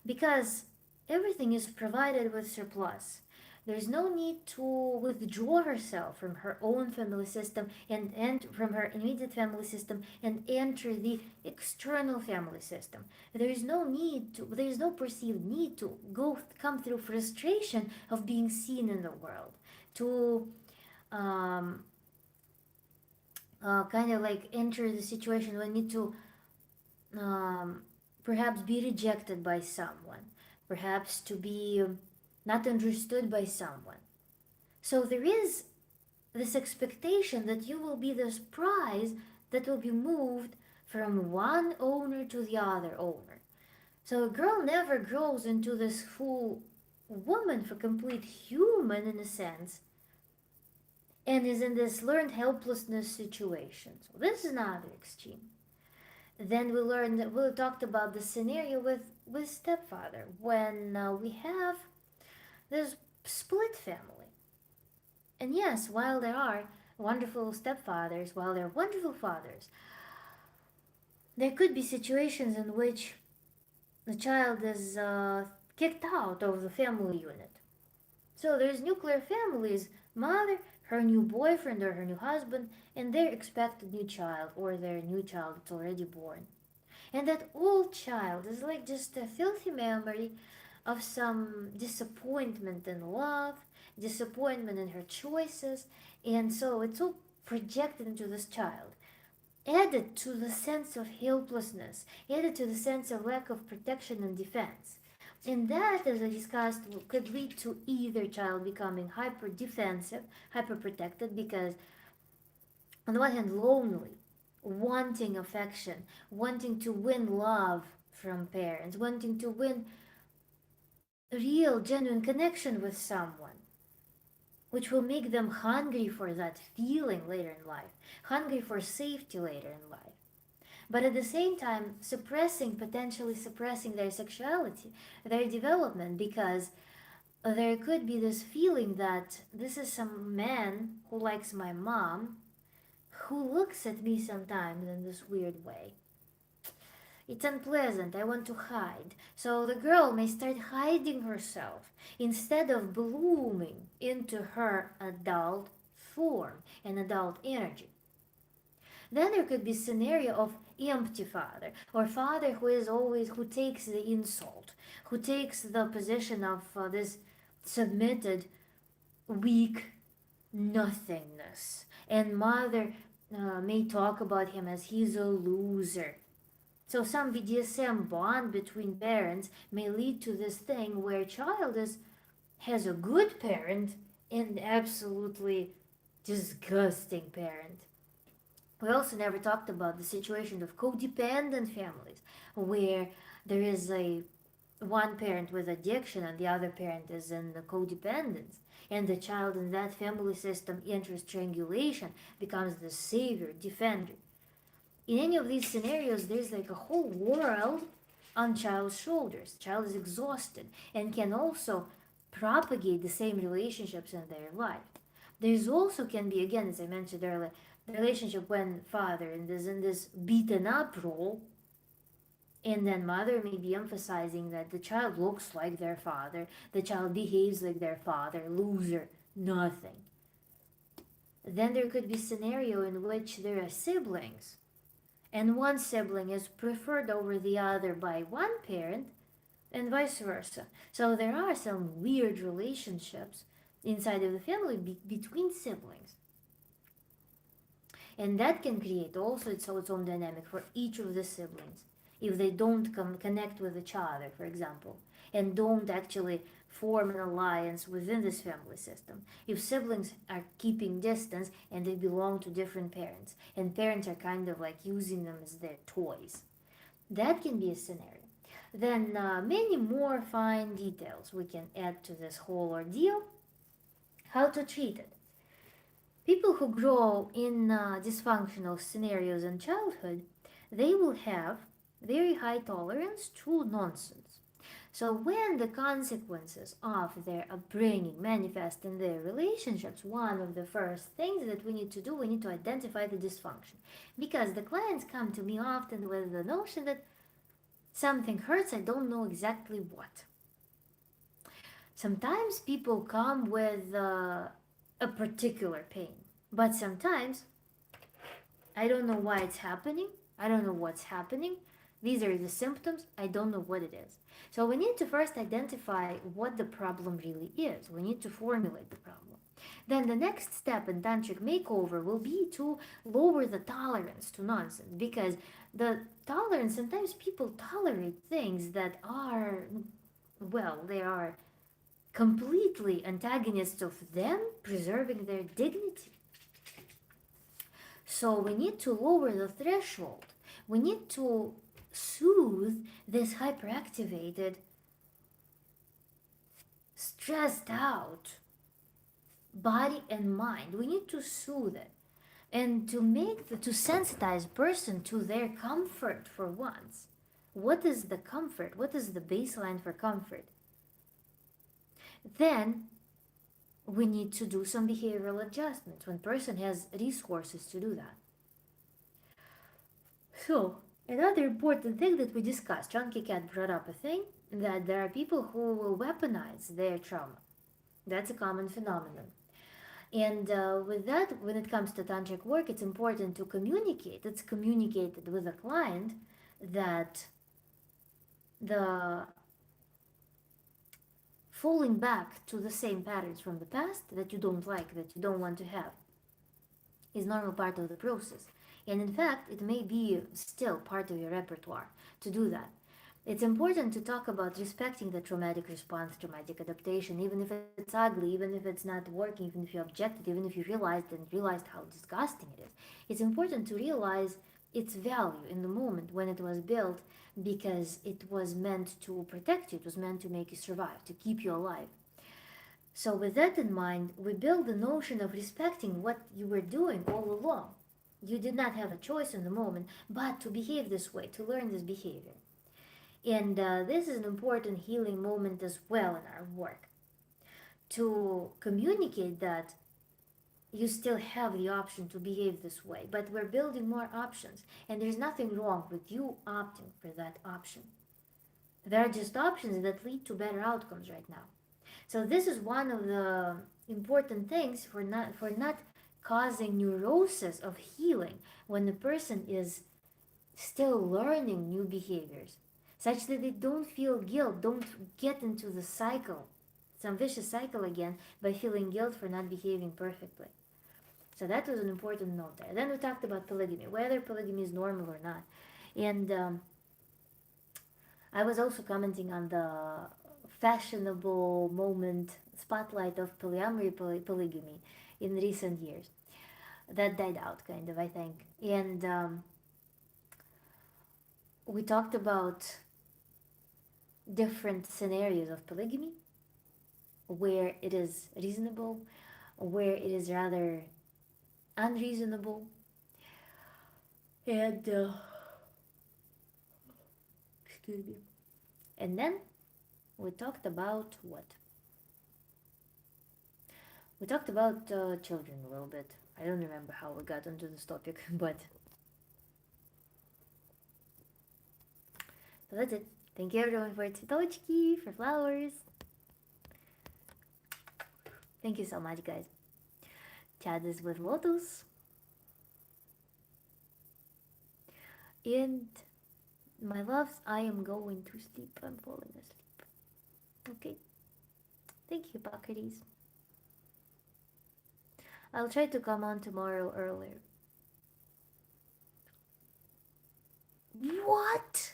because everything is provided with surplus. There's no need to withdraw herself from her own family system and from her immediate family system and enter the external family system. There is no perceived need to come through frustration of being seen in the world, to um, kind of like enter the situation when you need to um, perhaps be rejected by someone, perhaps to be not understood by someone. So there is this expectation that you will be this prize that will be moved from one owner to the other owner. So a girl never grows into this full woman, for complete human in a sense, and is in this learned helplessness situation. So this is another extreme. Then we talked about the scenario with stepfather when we have this split family. And yes, while there are wonderful stepfathers, while there are wonderful fathers, there could be situations in which the child is kicked out of the family unit. So there's nuclear families, mother, her new boyfriend or her new husband, and their expected new child or their new child that's already born. And that old child is like just a filthy memory of some disappointment in love, disappointment in her choices, and so it's all projected into this child. Added to the sense of helplessness, added to the sense of lack of protection and defense. And that, as I discussed, could lead to either child becoming hyper defensive, hyper protected, because on the one hand, lonely, wanting affection, wanting to win love from parents, wanting to win real, genuine connection with someone, which will make them hungry for that feeling later in life, hungry for safety later in life. But at the same time, potentially suppressing their sexuality, their development, because there could be this feeling that this is some man who likes my mom, who looks at me sometimes in this weird way. It's unpleasant. I want to hide. So the girl may start hiding herself instead of blooming into her adult form and adult energy. Then there could be scenario of empty father, or father who is always, who takes the insult, who takes the position of this submitted, weak nothingness. And mother may talk about him as he's a loser. So some BDSM bond between parents may lead to this thing where child is has a good parent and absolutely disgusting parent. We also never talked about the situation of codependent families where there is a one parent with addiction and the other parent is in the codependence, and the child in that family system enters triangulation, becomes the savior, defender. In any of these scenarios, there's like a whole world on child's shoulders. Child is exhausted and can also propagate the same relationships in their life. There's also can be, again, as I mentioned earlier, the relationship when father is in this beaten up role, and then mother may be emphasizing that the child looks like their father, the child behaves like their father, loser, nothing. Then there could be scenario in which there are siblings and one sibling is preferred over the other by one parent and vice versa. So there are some weird relationships inside of the family between siblings. And that can create also its own dynamic for each of the siblings. If they don't connect with each other, for example, and don't actually form an alliance within this family system. If siblings are keeping distance and they belong to different parents, and parents are kind of like using them as their toys, that can be a scenario. Then many more fine details we can add to this whole ordeal. How to treat it. People who grow in dysfunctional scenarios in childhood, they will have very high tolerance to nonsense. So when the consequences of their upbringing manifest in their relationships, one of the first things that we need to do, we need to identify the dysfunction. Because the clients come to me often with the notion that something hurts, I don't know exactly what. Sometimes people come with a particular pain, but sometimes I don't know why it's happening. I don't know what's happening. These are the symptoms. I don't know what it is. So we need to first identify what the problem really is. We need to formulate the problem. Then the next step in tantric makeover will be to lower the tolerance to nonsense, because the tolerance, sometimes people tolerate things that are, well, they are completely antagonists of them preserving their dignity. So we need to lower the threshold. We need to soothe this hyperactivated, stressed out body and mind. We need to soothe it and to sensitize person to their comfort for once. What is the comfort? What is the baseline for comfort? Then we need to do some behavioral adjustments when person has resources to do that. So, another important thing that we discussed, Chunky Cat brought up a thing that there are people who will weaponize their trauma. That's a common phenomenon. And with that, when it comes to tantric work, it's important to communicate. It's communicated with the client that the falling back to the same patterns from the past that you don't like, that you don't want to have, is normal part of the process. And in fact, it may be still part of your repertoire to do that. It's important to talk about respecting the traumatic response, traumatic adaptation, even if it's ugly, even if it's not working, even if you objected, even if you realized how disgusting it is. It's important to realize its value in the moment when it was built, because it was meant to protect you, it was meant to make you survive, to keep you alive. So with that in mind, we build the notion of respecting what you were doing all along. You did not have a choice in the moment, but to behave this way, to learn this behavior. And this is an important healing moment as well in our work. To communicate that you still have the option to behave this way, but we're building more options, and there's nothing wrong with you opting for that option. There are just options that lead to better outcomes right now. So this is one of the important things for not causing neurosis of healing when the person is still learning new behaviors, such that they don't feel guilt, don't get into the cycle, some vicious cycle again, by feeling guilt for not behaving perfectly. So that was an important note there. Then we talked about polygamy, whether polygamy is normal or not. And I was also commenting on the fashionable moment spotlight of polyamory, polygamy in recent years. That died out, kind of, I think. And we talked about different scenarios of polygamy, where it is reasonable, where it is rather unreasonable, and excuse me. And then we talked about what? We talked about children a little bit. I don't remember how we got onto this topic, but so that's it. Thank you everyone for цветочки, for flowers. Thank you so much, guys. Chad is with Lotus. And my loves, I am going to sleep. I'm falling asleep. Okay. Thank you, Pocketies. I'll try to come on tomorrow earlier. What?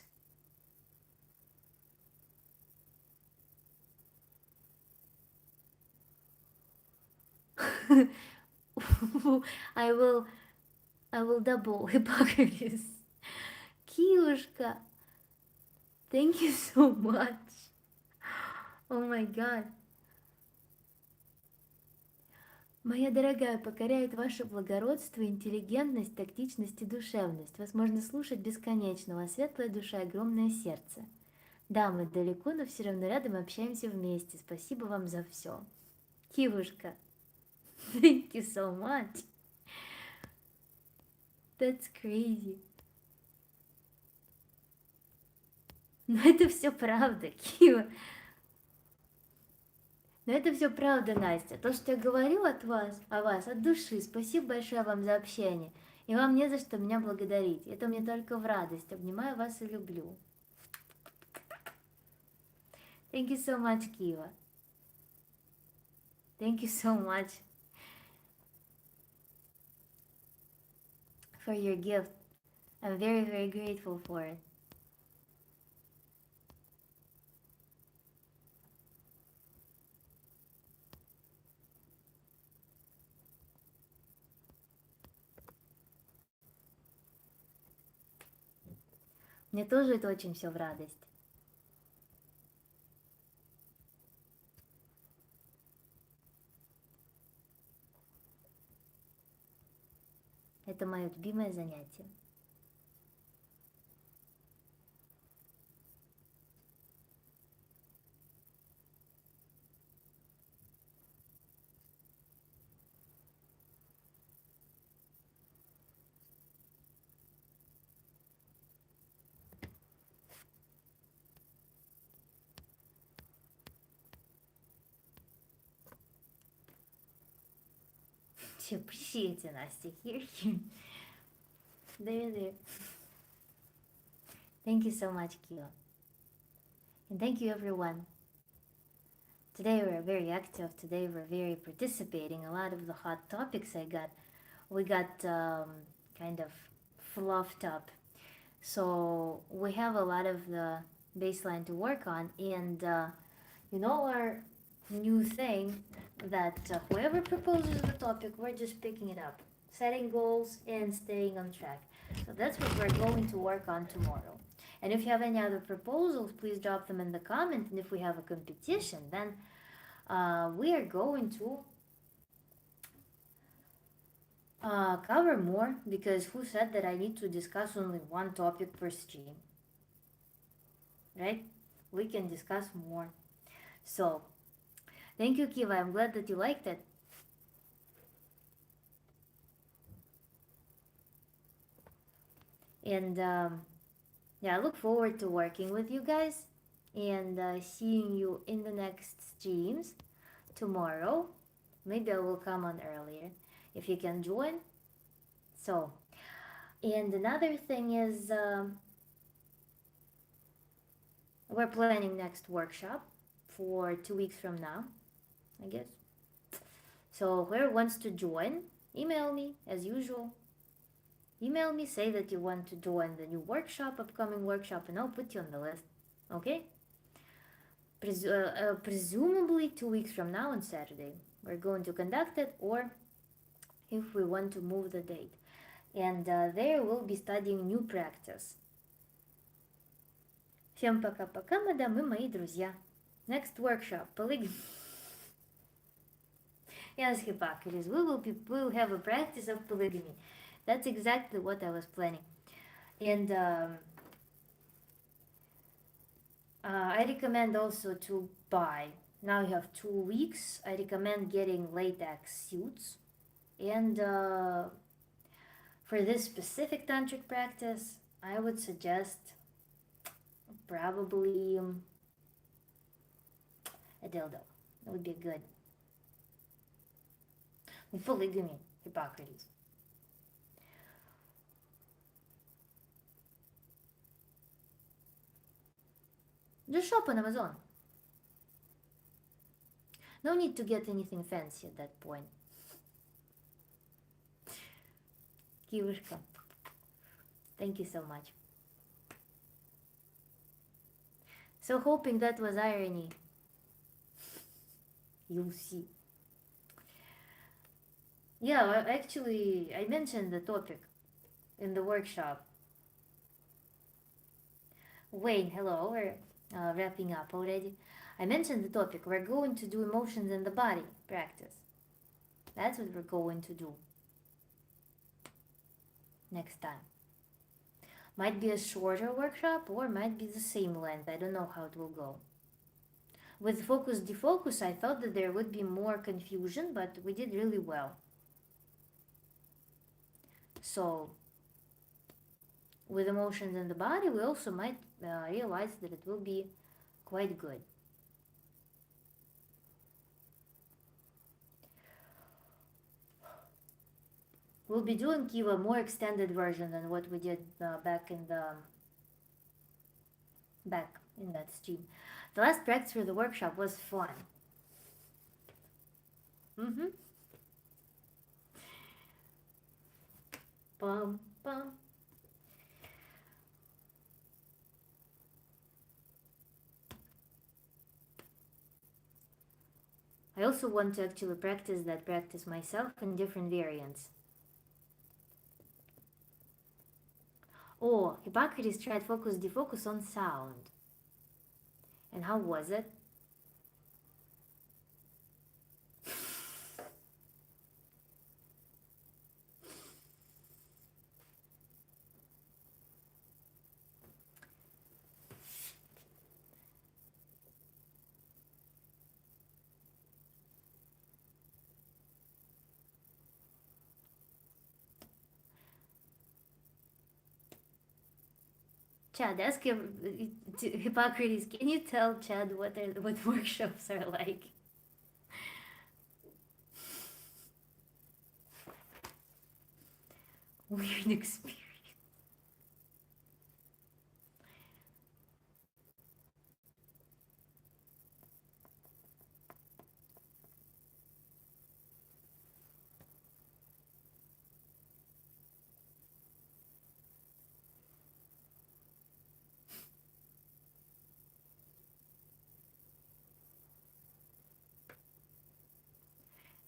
I will I will double Hippocrates. Kiyushka, thank you so much. Oh my god. Моя дорогая, покоряет ваше благородство, интеллигентность, тактичность и душевность. Вас можно слушать бесконечно, у вас светлая душа и огромное сердце. Да, мы далеко, но все равно рядом общаемся вместе. Спасибо вам за все. Кивушка, thank you so much. That's crazy. Но это все правда, Кива. Но это все правда, Настя. То, что я говорю о вас, от души. Спасибо большое вам за общение. И вам не за что меня благодарить. Это мне только в радость. Обнимаю вас и люблю. Thank you so much, Kiva. Thank you so much for your gift. I'm very, very grateful for it. Мне тоже это очень все в радость. Это мое любимое занятие. Appreciate it, Настя. Here. There. Thank you so much, Kilo. And thank you, everyone. Today we're very active. Today we're very participating. A lot of the hot topics we got kind of fluffed up. So we have a lot of the baseline to work on. And our new thing that whoever proposes the topic, we're just picking it up, setting goals and staying on track. So that's what we're going to work on tomorrow. And if you have any other proposals, please drop them in the comment. And if we have a competition, then we are going to cover more, because who said that I need to discuss only one topic per stream? Right? We can discuss more. So, thank you, Kiva. I'm glad that you liked it. And yeah, I look forward to working with you guys and seeing you in the next streams tomorrow. Maybe I will come on earlier if you can join. So, and another thing is we're planning next workshop for 2 weeks from now, I guess. So, whoever wants to join, email me as usual. Email me, say that you want to join the new workshop, upcoming workshop, and I'll put you on the list. Okay? Presumably 2 weeks from now on Saturday, we're going to conduct it, or if we want to move the date. And there we'll be studying new practice. Всем пока-пока, мадам и мои друзья. Next workshop, polygamy. Yes, Hippocrates, we will have a practice of polygamy. That's exactly what I was planning. And I recommend also to buy. Now you have 2 weeks. I recommend getting latex suits. And for this specific tantric practice, I would suggest probably a dildo. That would be good. Polygamy, Hippocrates. Just shop on Amazon. No need to get anything fancy at that point. Kivishka, thank you so much. So hoping that was irony. You'll see. Yeah, actually, I mentioned the topic in the workshop. Wayne, hello, we're wrapping up already. I mentioned the topic. We're going to do emotions in the body practice. That's what we're going to do next time. Might be a shorter workshop or might be the same length. I don't know how it will go. With focus defocus, I thought that there would be more confusion, but we did really well. So, with emotions in the body, we also might realize that it will be quite good. We'll be doing Kiva more extended version than what we did back in that stream. The last practice for the workshop was fun. Bum bum. I also want to actually practice that practice myself in different variants. Oh, Hippocrates tried focus defocus on sound. And how was it? Chad, ask Hippocrates, can you tell Chad what workshops are like? Weird experience.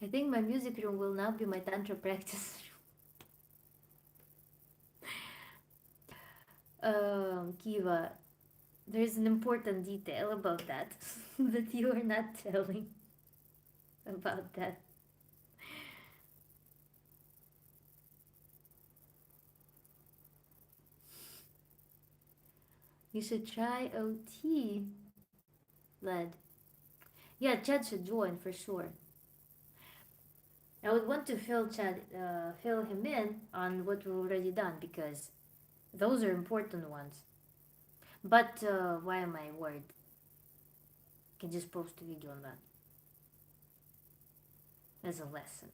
I think my music room will now be my Tantra practice room. Kiva, there's an important detail about that that you are not telling about that. You should try OT, led. Yeah, Chad should join for sure. I would want to fill him in on what we've already done because Those are important ones. But why am I worried? I can just post a video on that as a lesson.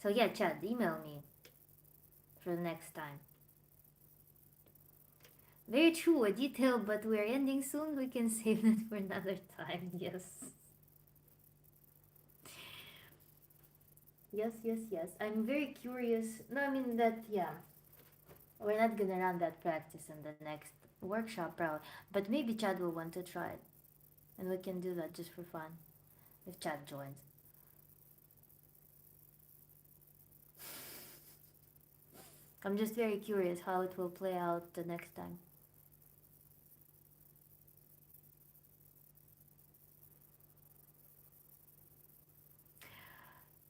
So yeah, Chad, email me for the next time. Very true, a detail, but we're ending soon. We can save that for another time. Yes. Yes, yes, yes. I'm very curious. No, I mean that, yeah. We're not gonna run that practice in the next workshop, probably. But maybe Chad will want to try it. And we can do that just for fun. If Chad joins. I'm just very curious how it will play out the next time.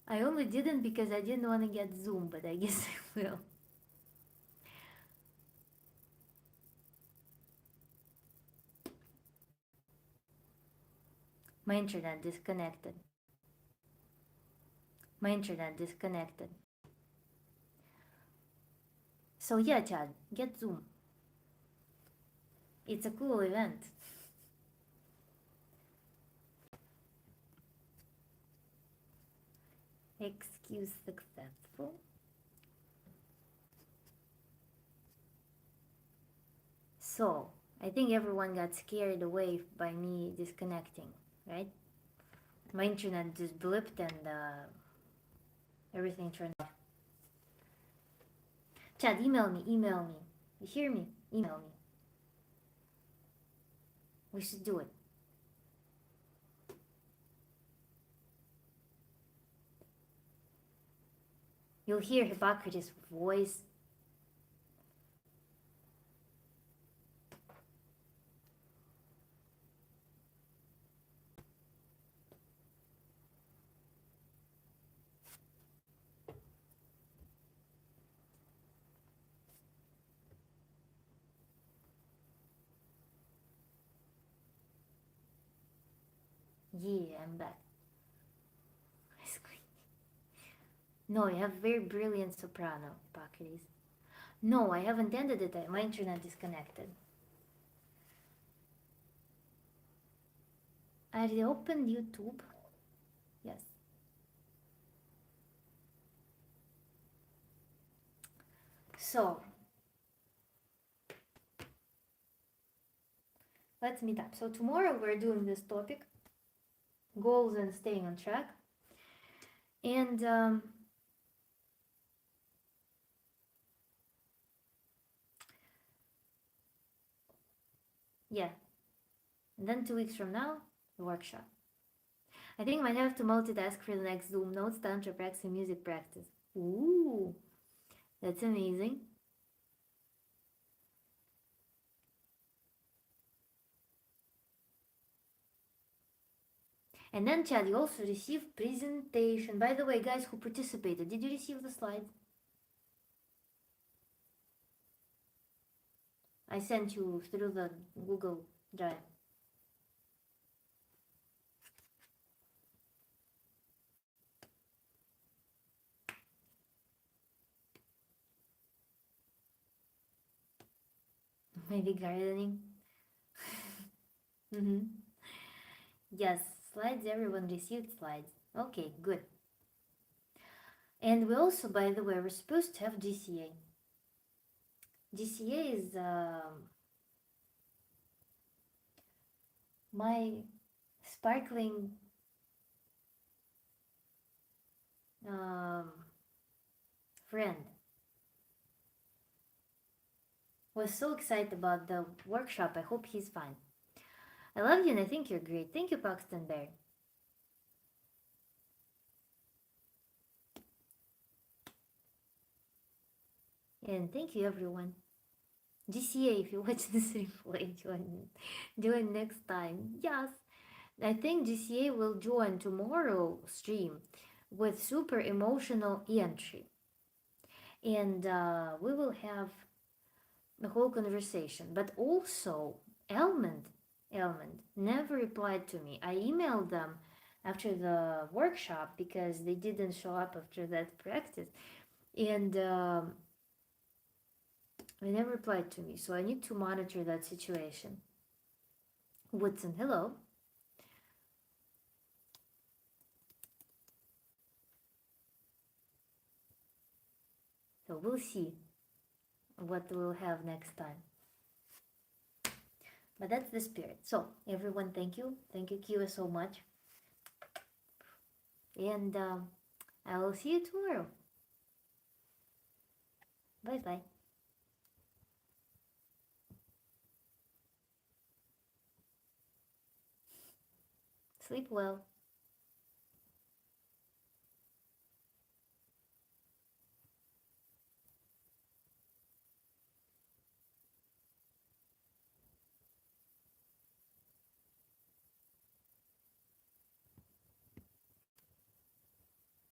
I only didn't because I didn't want to get Zoom, but I guess I will. My internet disconnected. My internet disconnected. So yeah, Chad, get Zoom. It's a cool event. Excuse successful. So, I think everyone got scared away by me disconnecting, right? My internet just blipped and everything turned off. Chad, email me, email me. You hear me? Email me. We should do it. You'll hear Hippocrates' voice. Yeah, I'm back. No, you have very brilliant soprano, Hippocrates. No, I haven't ended it. My internet disconnected. I reopened YouTube. Yes. So, let's meet up. So tomorrow we're doing this topic, goals and staying on track. And yeah, and then 2 weeks from now, the workshop. I think I might have to multitask for the next Zoom notes, Tantra practice, and music practice. Ooh, that's amazing. And then, Chad, you also received presentation. By the way, guys who participated, did you receive the slides? I sent you through the Google Drive. Maybe gardening. Mm-hmm. Yes, slides, everyone received slides. Okay, good. And we also, by the way, we're supposed to have GCA. GCA is my sparkling friend was so excited about the workshop. I hope he's fine. I love you and I think you're great. Thank you, Paxton Bear. And thank you, everyone. GCA, if you watch this replay, join next time. Yes, I think GCA will join tomorrow stream with super emotional entry. And we will have the whole conversation. But also, Elmond never replied to me. I emailed them after the workshop because they didn't show up after that practice. And they never replied to me, so I need to monitor that situation. Woodson, hello. So we'll see what we'll have next time. But that's the spirit. So everyone, thank you. Thank you, Kiwa, so much. And I will see you tomorrow. Bye bye. Sleep well.